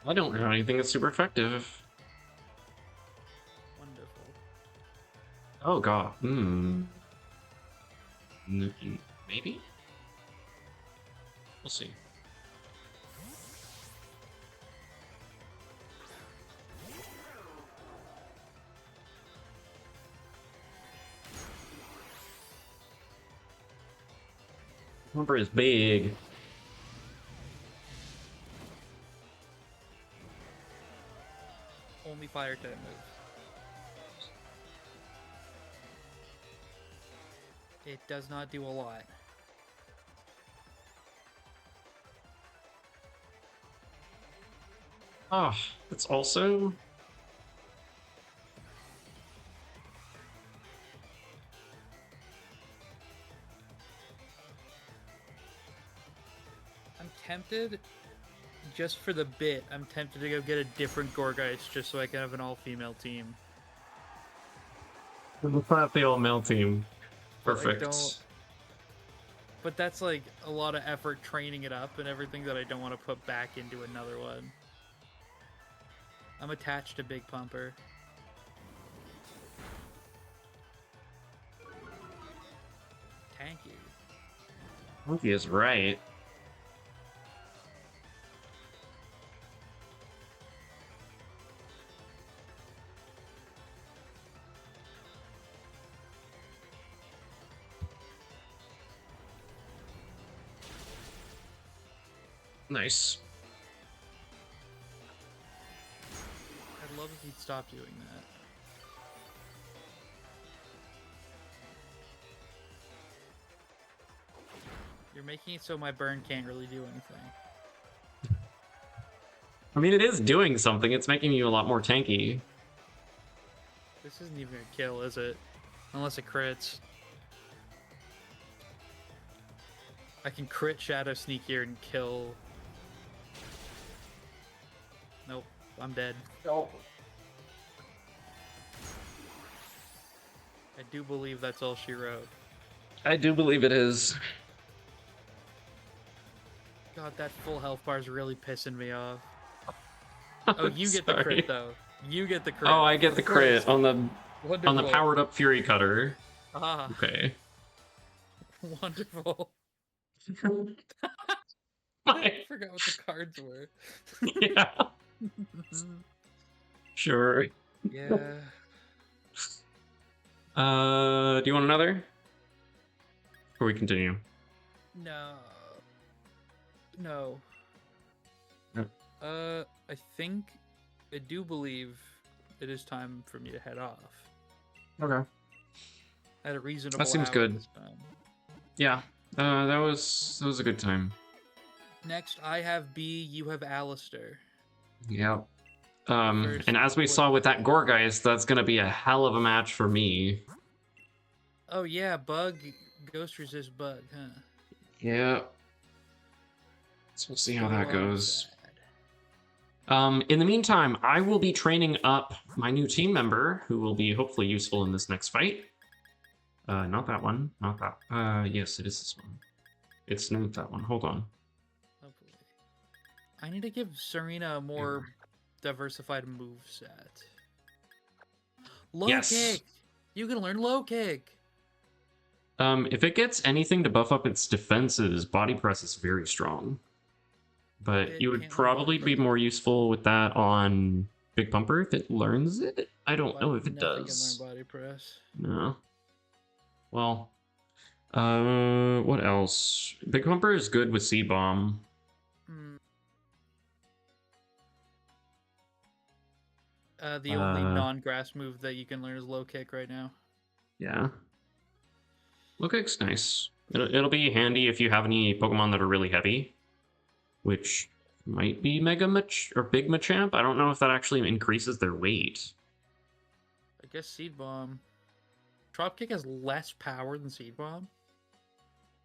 I don't know anything that's super effective. Wonderful. Oh god. Maybe? We'll see. Number is big. Only fire type moves. It does not do a lot. Ah, it's also... I'm tempted, just for the bit, I'm tempted to go get a different Gorgeist just so I can have an all-female team. It's not the all-male team. Perfect. But that's like a lot of effort training it up and everything that I don't want to put back into another one. I'm attached to Big Pumper. Tanky. Monkey is right. Nice. I'd love if he'd stop doing that. You're making it so my burn can't really do anything. I mean, it is doing something. It's making you a lot more tanky. This isn't even a kill, is it? Unless it crits. I can crit Shadow Sneak here and kill Nope, I'm dead. Oh. I do believe that's all she wrote. I do believe it is. God, that full health bar is really pissing me off. Oh, you get the crit though. You get the crit. Oh, I get the crit on the powered up Fury Cutter. Ah. Okay. Wonderful. I forgot what the cards were. Yeah. Sure. Yeah. Do you want another? Before we continue. No. No. No. I think I do believe it is time for me to head off. Okay. At a reasonable that seems hour good. this time. Yeah. That was a good time. Next, I have B. You have Alistair. Yeah. And as we saw with that Gorgeist, that's gonna be a hell of a match for me. Oh yeah, Bug, Ghost Resist Bug, huh? Yeah. So we'll see how that goes. In the meantime, I will be training up my new team member, who will be hopefully useful in this next fight. Not that one. Not that. Yes, it is this one. It's not that one. Hold on. Hopefully. I need to give Serena a more diversified move set. Low kick! You can learn low kick! If it gets anything to buff up its defenses, Body Press is very strong. But you would probably be more useful with that on Big Pumper if it learns it. I don't know if it does. Can learn Body Press. No. Well, what else? Big Pumper is good with Seed Bomb. The only non-grass move that you can learn is low kick right now. Yeah. Low kick's nice. It'll be handy if you have any Pokemon that are really heavy, which might be Mega Mach or Big Machamp. I don't know if that actually increases their weight. I guess Seed Bomb. Drop Kick has less power than Seed Bomb.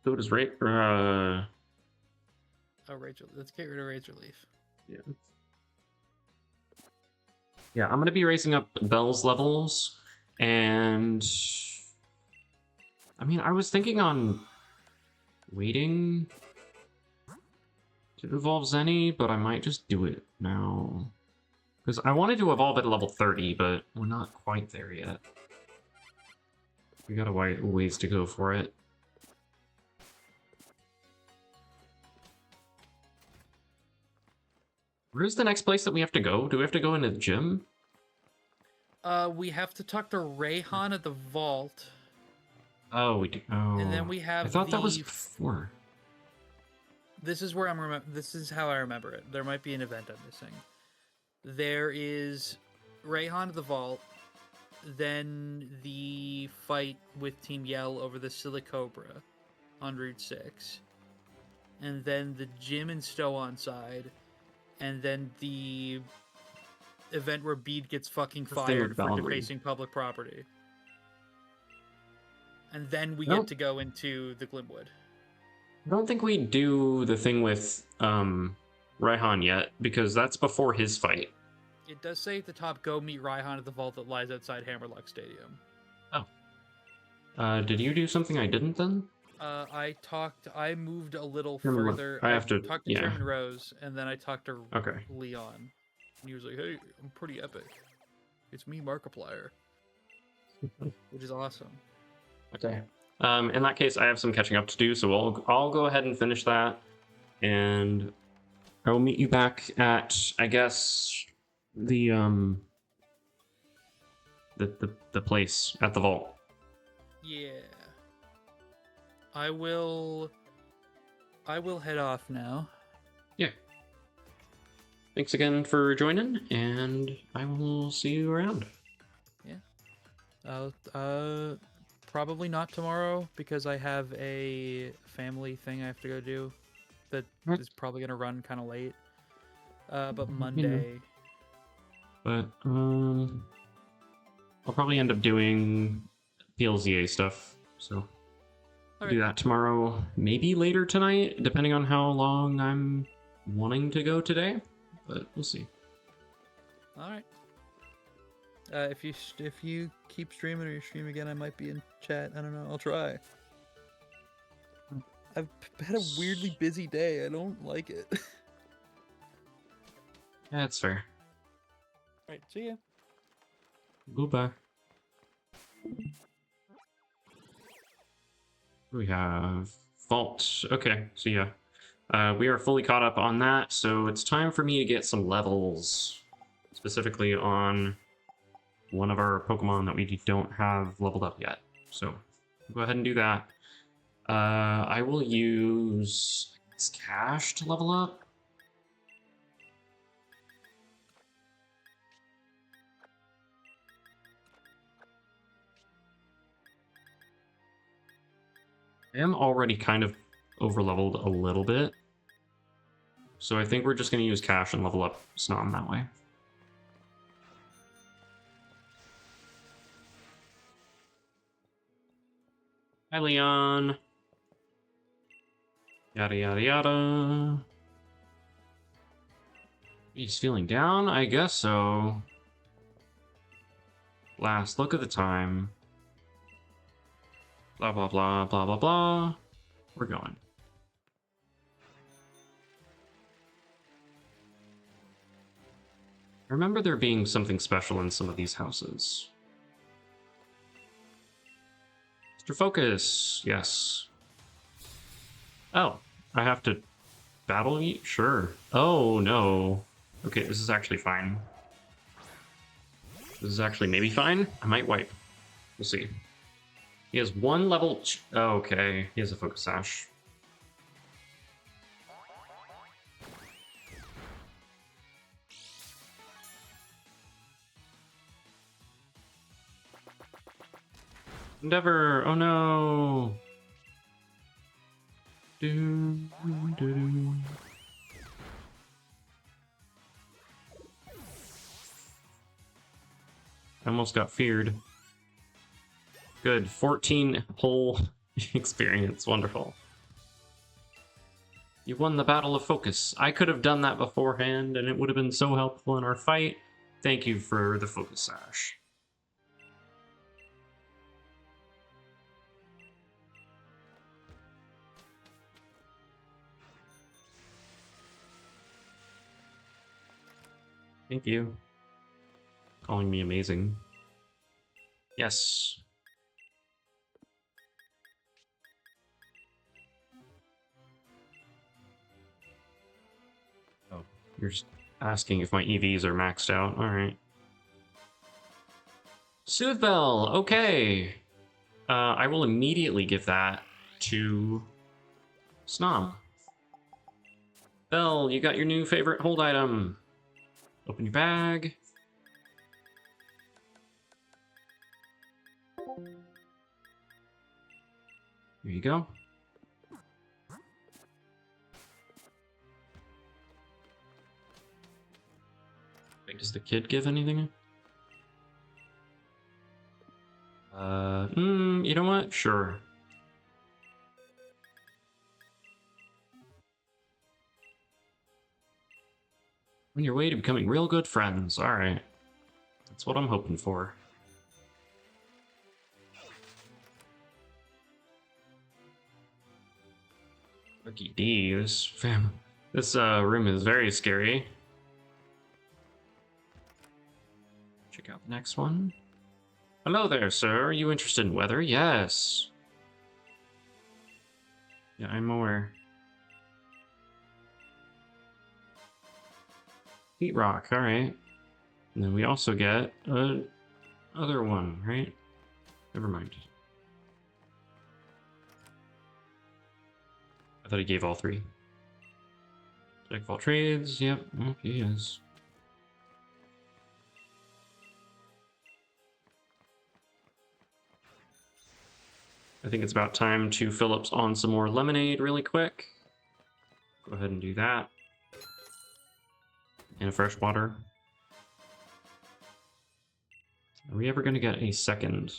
So does Rage. Oh, Rage. Let's get rid of Rage Relief. Yeah. Yeah, I'm gonna be raising up Bell's levels, and I mean, I was thinking on waiting to evolve Zenny, but I might just do it now. Because I wanted to evolve at level 30, but we're not quite there yet. We got a ways to go for it. Where's the next place that we have to go? Do we have to go into the gym? We have to talk to Rayhan at the vault. Oh, we do. Oh. And then we have I thought that was before. This is where this is how I remember it. There might be an event I'm missing. There is Rayhan at the vault, then the fight with Team Yell over the Silicobra on Route 6, and then the gym and Stow on side, and then the event where Bede gets fucking fired for defacing public property. And then we get to go into the Glimwood. I don't think we do the thing with Raihan yet, because that's before his fight. It does say at the top, go meet Raihan at the vault that lies outside Hammerlock Stadium. Oh. Did you do something I didn't then? I moved a little further. I have to talk to German Rose, and then I talked to Leon. And he was like, hey, I'm pretty epic. It's me, Markiplier. Which is awesome. Okay. In that case, I have some catching up to do, so I'll go ahead and finish that, and I will meet you back at, I guess, the place at the vault. Yeah. I will head off now. Yeah. Thanks again for joining, and I will see you around. Yeah. Probably not tomorrow, because I have a family thing I have to go do that is probably going to run kind of late. But Monday. But, I'll probably end up doing PLZA stuff, so I'll do that tomorrow, maybe later tonight, depending on how long I'm wanting to go today, but we'll see. All right. If you keep streaming or you stream again, I might be in chat. I don't know. I'll try. I've had a weirdly busy day. I don't like it. Yeah, that's fair. All right. See ya. Goodbye. We have Vault. Okay, so yeah. We are fully caught up on that, so it's time for me to get some levels. Specifically on one of our Pokemon that we don't have leveled up yet. So, go ahead and do that. I will use Cash to level up. I am already kind of over-leveled a little bit. So I think we're just going to use Cash and level up Snom that way. Hi, Leon. Yada, yada, yada. He's feeling down? I guess so. Last look at the time. Blah, blah, blah, blah, blah, blah. We're going. I remember there being something special in some of these houses. Mr. Focus, yes. Oh, I have to battle you? Sure. Oh, no. Okay, this is actually fine. This is actually maybe fine. I might wipe. We'll see. He has one level... Oh, okay, he has a Focus Sash. Endeavor! Oh no! I almost got feared. Good, 14 whole experience, wonderful. You won the Battle of Focus. I could have done that beforehand, and it would have been so helpful in our fight. Thank you for the Focus Sash. Thank you. Calling me amazing. Yes. Oh, you're asking if my EVs are maxed out. Alright. Soothe Bell! Okay! I will immediately give that to Snom. Bell, you got your new favorite hold item. Open your bag. Here you go. Wait, does the kid give anything? You know what? Sure. On your way to becoming real good friends. Alright. That's what I'm hoping for. Lucky D, this room is very scary. Check out the next one. Hello there, sir. Are you interested in weather? Yes. Yeah, I'm aware. Heat rock, alright. And then we also get other one, right? Never mind. I thought he gave all three. Check all trades, yep, he is. I think it's about time to fill up on some more lemonade really quick. Go ahead and do that. And fresh water. Are we ever going to get a second?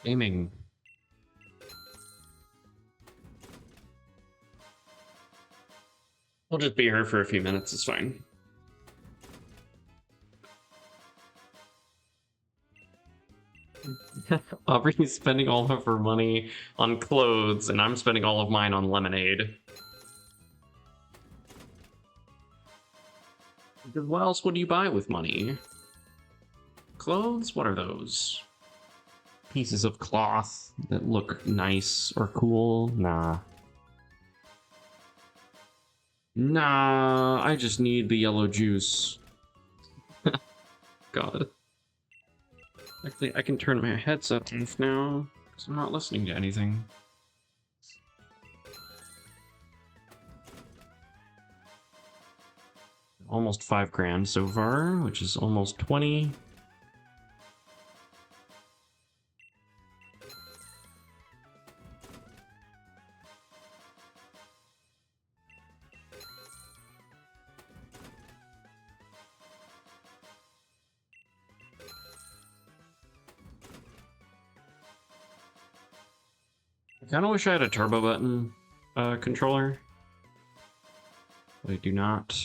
Aiming. We'll just be here for a few minutes, it's fine. Aubrey's spending all of her money on clothes, and I'm spending all of mine on lemonade. Because what else would you buy with money? Clothes? What are those? Pieces of cloth that look nice or cool? Nah. Nah, I just need the yellow juice. God. Actually, I can turn my headset off now, because I'm not listening to anything. Almost 5 grand so far, which is almost 20. I kind of wish I had a turbo button controller, but I do not.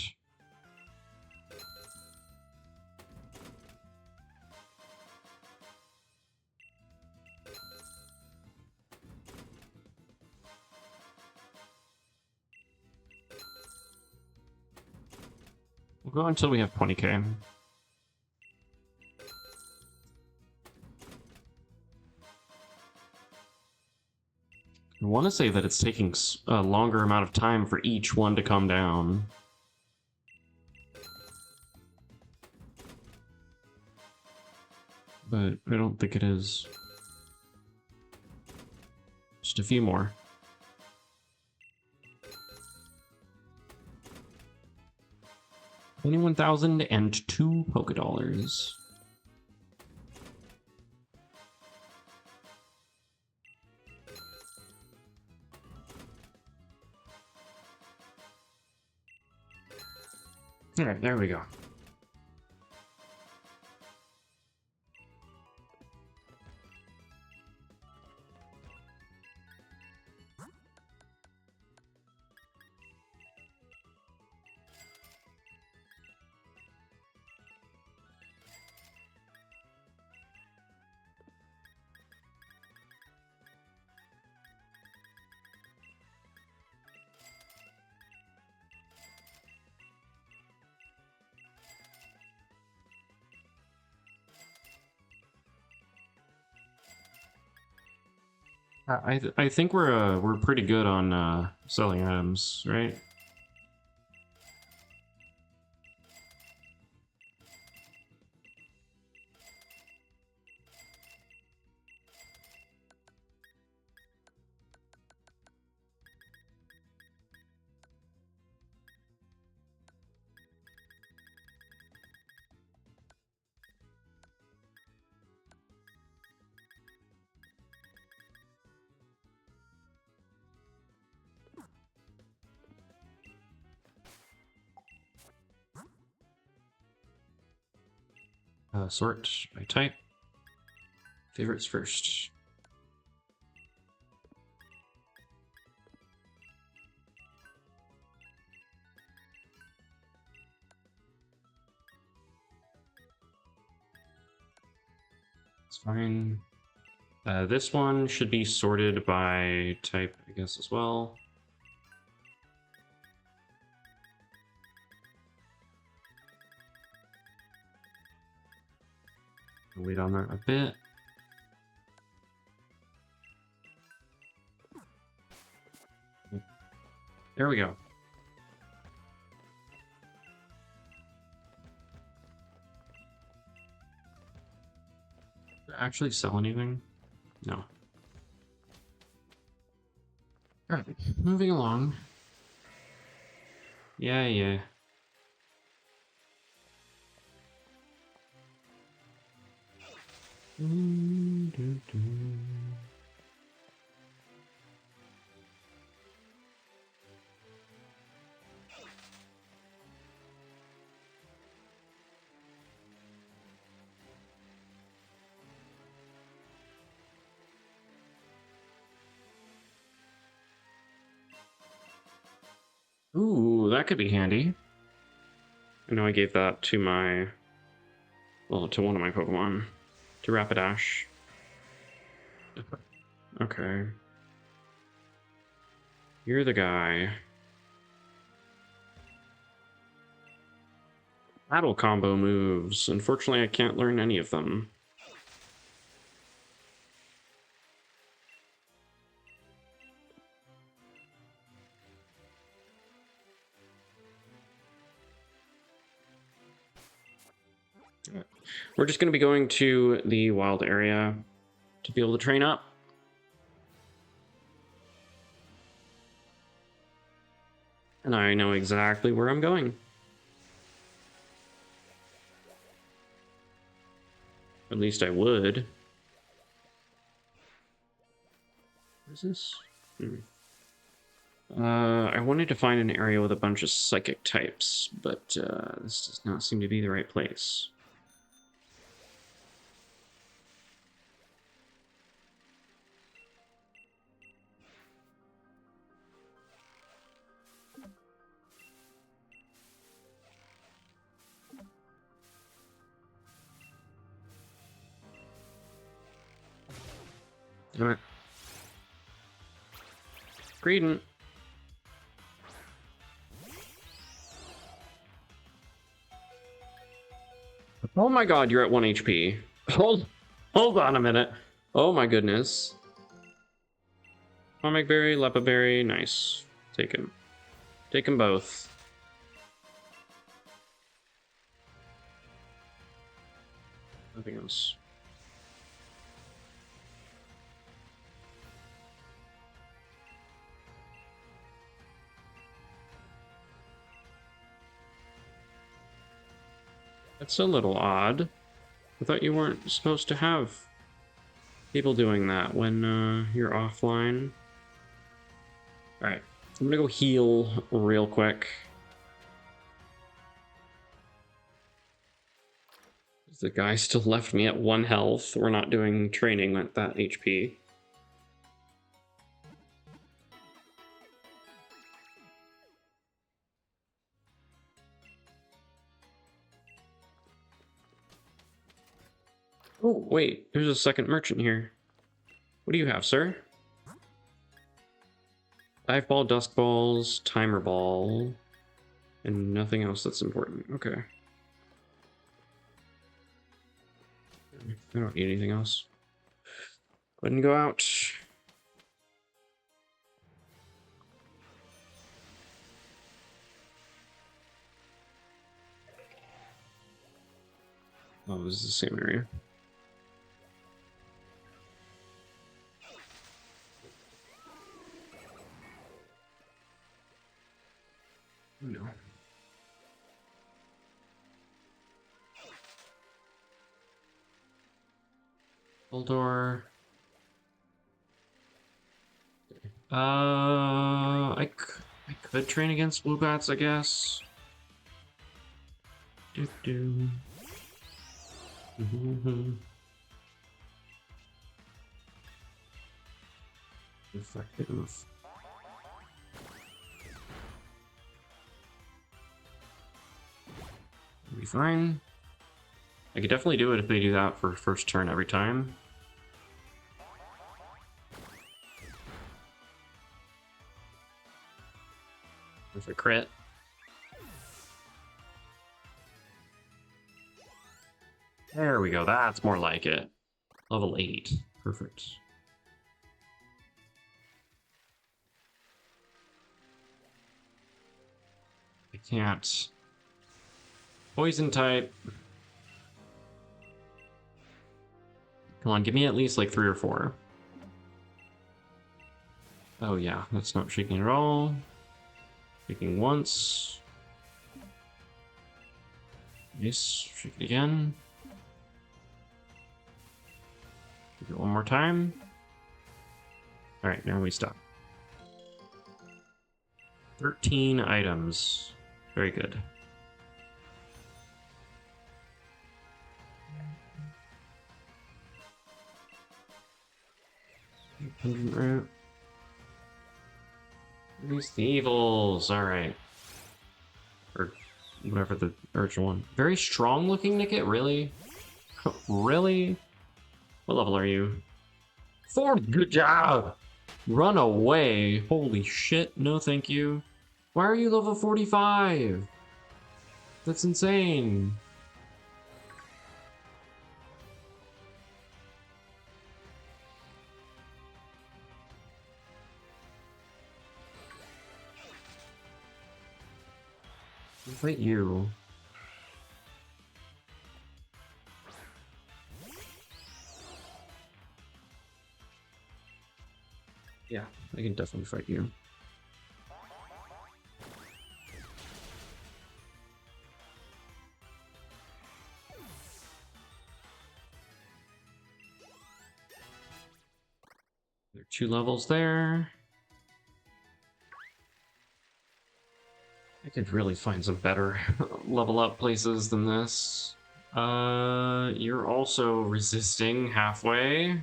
We'll go until we have 20k. I want to say that it's taking a longer amount of time for each one to come down. But I don't think it is. Just a few more. $21,002 polka dollars. All right, there we go. I think we're pretty good on selling items, right? Sort by type. Favorites first. It's fine. This one should be sorted by type, I guess, as well. Wait on that a bit. There we go. Did I actually sell anything? No. Alright, moving along. Yeah. Ooh, that could be handy. I know I gave that to my... Well, to one of my Pokemon. To Rapidash. Okay. You're the guy. Battle combo moves. Unfortunately, I can't learn any of them. We're just going to be going to the wild area to be able to train up. And I know exactly where I'm going. At least I would. What is this? I wanted to find an area with a bunch of psychic types, but this does not seem to be the right place. Damn it. Greedent. Oh my god, you're at 1 HP. Hold on a minute. Oh my goodness. Comic Berry, Lepa Berry, nice. Take him. Take them both. Nothing else. That's a little odd. I thought you weren't supposed to have people doing that when you're offline. Alright, I'm gonna go heal real quick. The guy still left me at 1 health. We're not doing training at that HP. Oh, wait, there's a second merchant here. What do you have, sir? Dive ball, dusk balls, timer ball, and nothing else that's important. Okay. I don't need anything else. Go ahead and go out. Oh, this is the same area. Oh, no. Door. I could train against blue bats, I guess. Do. Effective. It'll be fine. I could definitely do it if they do that for first turn every time. With a crit. There we go, that's more like it. Level 8. Perfect. I can't. Poison type. Come on, give me at least like 3 or 4. Oh yeah, that's not shaking at all. Shaking once. Nice. Shake it again. Shake it one more time. Alright, now we stop. 13 items. Very good. Pungent root. These Thievals, alright. Or whatever the original one. Very strong looking Nickit, really? Really? What level are you? 4, good job! Run away! Holy shit, no thank you. Why are you level 45? That's insane. I'll fight you. Yeah, I can definitely fight you. There are 2 levels there. I could really find some better level up places than this. You're also resisting halfway.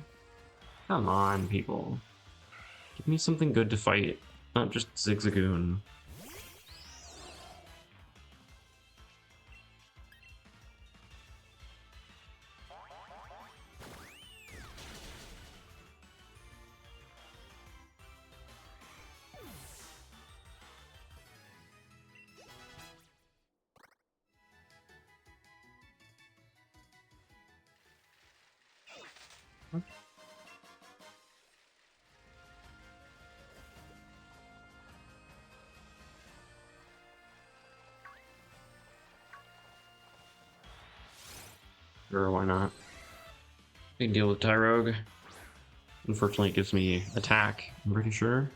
Come on, people. Give me something good to fight, not just Zigzagoon. Sure, why not? I can deal with Tyrogue. Unfortunately, it gives me attack, I'm pretty sure.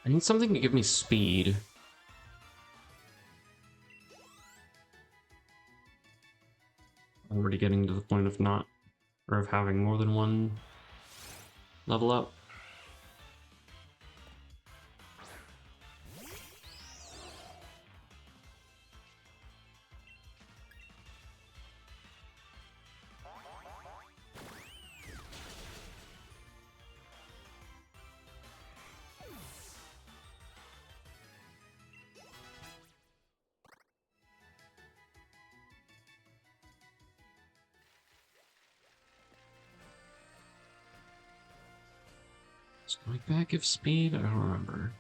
I need something to give me speed. I'm already getting to the point of not, or of having more than one level up. Strike back of speed? I don't remember.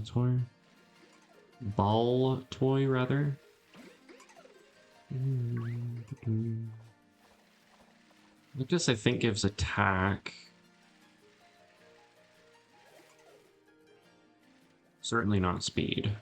Toy? Ball toy, rather? This, I think, gives attack. Certainly not speed.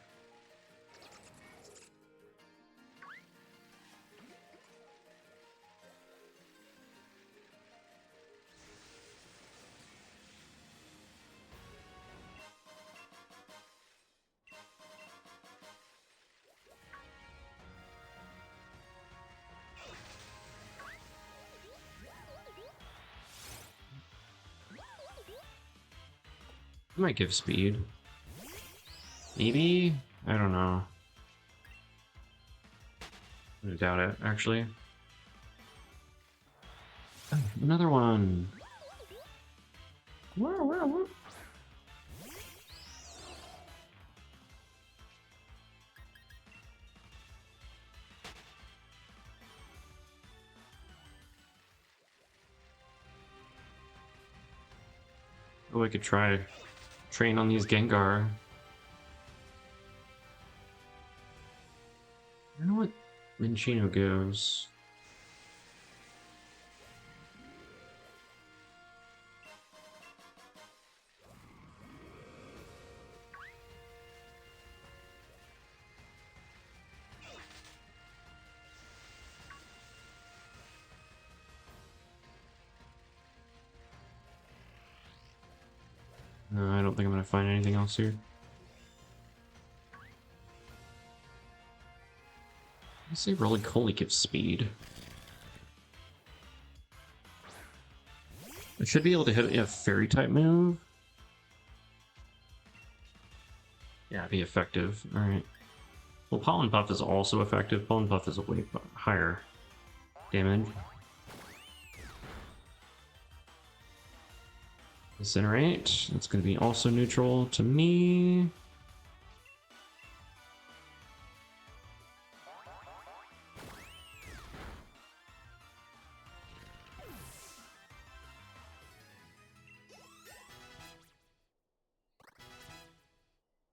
Might give speed. Maybe? I don't know. I doubt it, actually. Oh, another one! Whoa. Oh, I could try train on these Gengar. I don't know what Minchino gives. No, I don't think I'm gonna find anything else here. Let's say Roly-Poly gives speed. I should be able to hit a fairy type move. Yeah, be effective. Alright. Well, Pollen Puff is also effective. Pollen Puff is a way higher damage. Incinerate. That's going to be also neutral to me.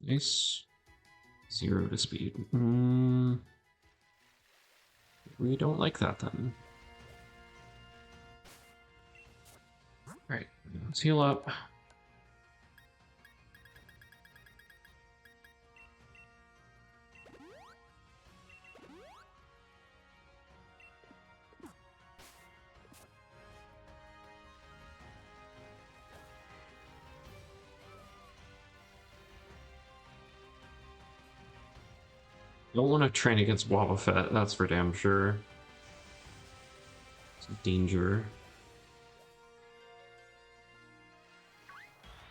Nice. 0 to speed. We don't like that then. Alright, let's heal up. Don't want to train against Wobbuffet, that's for damn sure. It's a danger.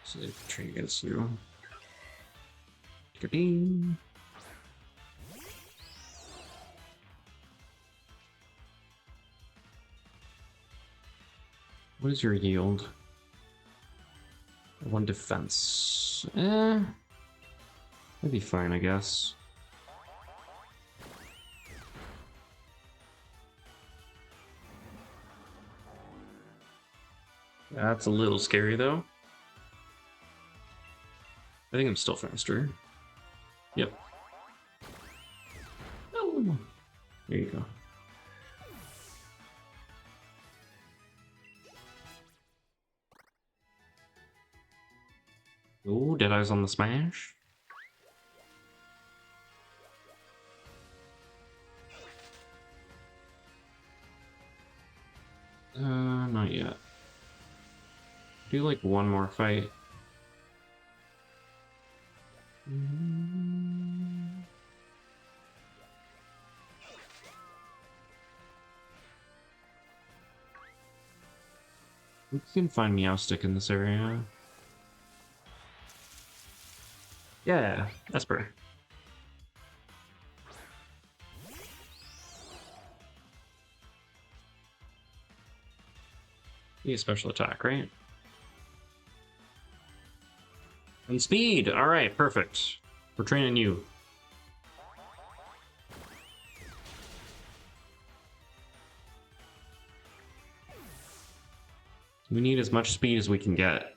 So they can train against you. Ding. What is your yield? 1 defense. That'd be fine, I guess. That's a little scary, though. I think I'm still faster. Yep. Oh, there you go. Oh, Deadeye's on the smash. Not yet. Do like one more fight. We can find Meowstick in this area. Yeah, Esper. Need a special attack, right? And speed! Alright, perfect. We're training you. We need as much speed as we can get.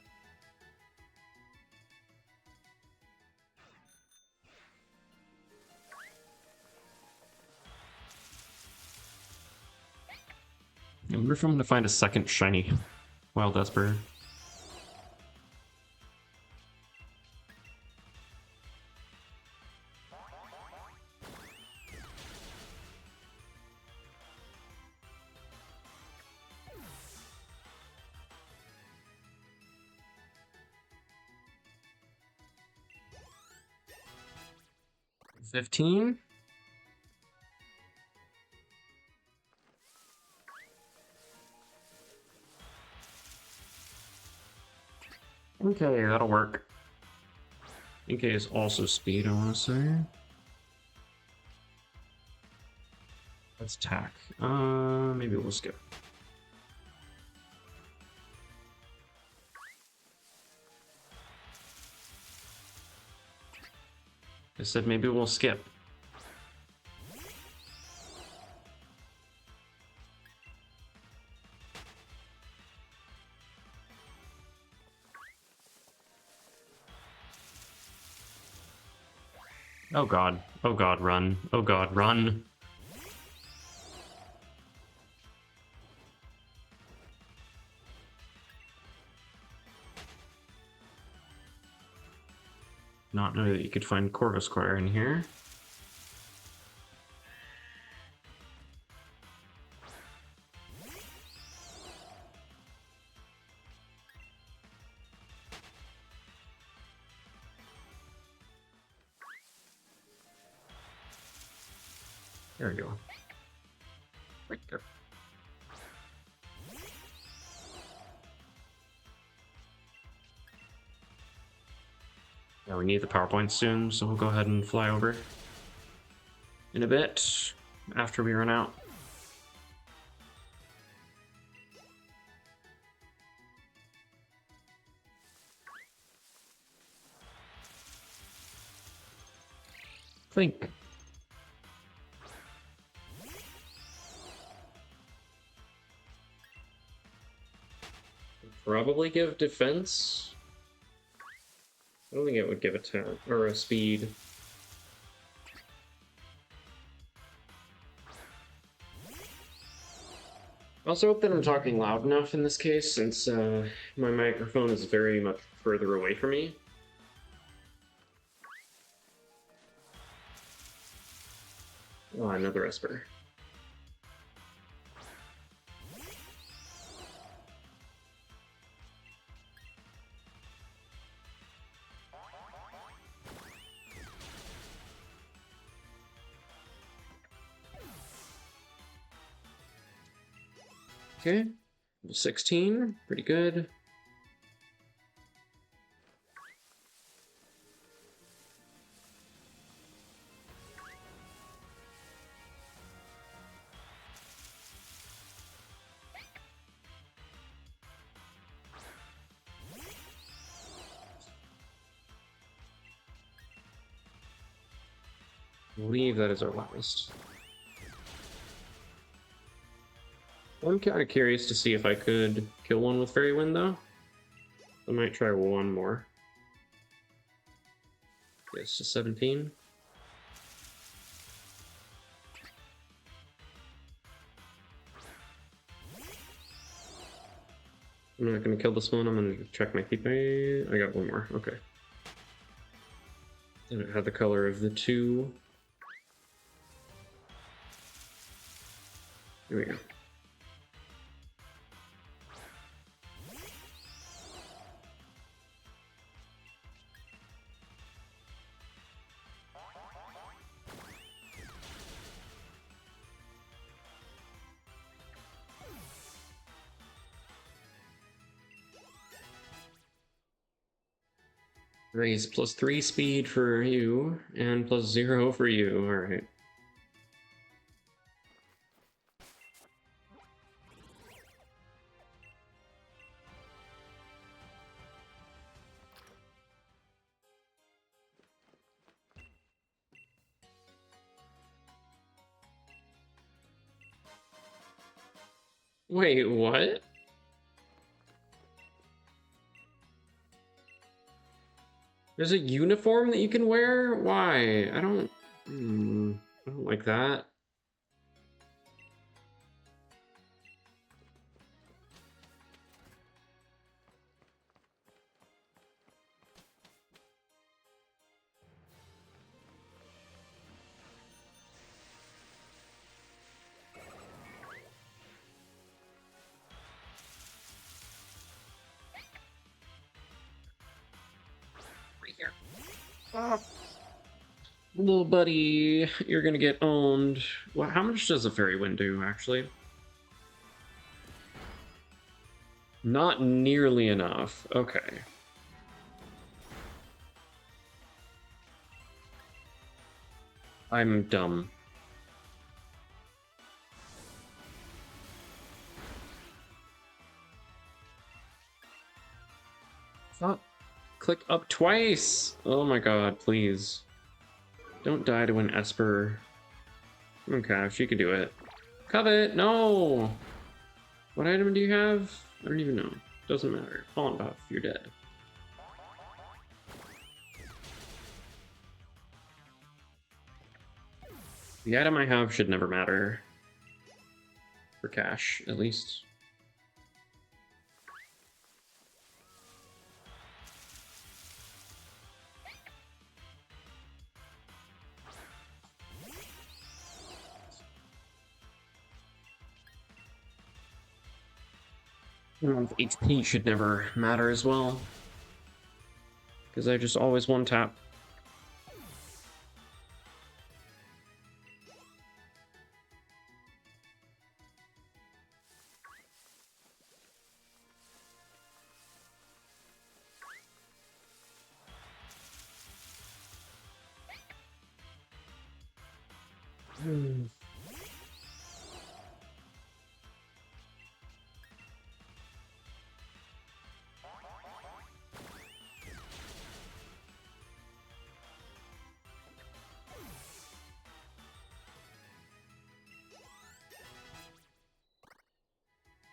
I wonder if I'm gonna find a second shiny Wild Esper. $15? Okay, that'll work. NK is also speed, I want to say. Let's attack. Maybe we'll skip. I said maybe we'll skip. Oh god. Oh god, run. Oh god, run. Not know that you could find Corvusquire in here. There we go. Right there. Yeah, we need the PowerPoint soon, so we'll go ahead and fly over in a bit after we run out. Think. Probably give defense. I don't think it would give a 10 or a speed. I also hope that I'm talking loud enough in this case, since my microphone is very much further away from me. Oh, another Esper. Okay, 16, pretty good. I believe that is our last. I'm kind of curious to see if I could kill one with Fairy Wind, though. I might try one more. Yes, to 17. I'm not going to kill this one. I'm going to check my Tiphia. I got one more. Okay. And it had the color of the 2. Here we go. Raise +3 speed for you, and +0 for you. Alright. Wait, what? There's a uniform that you can wear? Why? I don't like that. Here. Oh. Little buddy, you're gonna get owned. Well, how much does a Fairy Wind do, actually? Not nearly enough. Okay. I'm dumb. Stop. Click up twice! Oh my god, please. Don't die to an Esper. Okay, she could do it. Covet, no! What item do you have? I don't even know. Doesn't matter. Fallen buff, you're dead. The item I have should never matter. For cash, at least. HP should never matter as well. Because I just always one tap.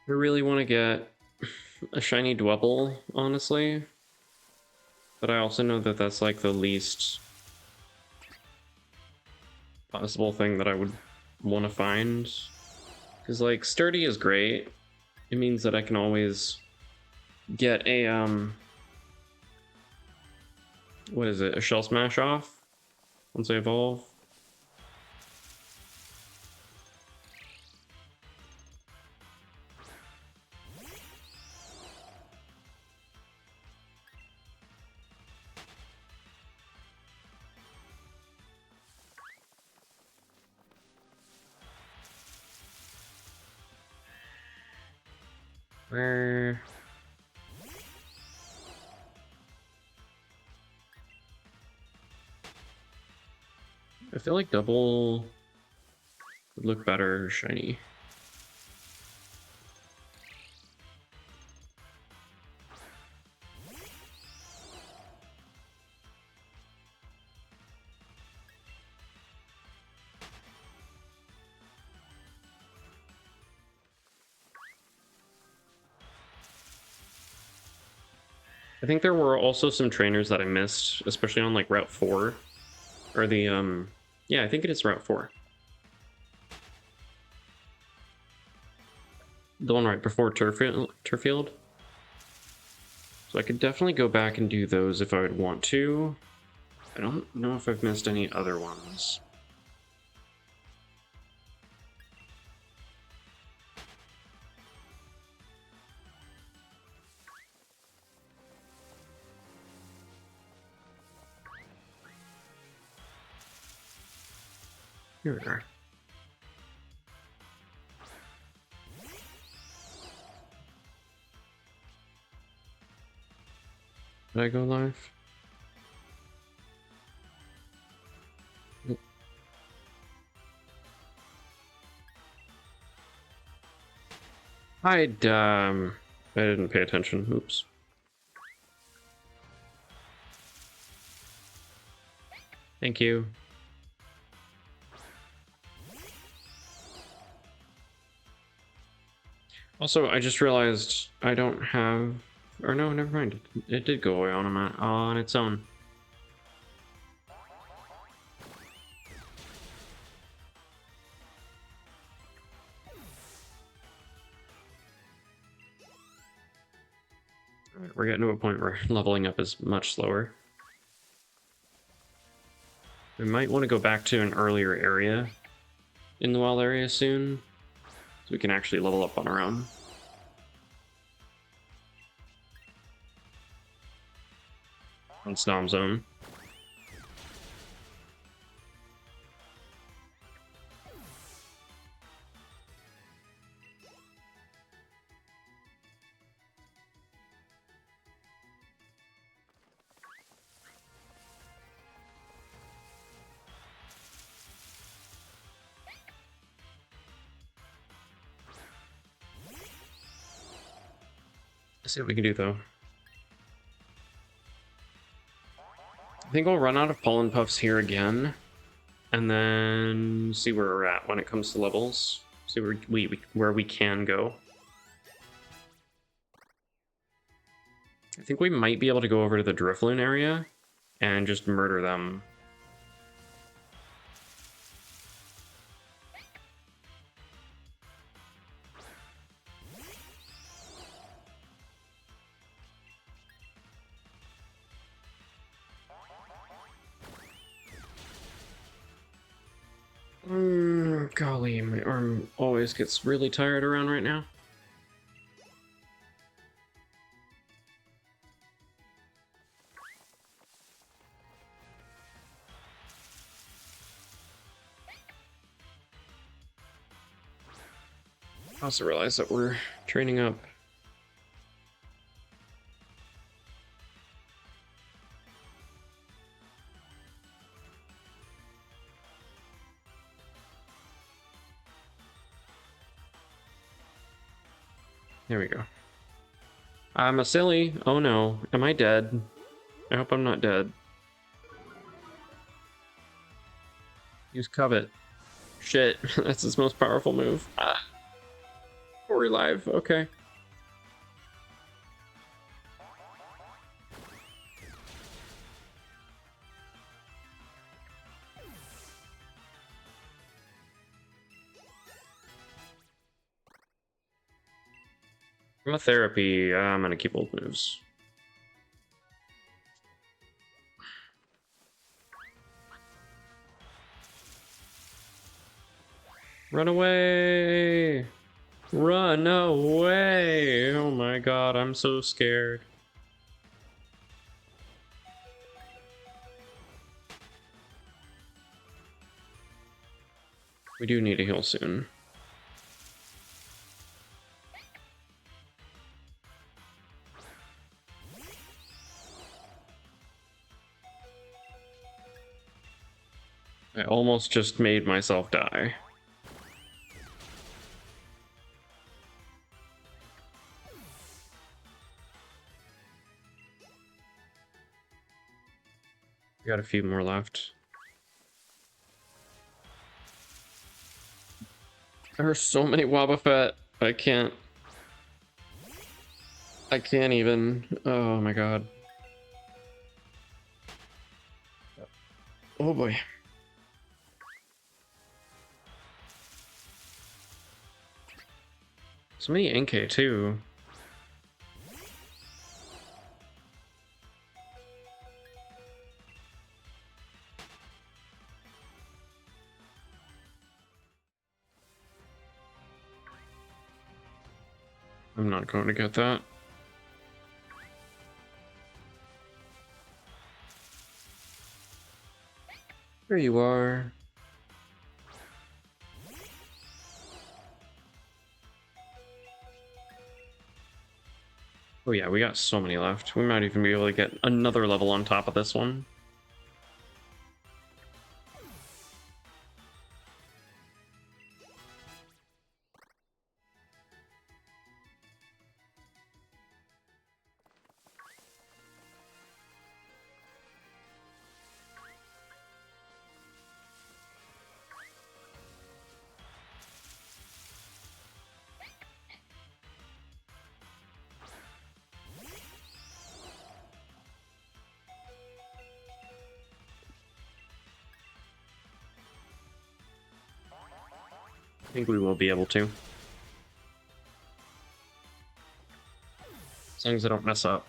I really want to get a shiny Dwebble, honestly. But I also know that that's like the least possible thing that I would want to find. Because like Sturdy is great. It means that I can always get a what is it? A Shell Smash off once I evolve. Where? I feel like double would look better shiny. I think there were also some trainers that I missed, especially on like Route 4. Or the, yeah, I think it is Route 4. The one right before Turfield. So I could definitely go back and do those if I would want to. I don't know if I've missed any other ones. Here we are. Did I go live? I didn't pay attention. Oops. Thank you. Also, I just realized I don't have... Or no, never mind. It did go away on its own. Alright, we're getting to a point where leveling up is much slower. We might want to go back to an earlier area in the wild area soon, so we can actually level up on our own. On Snom Zone. Let's see what we can do though. I think we'll run out of pollen puffs here again, and then see where we're at when it comes to levels. See where we can go. I think we might be able to go over to the Drifloon area and just murder them. Golly, my arm always gets really tired around right now. I also realize that we're training up. There we go. I'm a silly. Oh no. Am I dead? I hope I'm not dead. Use Covet. Shit. That's his most powerful move. Ah. We're live, okay. Therapy, I'm gonna keep old moves. Run away! Run away! Oh my god, I'm so scared. We do need to heal soon. I almost just made myself die. We got a few more left. There are so many Wobbuffet. I can't even. Oh my god. Oh boy. So many NK too. I'm not going to get that. There you are. Oh yeah, we got so many left. We might even be able to get another level on top of this one. I think we will be able to. As long as I don't mess up.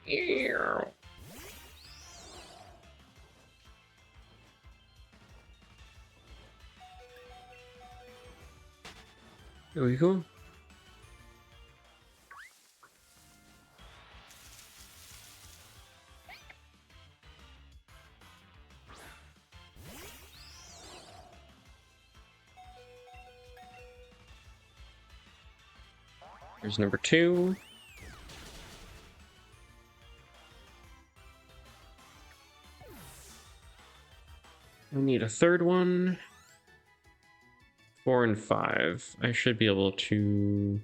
Ew. There we go. There's number 2. We need a third one. 4 and 5. I should be able to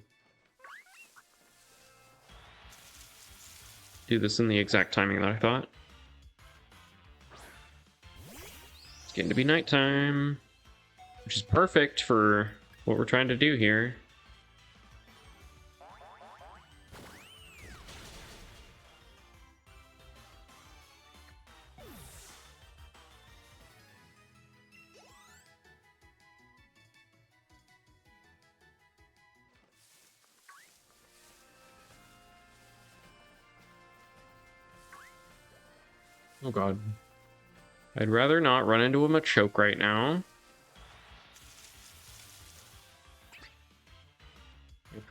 do this in the exact timing that I thought. It's getting to be nighttime, which is perfect for what we're trying to do here. Oh god. I'd rather not run into a Machoke right now.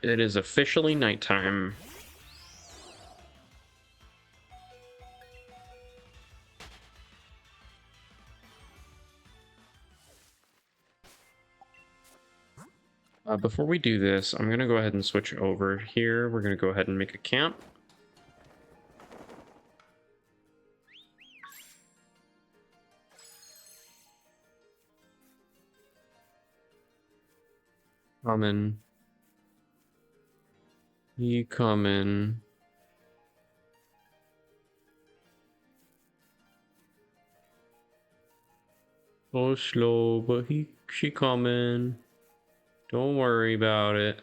It is officially nighttime. Before we do this, I'm going to go ahead and switch over here. We're going to go ahead and make a camp. Coming. You coming. Oh, slow, but she coming. Don't worry about it.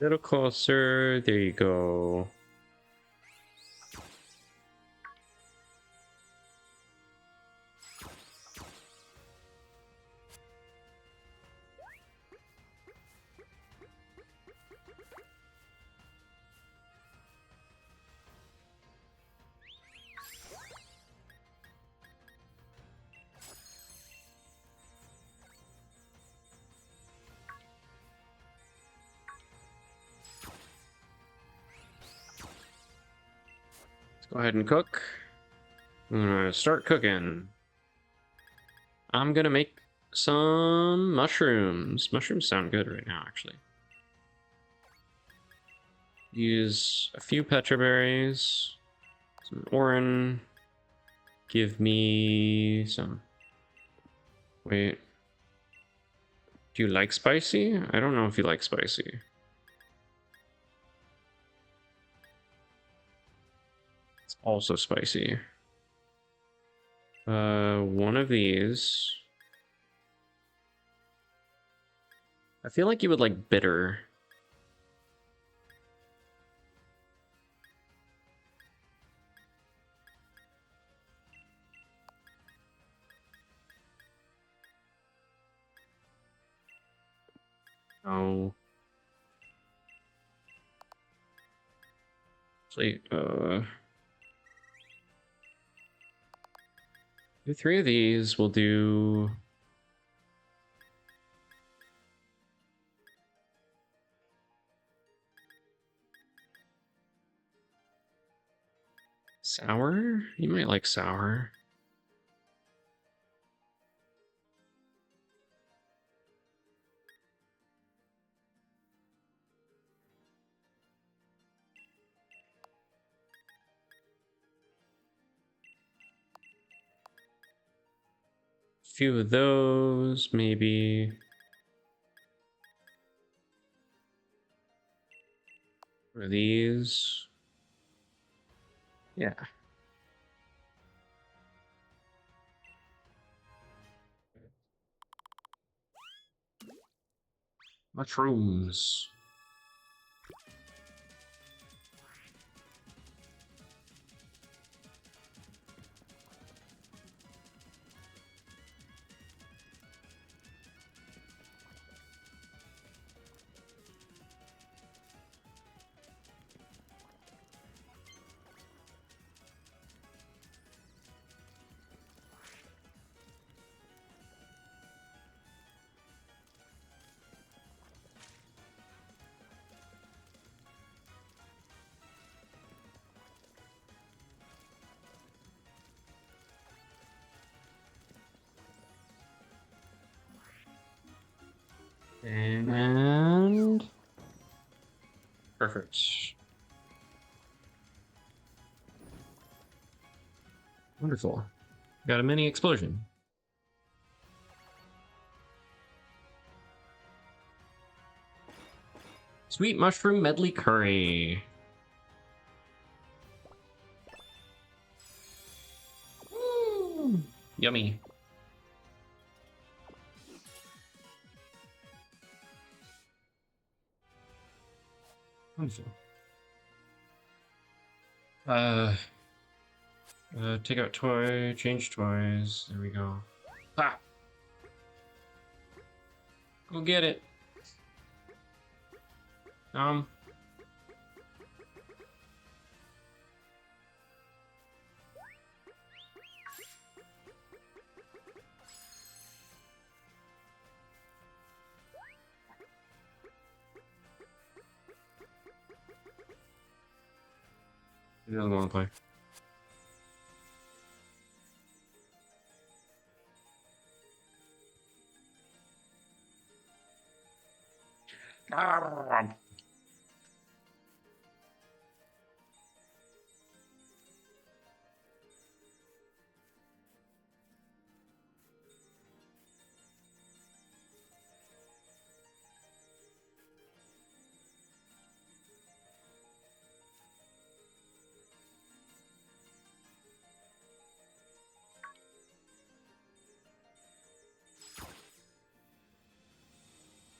A little closer. There you go. Go ahead and cook. I'm gonna start cooking. I'm gonna make some mushrooms. Mushrooms sound good right now, actually. Use a few petraberries, some orin. Give me some. Wait. Do you like spicy? I don't know if you like spicy. It's also spicy. One of these. I feel like you would like bitter. Oh. Actually, do 3 of these. We'll do sour? You might like sour. Few of those, maybe. Or these. Yeah. Mushrooms. And perfect. Wonderful. Got a mini explosion. Sweet mushroom medley curry. Yummy. Wonderful. Take out toy, change toys. There we go. Ah! Go get it. He doesn't want to play.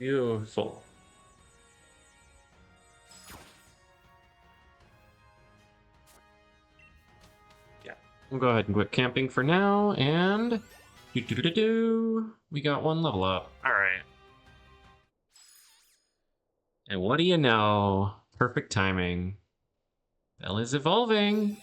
Beautiful. Yeah, we'll go ahead and quit camping for now, and we got 1 level up. All right. And what do you know? Perfect timing. Belle is evolving.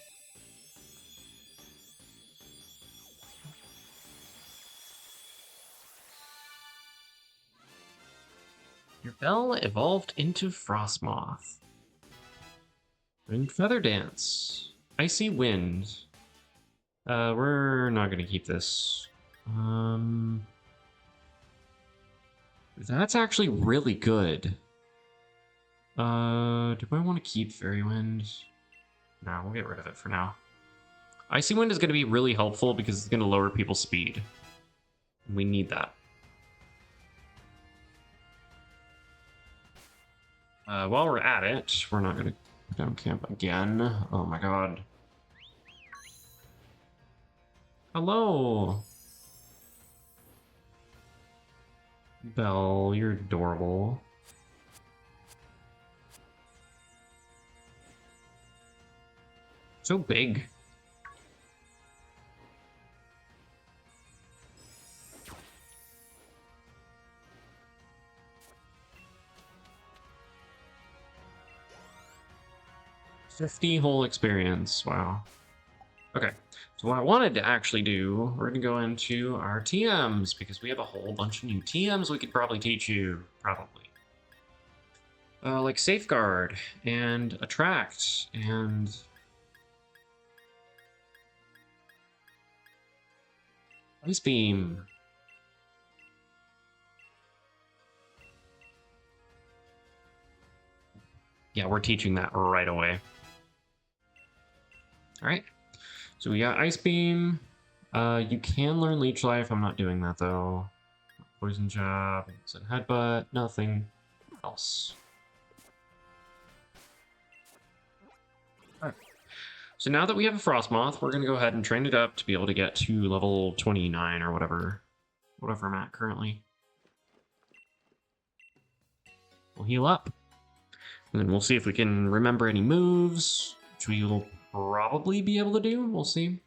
Your Belle evolved into Frostmoth. Winged Feather Dance. Icy Wind. We're not gonna keep this. That's actually really good. Do I want to keep Fairy Wind? No, we'll get rid of it for now. Icy Wind is going to be really helpful because it's going to lower people's speed. We need that. While we're at it, we're not going to put down camp again. Oh my god. Hello! Belle, you're adorable. So big. $50 whole experience. Wow. Okay. So what I wanted to actually do, we're going to go into our TMs because we have a whole bunch of new TMs we could probably teach you. Probably. Like Safeguard and Attract and... Ice Beam. Yeah, we're teaching that right away. Alright. So we got Ice Beam. You can learn Leech Life. I'm not doing that though. Poison Jab, Headbutt, nothing else. Alright. So now that we have a Frostmoth, we're going to go ahead and train it up to be able to get to level 29 or whatever I'm at currently. We'll heal up. And then we'll see if we can remember any moves, which we will probably be able to do. We'll see.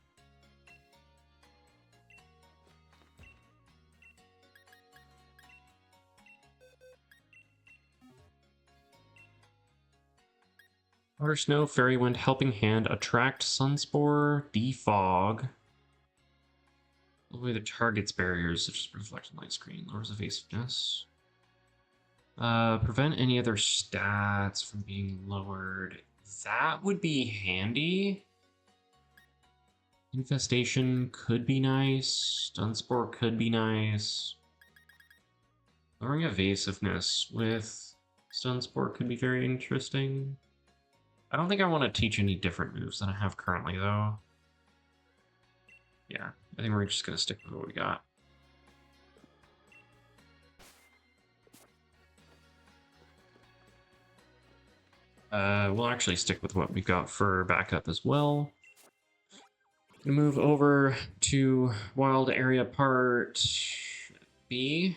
Water, Snow, Fairy Wind, Helping Hand, Attract, Sunspore, Defog. Away the target's barriers, such as Reflection Light Screen, lowers evasiveness. Prevent any other stats from being lowered. That would be handy. Infestation could be nice. Sunspore could be nice. Lowering evasiveness with Sunspore could be very interesting. I don't think I want to teach any different moves than I have currently, though. Yeah, I think we're just going to stick with what we got. We'll actually stick with what we've got for backup as well. Gonna move over to Wild Area Part B.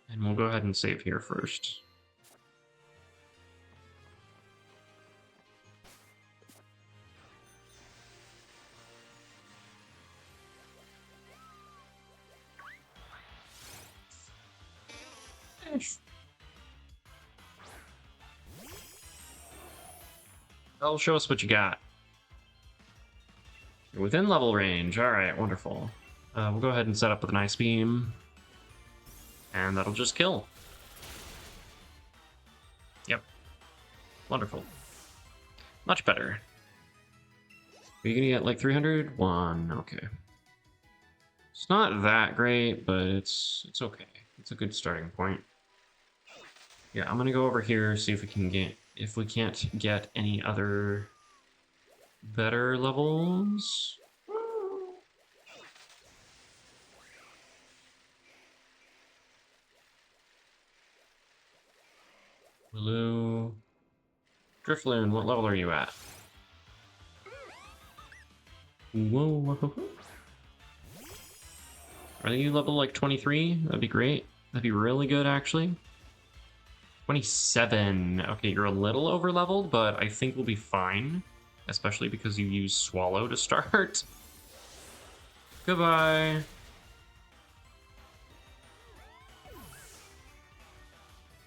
And we'll go ahead and save here first. That'll show us what you got. You're within level range. Alright, wonderful. We'll go ahead and set up with an Ice Beam. And that'll just kill. Yep. Wonderful. Much better. Are you gonna get like 300? 1, okay. It's not that great, but it's okay. It's a good starting point. Yeah, I'm gonna go over here, see if we can't get any other better levels. Blue. Drifloon, what level are you at? Whoa. Are you level like 23? That'd be great. That'd be really good, actually. 27. Okay, you're a little over leveled, but I think we'll be fine. Especially because you use Swallow to start. Goodbye.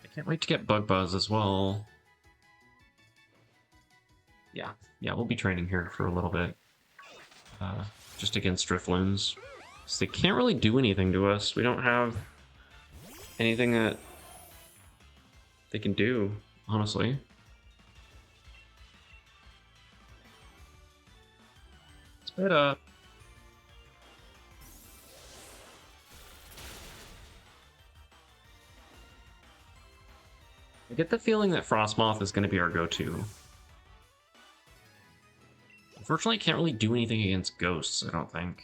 I can't wait to get Bug Buzz as well. Yeah, we'll be training here for a little bit. Just against Drifloons. So they can't really do anything to us. We don't have anything that they can do, honestly. Spit up. I get the feeling that Frostmoth is going to be our go-to. Unfortunately, can't really do anything against ghosts, I don't think.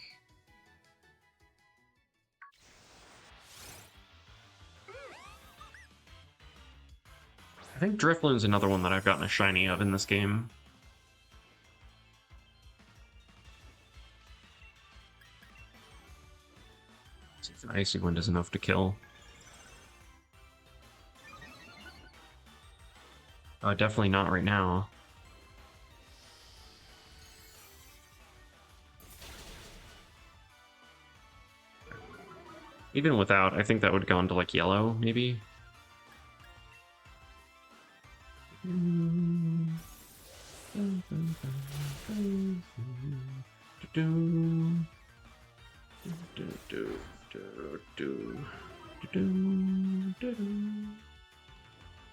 I think Drifloon's another one that I've gotten a shiny of in this game. Let's see if an Icy Wind is enough to kill. Definitely not right now. Even without, I think that would go into like yellow, maybe. Do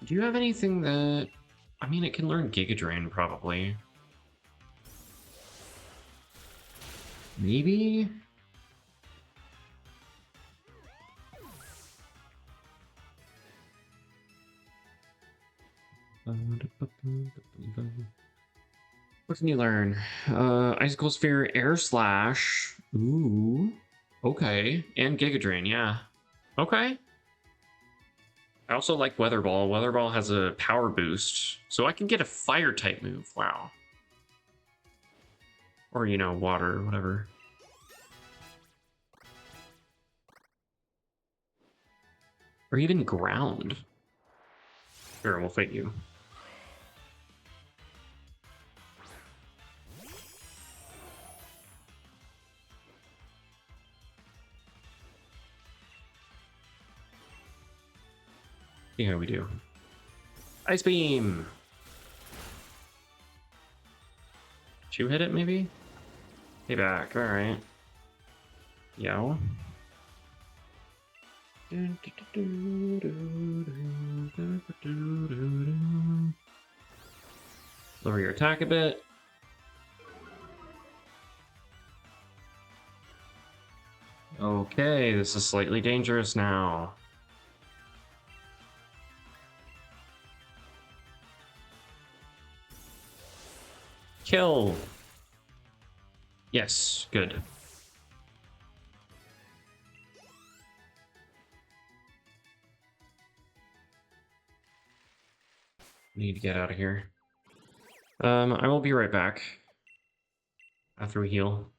you have anything that... I mean, it can learn Giga Drain, probably. Maybe? What can you learn? Icicle Sphere, Air Slash. Ooh. Okay. And Giga Drain, yeah. Okay. I also like Weather Ball. Weather Ball has a power boost, so I can get a fire type move. Wow. Or, you know, water, whatever. Or even ground. Sure, we'll fight you. See how we do. Ice Beam! Did you hit it, maybe? Payback, alright. Yow. Lower your attack a bit. Okay, this is slightly dangerous now. Kill. Yes, good. Need to get out of here. I will be right back after we heal.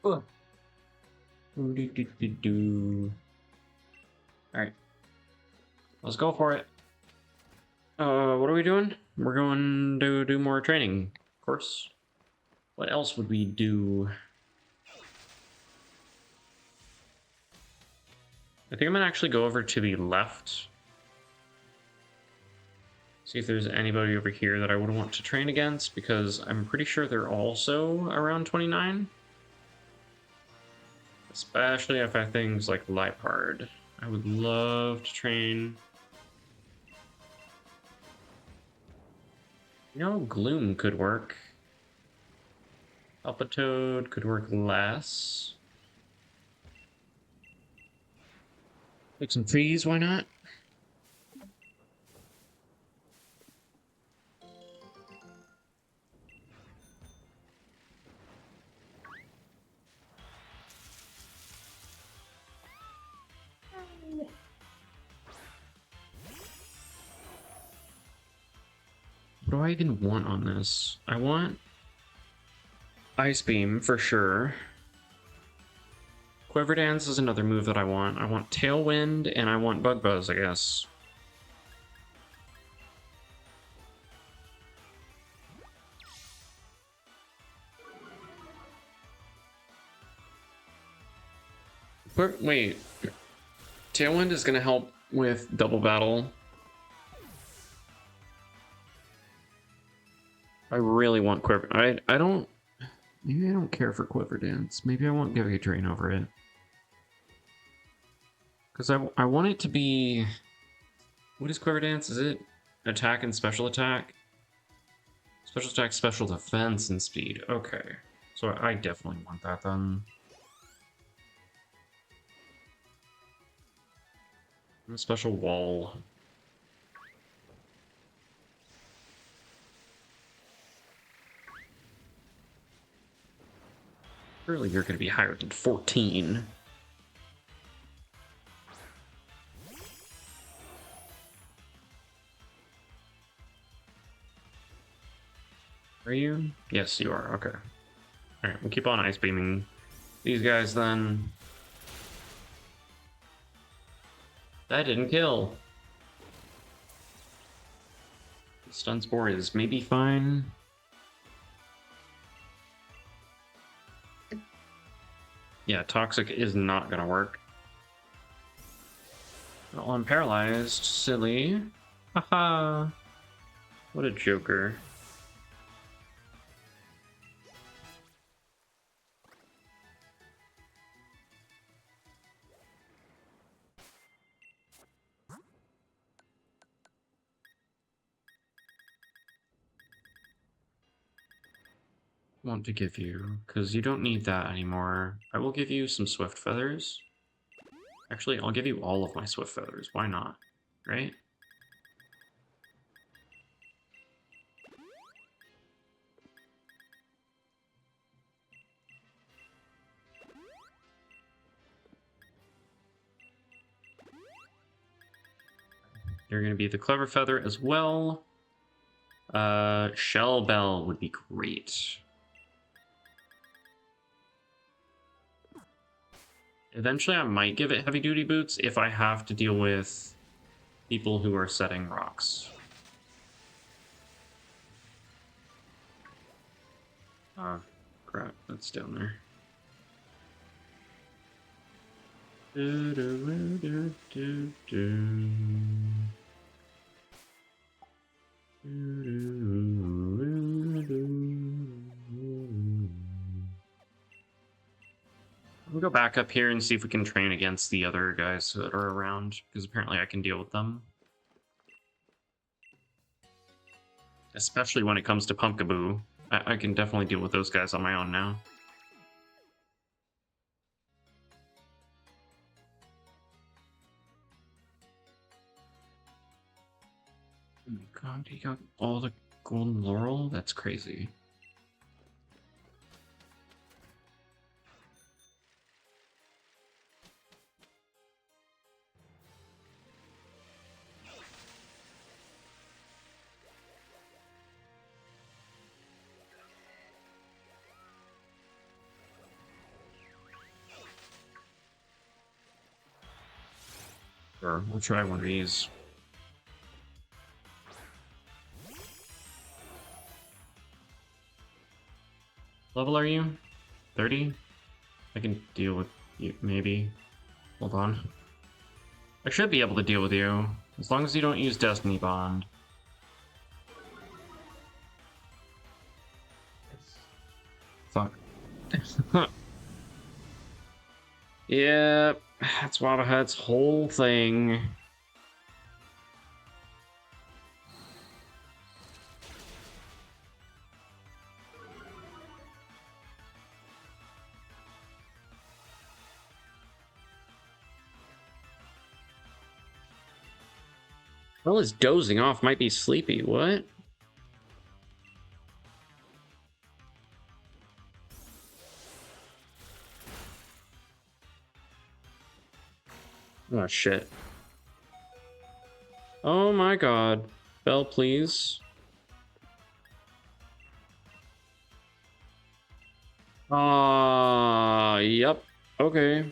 All right, let's go for it. What are we doing? We're going to do more training, of course. What else would we do? I think I'm gonna actually go over to the left. See if there's anybody over here that I would want to train against, because I'm pretty sure they're also around 29. Especially if I have things like Lipard. I would love to train. You know, Gloom could work. Alpha Toad could work less. Take some trees, why not? What do I even want on this? I want Ice Beam for sure. Quiver Dance is another move that I want. I want Tailwind and I want Bug Buzz, I guess. Wait. Tailwind is going to help with Double Battle. I really want Quiver. I don't. Maybe I don't care for Quiver Dance. Maybe I want Giga Drain over it. Because I want it to be... What is Quiver Dance? Is it attack and special attack? Special attack, special defense, and speed. Okay. So I definitely want that then. And a special wall. Surely you're going to be higher than 14. Are you? Yes, you are. Okay. Alright, we'll keep on ice beaming these guys then. That didn't kill. Stun Spore is maybe fine. Yeah, Toxic is not gonna work. Well, I'm paralyzed. Silly. Haha. What a joker. Want to give you, because you don't need that anymore. I will give you some Swift Feathers. Actually, I'll give you all of my Swift Feathers. Why not? Right? You're going to be the Clever Feather as well. Shell Bell would be great. Eventually, I might give it Heavy Duty Boots if I have to deal with people who are setting rocks. Ah, crap, that's down there. Do, do, do, do, do. We'll go back up here and see if we can train against the other guys that are around, because apparently I can deal with them. Especially when it comes to Pumpkaboo. I can definitely deal with those guys on my own now. Oh my god, he got all the golden laurel? That's crazy. Sure, we'll try one of these. Level are you? 30? I can deal with you, maybe. Hold on. I should be able to deal with you, as long as you don't use Destiny Bond. Fuck. Yeah, that's Wabahat's whole thing. Well, is dozing off, might be sleepy. What? Oh, shit. Oh my god. Bell, please. Yep. Okay.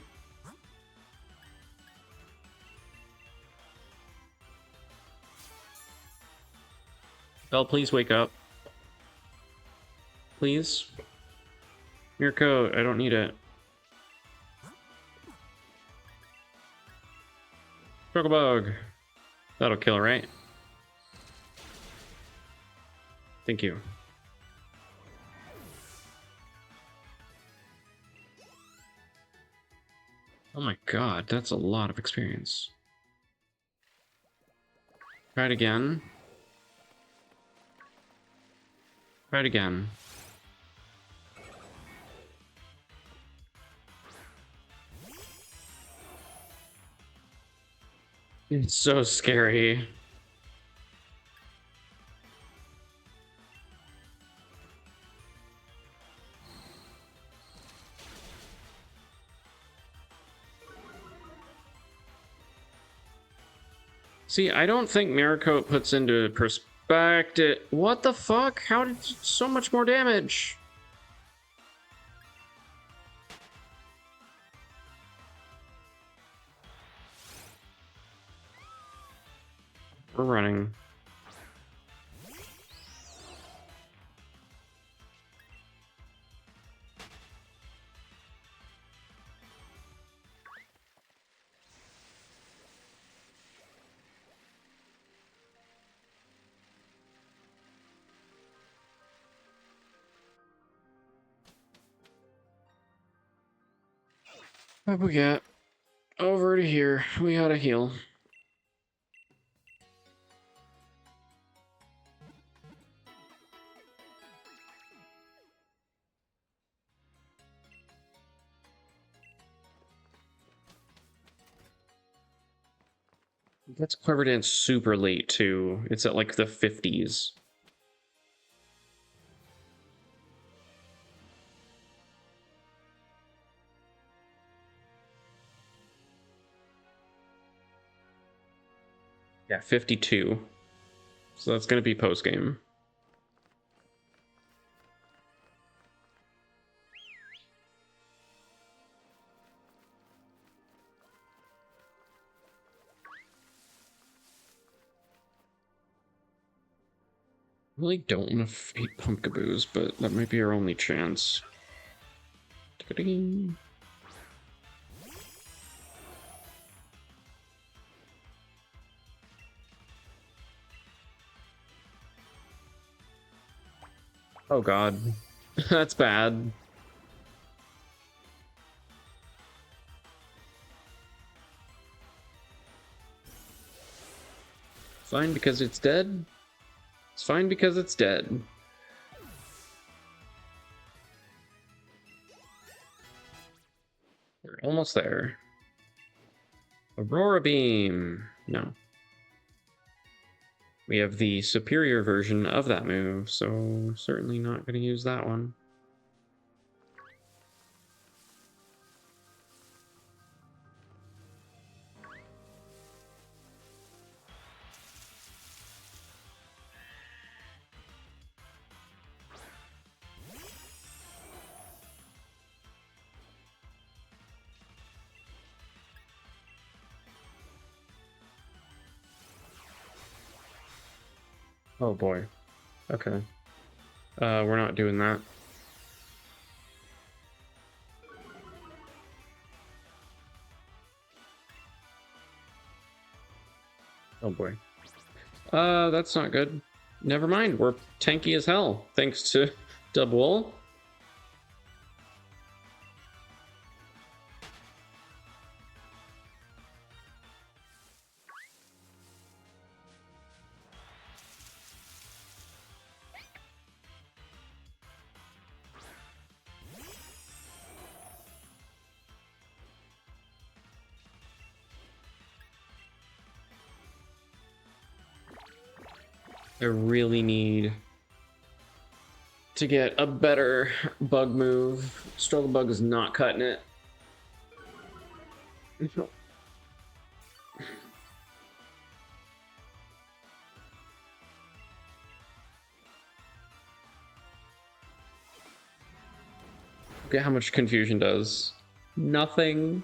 Bell, please wake up. Please. Your coat, I don't need it. Chocobug. That'll kill, right? Thank you. Oh my god, that's a lot of experience. Try it again. Try it again. It's so scary. See, I don't think Mirror Coat puts into perspective. What the fuck? How did so much more damage? We're running. What we got? Over to here. We gotta heal. That's Clever Dance super late too. It's at like the 50s. Yeah, 52. So that's gonna be post game. I really don't want to fate Pumpkaboos, but that might be our only chance. Ta-ding. Oh god. That's bad. Fine because it's dead. It's fine because it's dead. We're almost there. Aurora Beam. No. We have the superior version of that move, so certainly not going to use that one. Oh boy. Okay. We're not doing that. Oh boy. That's not good. Never mind, we're tanky as hell, thanks to Dubwool. I really need to get a better bug move. Struggle Bug is not cutting it. Look at how much confusion does. Nothing.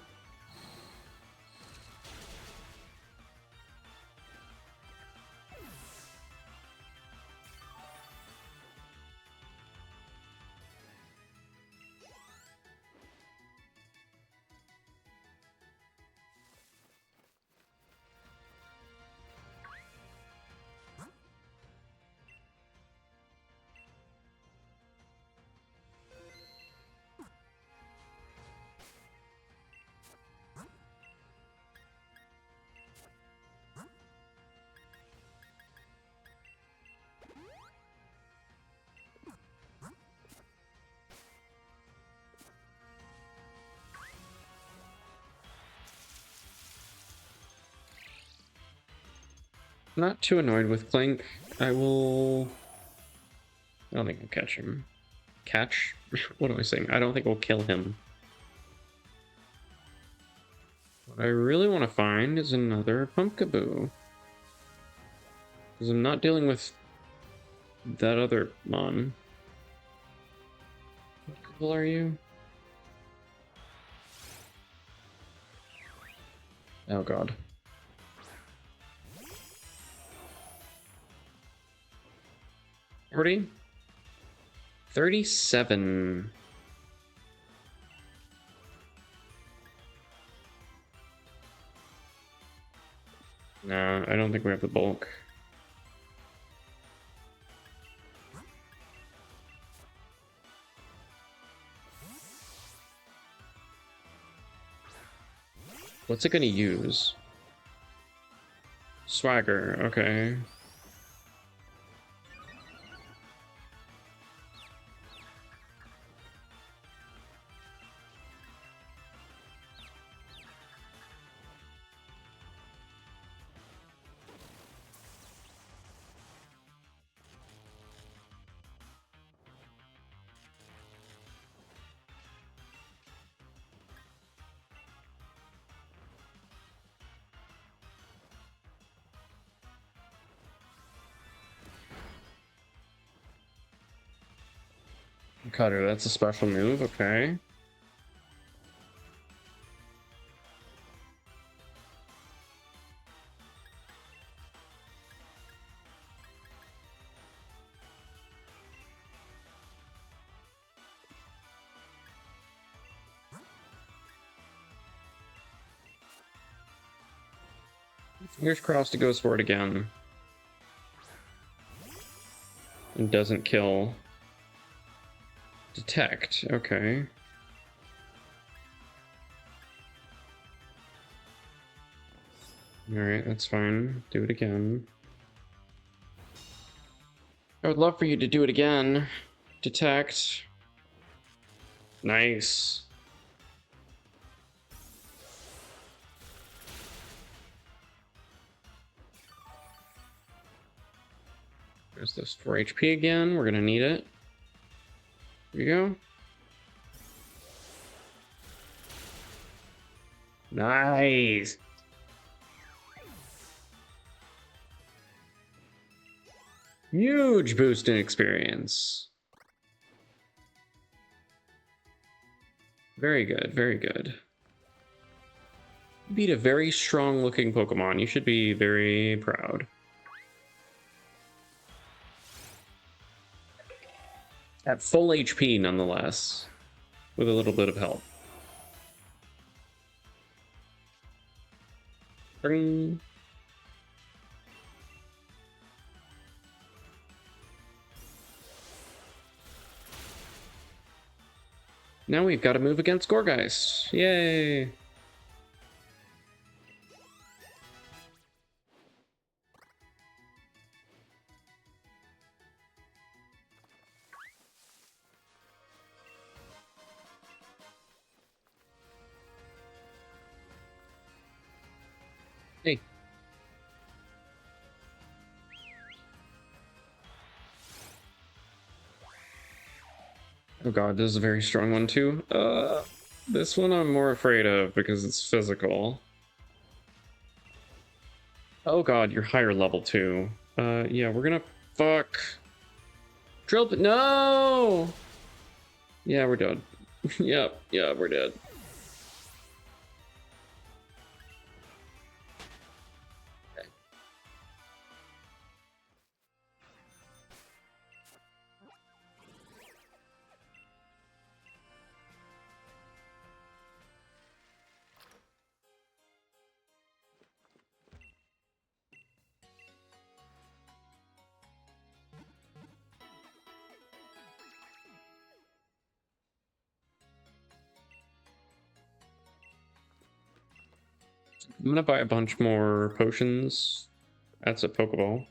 I'm not too annoyed with Clink. I don't think I'll catch him. Catch? What am I saying? I don't think we'll kill him. What I really want to find is another Pumpkaboo. Because I'm not dealing with that other mon. What level are you? Oh god. 40? 37. No, I don't think we have the bulk. What's it gonna use? Swagger, okay. Cutter, that's a special move, okay. Fingers crossed it goes for it again. And doesn't kill. Detect, okay. Alright, that's fine. Do it again. I would love for you to do it again. Detect. Nice. There's this 4 HP again. We're gonna need it. Here you go. Nice. Huge boost in experience. Very good, very good. You beat a very strong looking Pokemon. You should be very proud. At full HP, nonetheless, with a little bit of help. Bring. Now we've got to move against Gorgeist. Yay! Hey. Oh god, this is a very strong one too. This one I'm more afraid of because it's physical. Oh god, you're higher level too. Yeah, we're gonna fuck. Drill, no! Yeah, we're dead. Yep, yeah, we're dead. I'm gonna buy a bunch more potions. That's a Pokeball.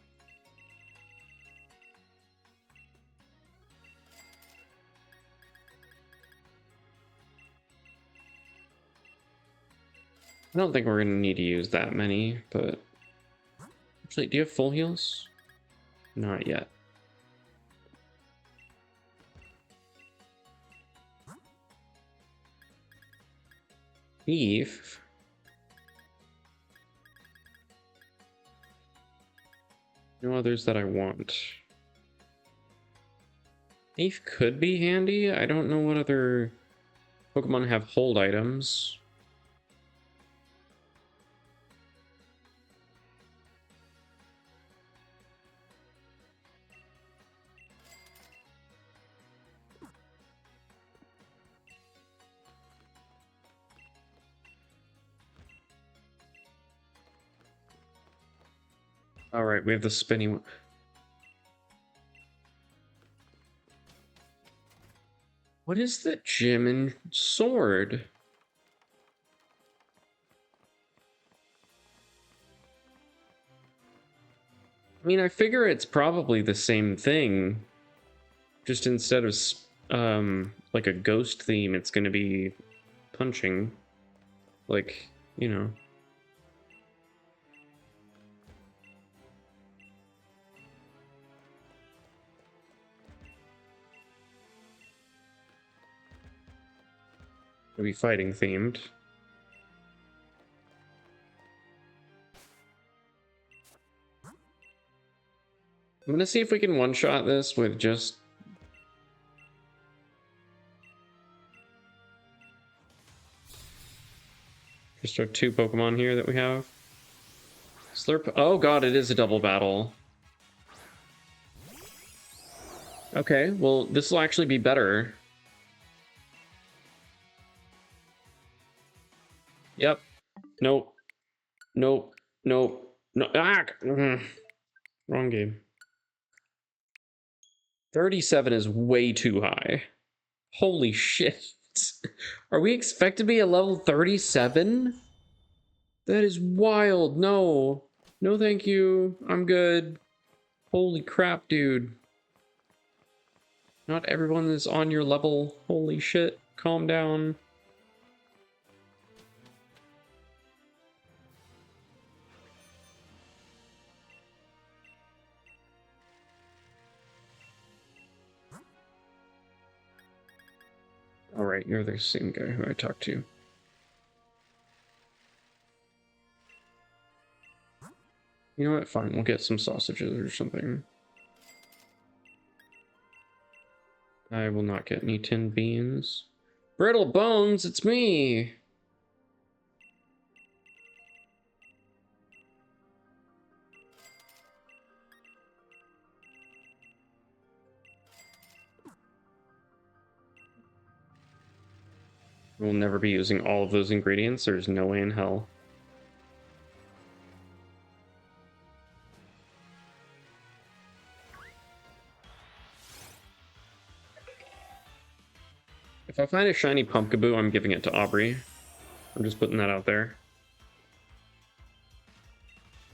I don't think we're gonna need to use that many, but actually, do you have full heals? Not yet. Beef. No others that I want. Thief could be handy. I don't know what other Pokemon have hold items. All right, we have the spinny one. What is the gym and sword? I mean, I figure it's probably the same thing. Just instead of like a ghost theme, it's going to be punching. Like, you know. It'll be fighting themed. I'm gonna see if we can one-shot this with just our two Pokemon here that we have. Slurp. Oh god, it is a double battle. Okay, well, this will actually be better. Yep. Nope. Nope. Nope. No. Ah! Wrong game. 37 is way too high. Holy shit. Are we expected to be a level 37? That is wild. No. No, thank you. I'm good. Holy crap, dude. Not everyone is on your level. Holy shit. Calm down. Alright, you're the same guy who I talked to. You know what? Fine, we'll get some sausages or something. I will not get any tinned beans. Brittle Bones, it's me! We'll never be using all of those ingredients. There's no way in hell. If I find a shiny Pumpkaboo, I'm giving it to Aubrey. I'm just putting that out there.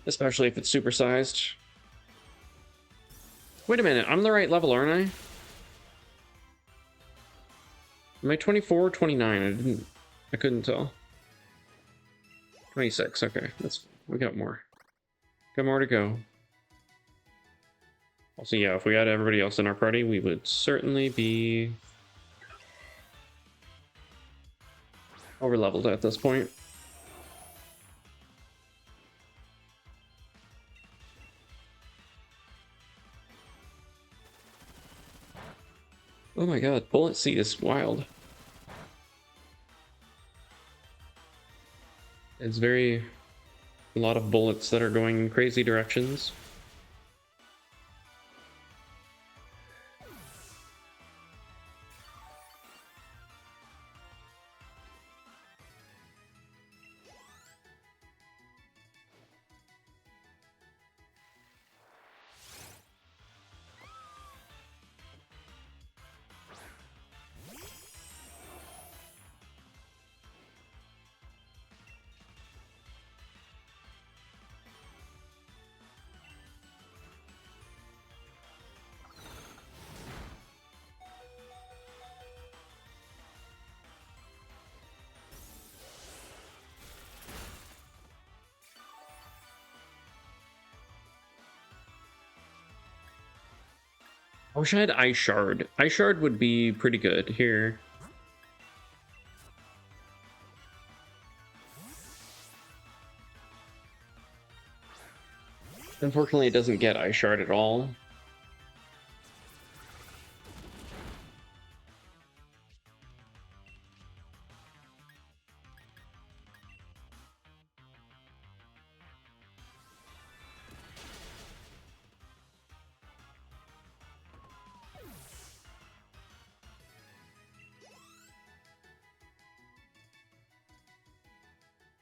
Especially if it's supersized. Wait a minute, I'm the right level, aren't I? Am I 24 or 29? I couldn't tell. 26, okay. We got more. Got more to go. Also, yeah, if we had everybody else in our party, we would certainly be over-leveled at this point. Oh my god, Bullet Seed is wild. It's a lot of bullets that are going in crazy directions. I wish I had Ice Shard. Ice Shard would be pretty good here. Unfortunately, it doesn't get Ice Shard at all.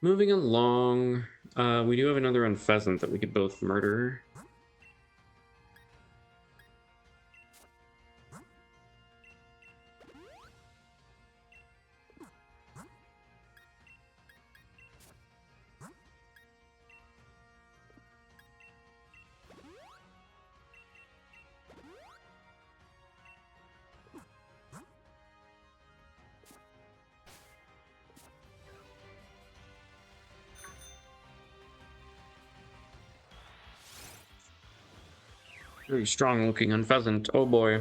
Moving along, we do have another Unpheasant that we could both murder. Very strong looking Unpheasant. Oh boy.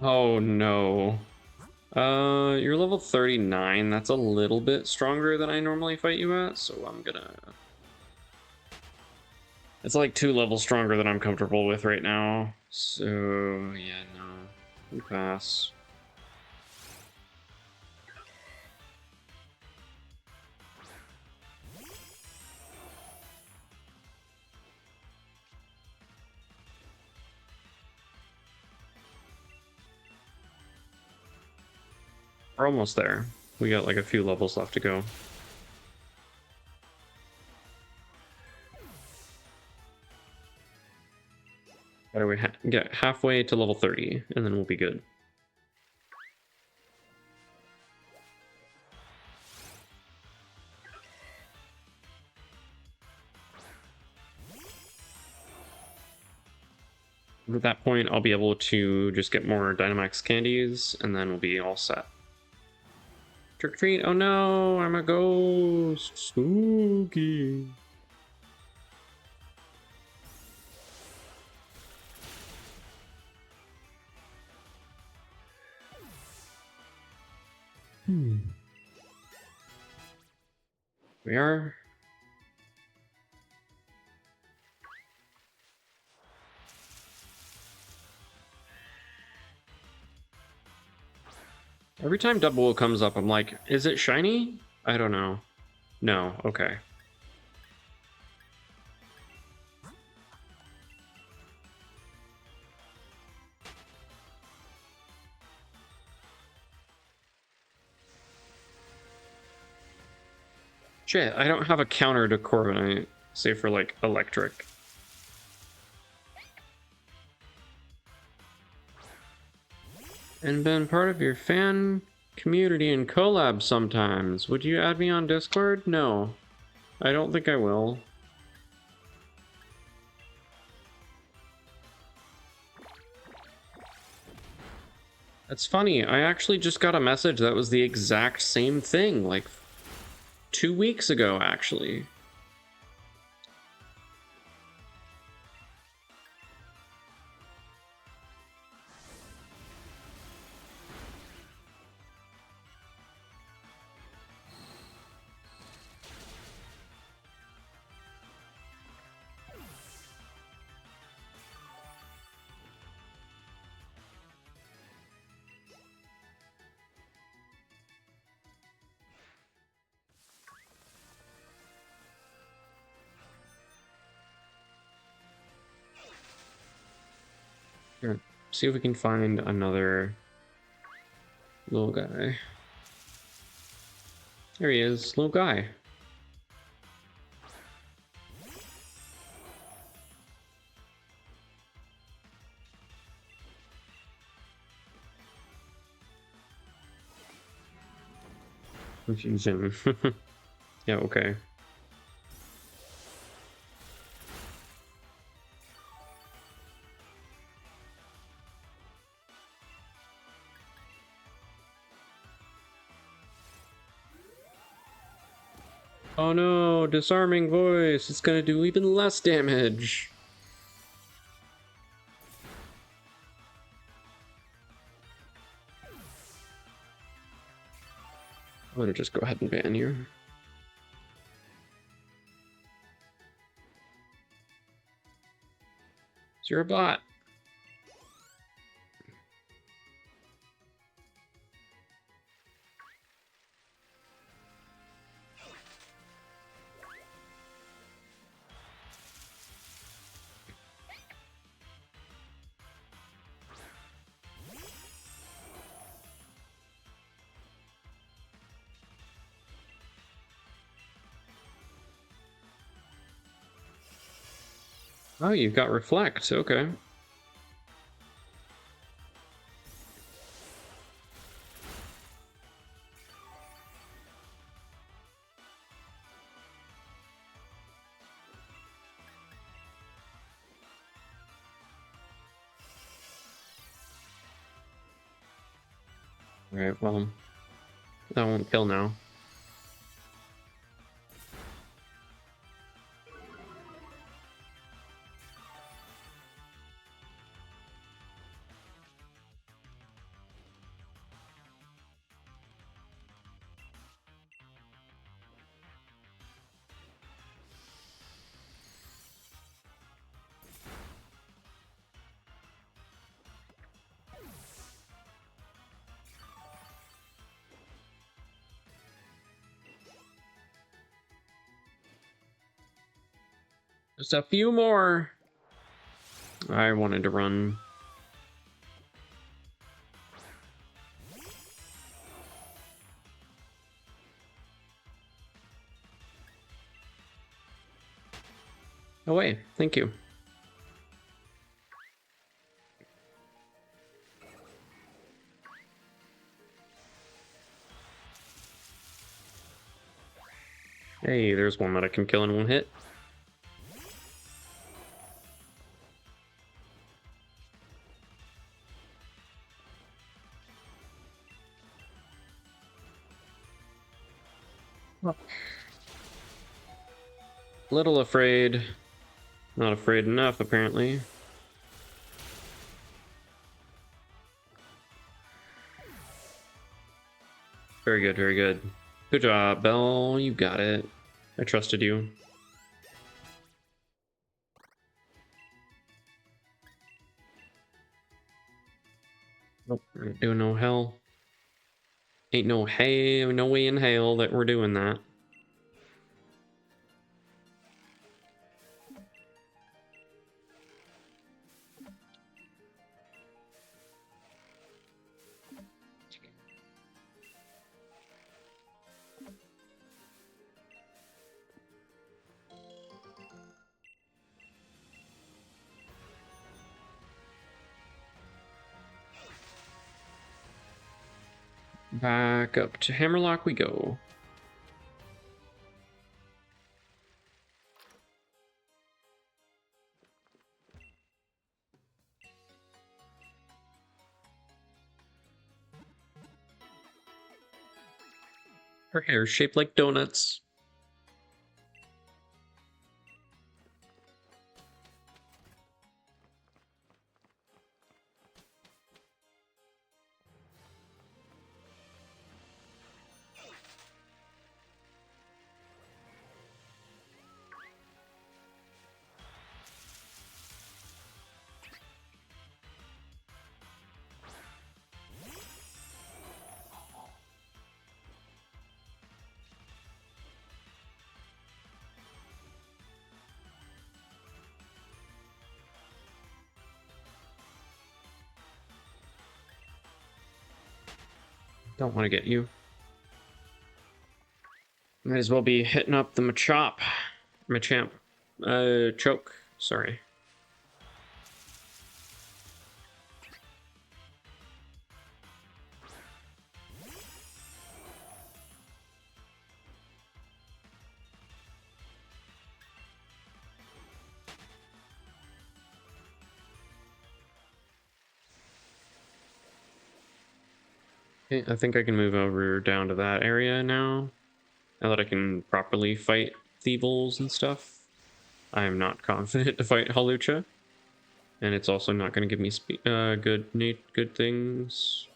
Oh no. You're level 39. That's a little bit stronger than I normally fight you at, so I'm gonna... It's like 2 levels stronger than I'm comfortable with right now. So, yeah, no. We pass. We're almost there. We got like a few levels left to go. Gotta we get halfway to level 30, and then we'll be good. At that point, I'll be able to just get more Dynamax candies, and then we'll be all set. Trick or treat! Oh no, I'm a ghost! Spooky! We are. Every time Double comes up, I'm like, is it shiny? I don't know. No, okay. Shit, I don't have a counter to Corviknight, say for like electric. And been part of your fan community and collab sometimes. Would you add me on Discord? No. I don't think I will. That's funny. I actually just got a message that was the exact same thing, like 2 weeks ago, actually. Here, see if we can find another little guy. There he is, little guy. Confusion. Yeah, okay. Oh no, disarming voice. It's gonna do even less damage. I'm gonna just go ahead and ban you. You're a bot. Oh, you've got reflect, okay. Alright, well, that won't kill now. Just a few more. I wanted to run. Oh wait, thank you. Hey, there's one that I can kill in one hit. Little afraid. Not afraid enough, apparently. Very good, very good. Good job, Belle. You got it. I trusted you. Nope, ain't doing no hell. Ain't no no way in hell that we're doing that. Back up to Hammerlock we go. Her hair is shaped like donuts. Don't want to get you. Might as well be hitting up the Machamp. Choke, sorry. Okay, I think I can move over down to that area now. Now that I can properly fight Thievals and stuff. I am not confident to fight Hawlucha. And it's also not going to give me good things.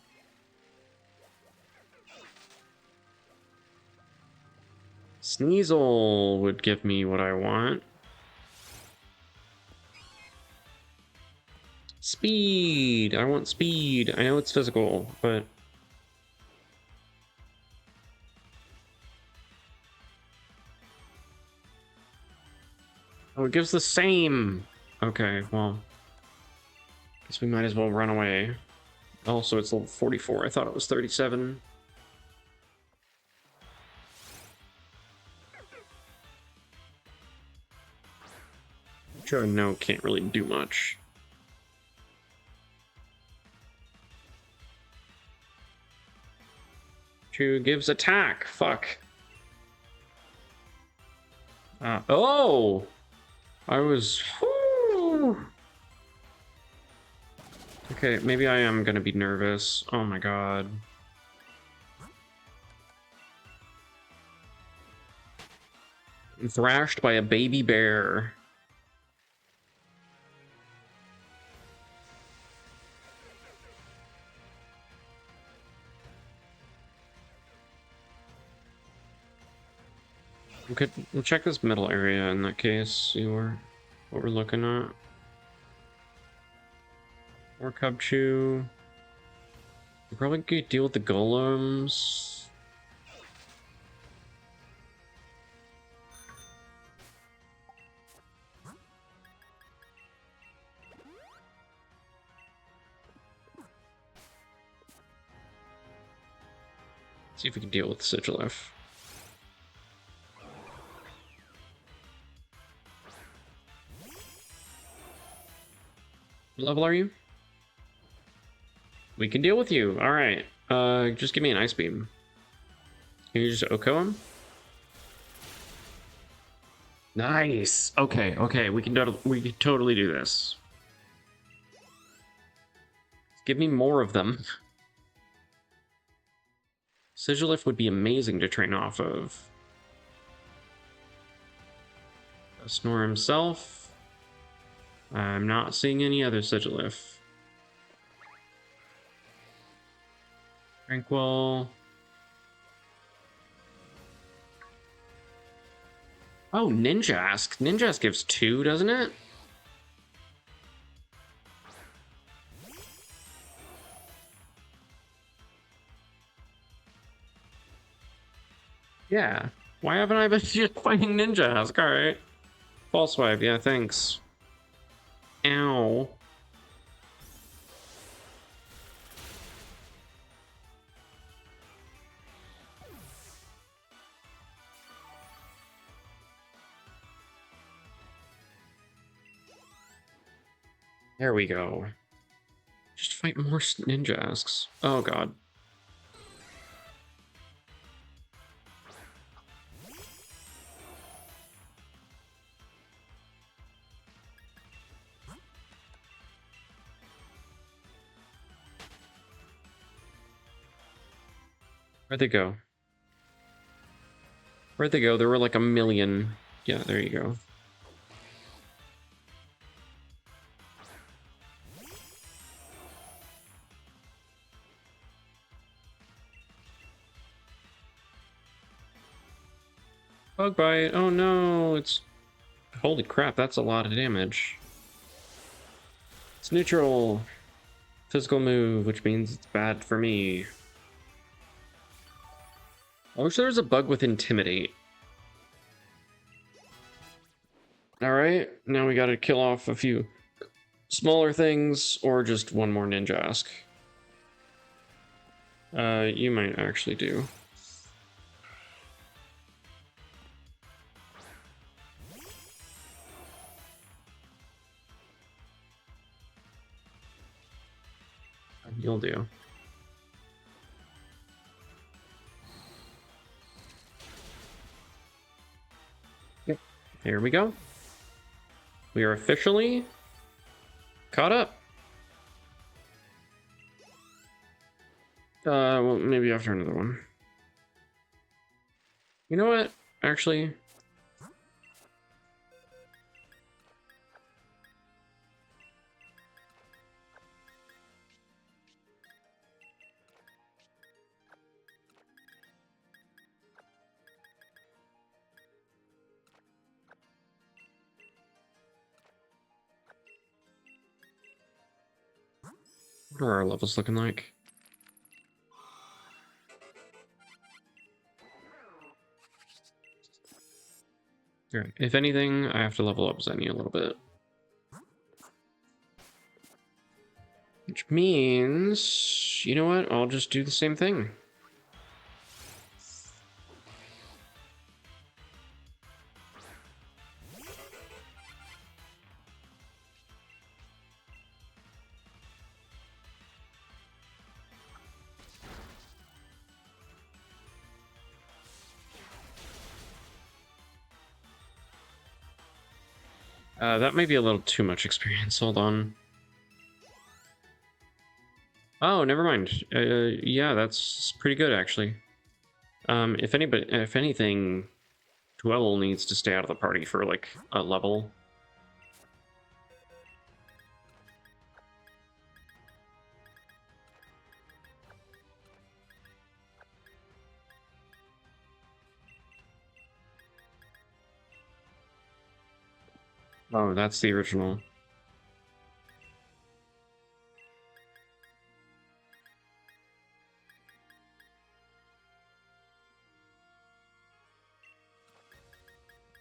Sneasel would give me what I want. Speed! I want speed. I know it's physical, but... Oh, it gives the same! Okay, well... Guess we might as well run away. Also, it's level 44. I thought it was 37. Which I know can't really do much. Chew gives attack. Fuck. Oh! I was... Whoo! Okay, maybe I am gonna be nervous. Oh my god. I'm thrashed by a baby bear. Okay, we'll check this middle area in that case, see what we're looking at. More Cubchoo. We probably could deal with the golems. See if we can deal with Sigilif. What level are you? We can deal with you. All right. Just give me an ice beam. Can you just Oko him? Nice. Okay. Okay. We can totally do this. Give me more of them. Sigilif would be amazing to train off of. Snore himself. I'm not seeing any other Sigilif. Tranquil. Oh, Ninjask. Ninjask gives 2, doesn't it? Yeah. Why haven't I been just fighting Ninjask? Alright. False swipe, yeah, thanks. Ow. There we go. Just fight more Ninjasks. Oh god. Where'd they go? Where'd they go? There were like a million. Yeah, there you go. Bug bite. Oh no, it's... Holy crap, that's a lot of damage. It's neutral. Physical move, which means it's bad for me. I wish there was a bug with Intimidate. Alright, now we gotta kill off a few smaller things, or just one more Ninjask. You might actually do. You'll do. Yep. Here we go. We are officially caught up. Well, maybe after another one. You know what? Actually... What are our levels looking like? Alright, if anything, I have to level up Zenny a little bit. Which means, you know what? I'll just do the same thing. That may be a little too much experience. Hold on. Oh, never mind. Yeah, that's pretty good actually. If anything, Dwell needs to stay out of the party for like a level. Oh, that's the original.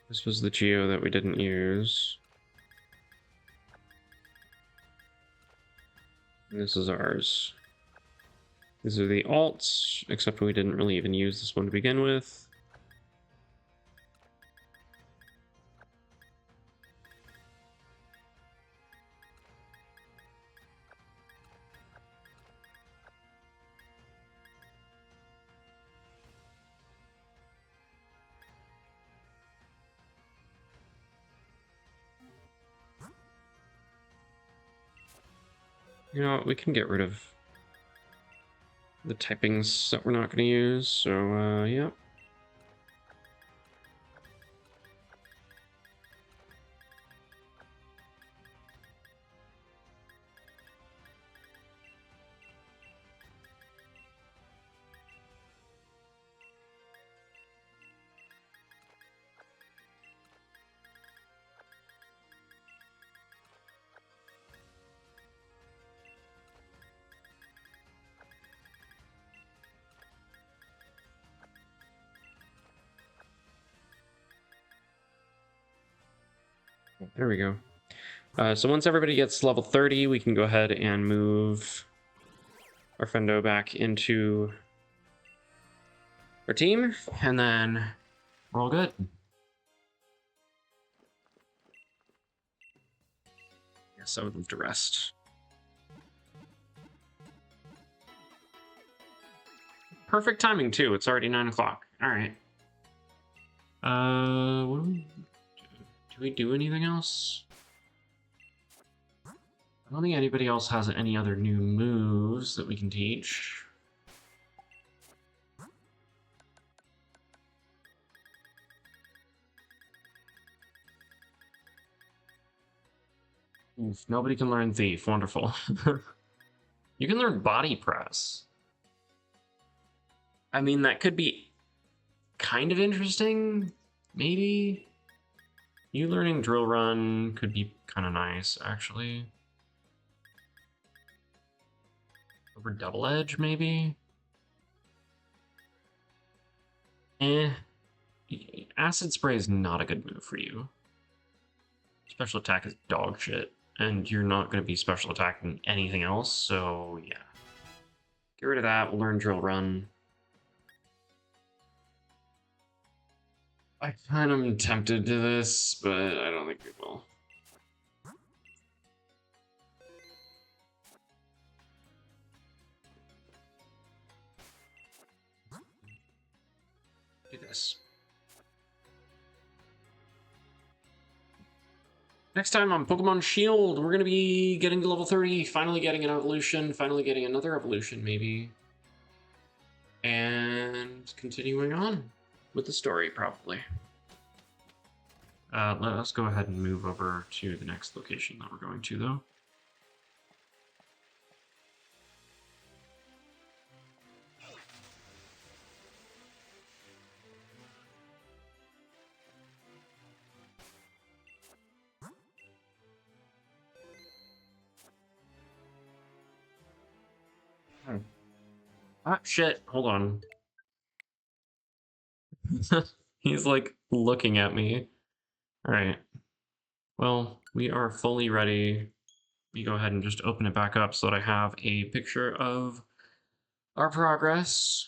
This was the Geo that we didn't use. This is ours. These are the alts, except we didn't really even use this one to begin with. You know what, we can get rid of the typings that we're not going to use, so, yeah. There we go. So once everybody gets level 30, we can go ahead and move our Fendo back into our team, and then we're all good. Yes, I would love to rest. Perfect timing, too. It's already 9 o'clock. All right. What do we do anything else? I don't think anybody else has any other new moves that we can teach. Oof, nobody can learn Thief. Wonderful. You can learn Body Press. I mean, that could be kind of interesting, maybe. You learning Drill Run could be kind of nice, actually. Over Double Edge, maybe? Acid Spray is not a good move for you. Special attack is dog shit, and you're not going to be special attacking anything else, so yeah. Get rid of that, we'll learn Drill Run. I kind of am tempted to this, but I don't think we will. Do this. Next time on Pokemon Shield, we're going to be getting to level 30, finally getting an evolution, finally getting another evolution, maybe. And continuing on with the story, probably. Let's go ahead and move over to the next location that we're going to, though. Ah, shit. Hold on. He's, like, looking at me. Alright. Well, we are fully ready. Let me go ahead and just open it back up so that I have a picture of our progress.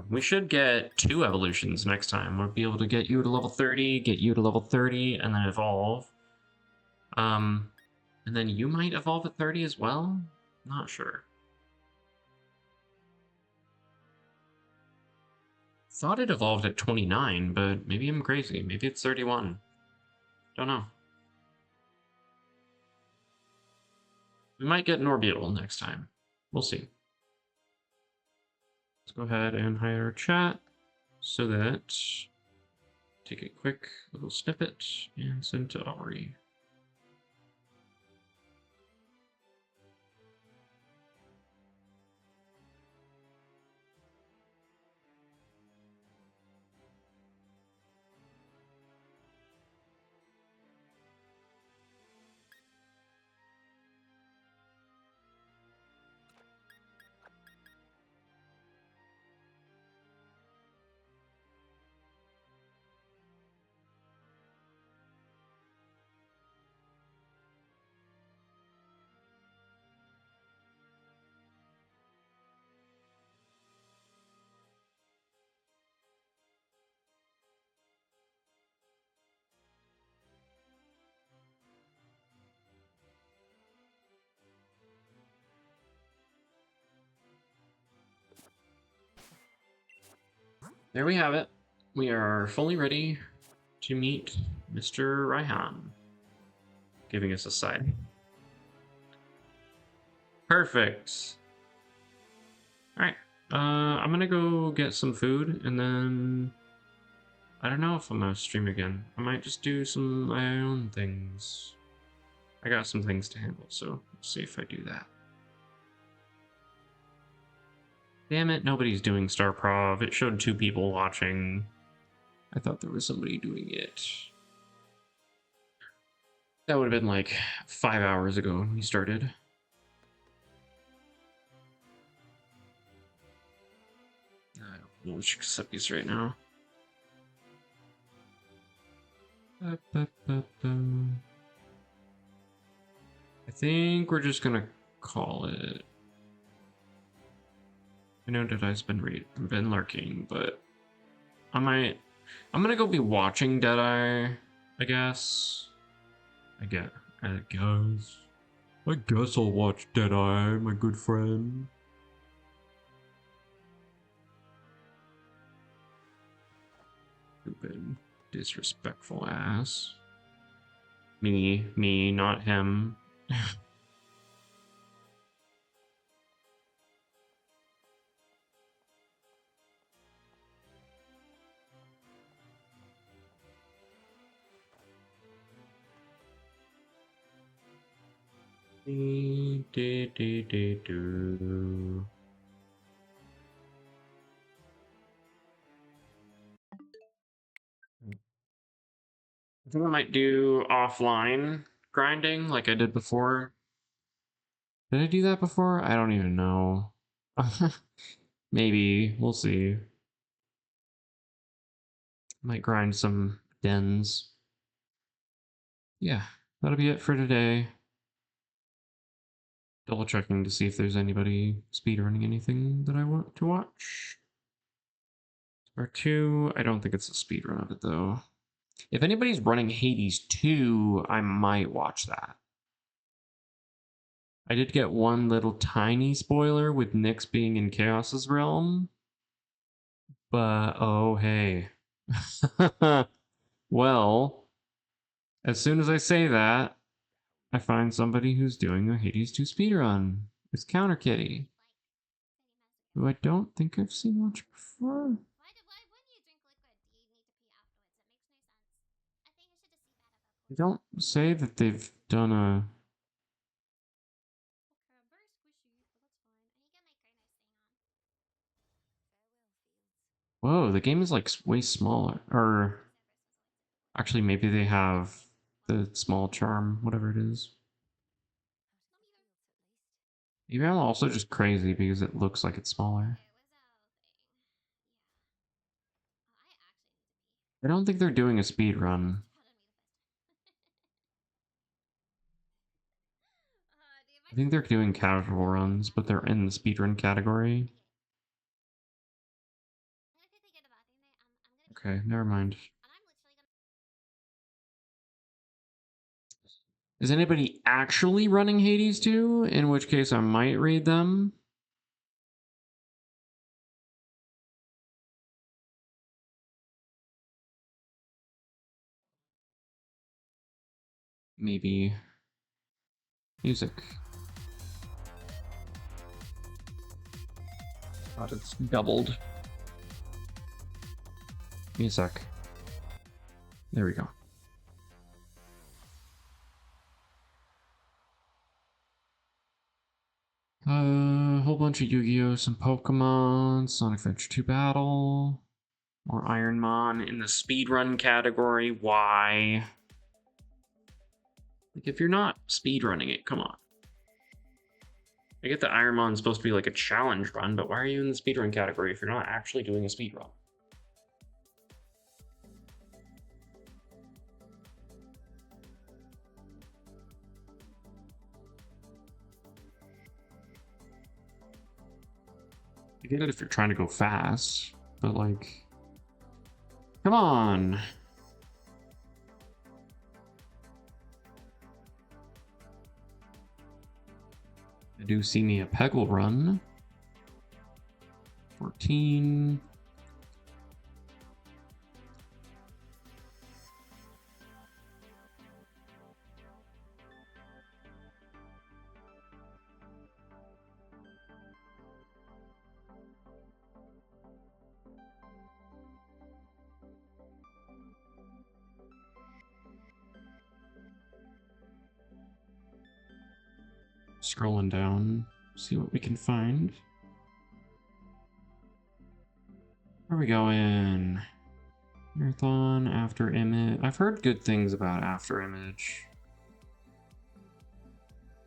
We should get 2 evolutions next time. We'll be able to get you to level 30, get you to level 30, and then evolve. And then you might evolve at 30 as well? Not sure. Thought it evolved at 29, but maybe I'm crazy. Maybe it's 31. Don't know. We might get an Orbeetle next time. We'll see. Let's go ahead and hide our chat so that take a quick little snippet and send to Aubrey. There we have it. We are fully ready to meet Mr. Raihan, giving us a side. Perfect. Alright, I'm gonna go get some food, and then I don't know if I'm gonna stream again. I might just do some of my own things. I got some things to handle, so we'll see if I do that. Damn it, nobody's doing Star Prov. It showed 2 people watching. I thought there was somebody doing it. That would have been like 5 hours ago when we started. I don't know which accept these right now. I think we're just gonna call it. I know Deadeye's been lurking, but I'm gonna go be watching Deadeye, I guess. I guess I'll watch Deadeye, my good friend. Stupid, disrespectful ass. Me, not him. Do. I think I might do offline grinding like I did before. Did I do that before? I don't even know. Maybe. We'll see. Might grind some dens. Yeah, that'll be it for today. Double checking to see if there's anybody speedrunning anything that I want to watch. Part 2, I don't think it's a speedrun of it though. If anybody's running Hades 2, I might watch that. I did get one little tiny spoiler with Nyx being in Chaos's realm. But, oh hey. Well, as soon as I say that, I find somebody who's doing a Hades 2 speedrun. It's CounterKitty, who I don't think I've seen much before. They don't say that they've done a... Whoa, the game is like way smaller. Or actually, maybe they have the small charm, whatever it is. Maybe I'm also just crazy because it looks like it's smaller. I don't think they're doing a speed run. I think they're doing casual runs, but they're in the speedrun category. Okay, never mind. Is anybody actually running Hades 2? In which case I might raid them. Maybe. Music. God, it's doubled. Give me a sec. There we go. A whole bunch of Yu-Gi-Oh! Some Pokemon, Sonic Adventure 2 Battle, more Ironmon in the speedrun category. Why? Like, if you're not speedrunning it, come on. I get that Ironmon's supposed to be like a challenge run, but why are you in the speedrun category if you're not actually doing a speedrun? I get it if you're trying to go fast, but like, come on. I do see me a Peggle run. 14. Scrolling down, see what we can find. Where are we going? Marathon, After Image. I've heard good things about After Image.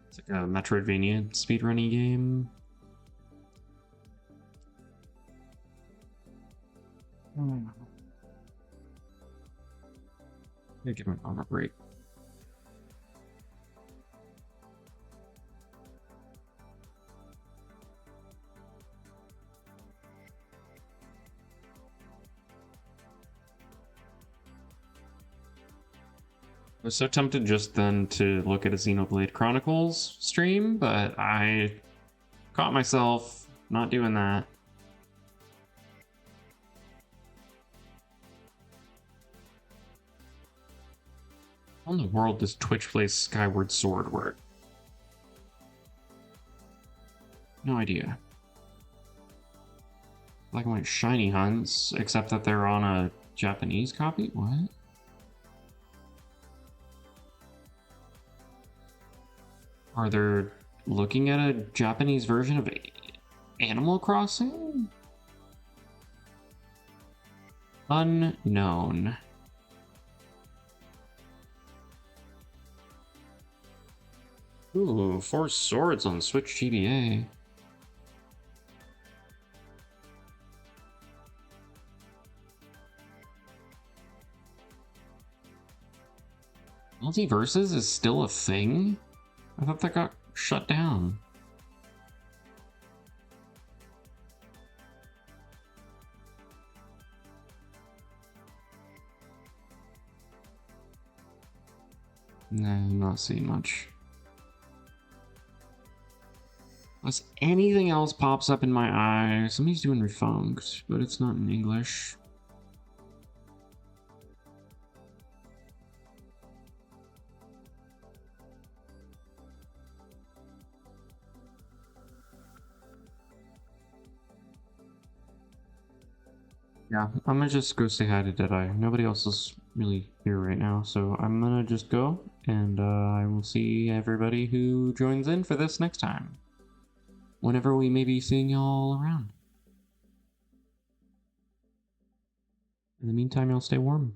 It's like a Metroidvania speedrunning game. Give my mom a break. I was so tempted just then to look at a Xenoblade Chronicles stream, but I caught myself not doing that. How in the world does Twitch Plays Skyward Sword work? No idea. Like my shiny hunts, except that they're on a Japanese copy? What? Are they looking at a Japanese version of Animal Crossing? Unknown. Ooh, 4 swords on Switch GBA. Multiverses is still a thing? I thought that got shut down. Nah, I'm not seeing much. Unless anything else pops up in my eye. Somebody's doing refunct, but it's not in English. Yeah, I'm gonna just go say hi to Deadeye. Nobody else is really here right now, so I'm gonna just go, and I will see everybody who joins in for this next time. Whenever we may be seeing y'all around. In the meantime, y'all stay warm.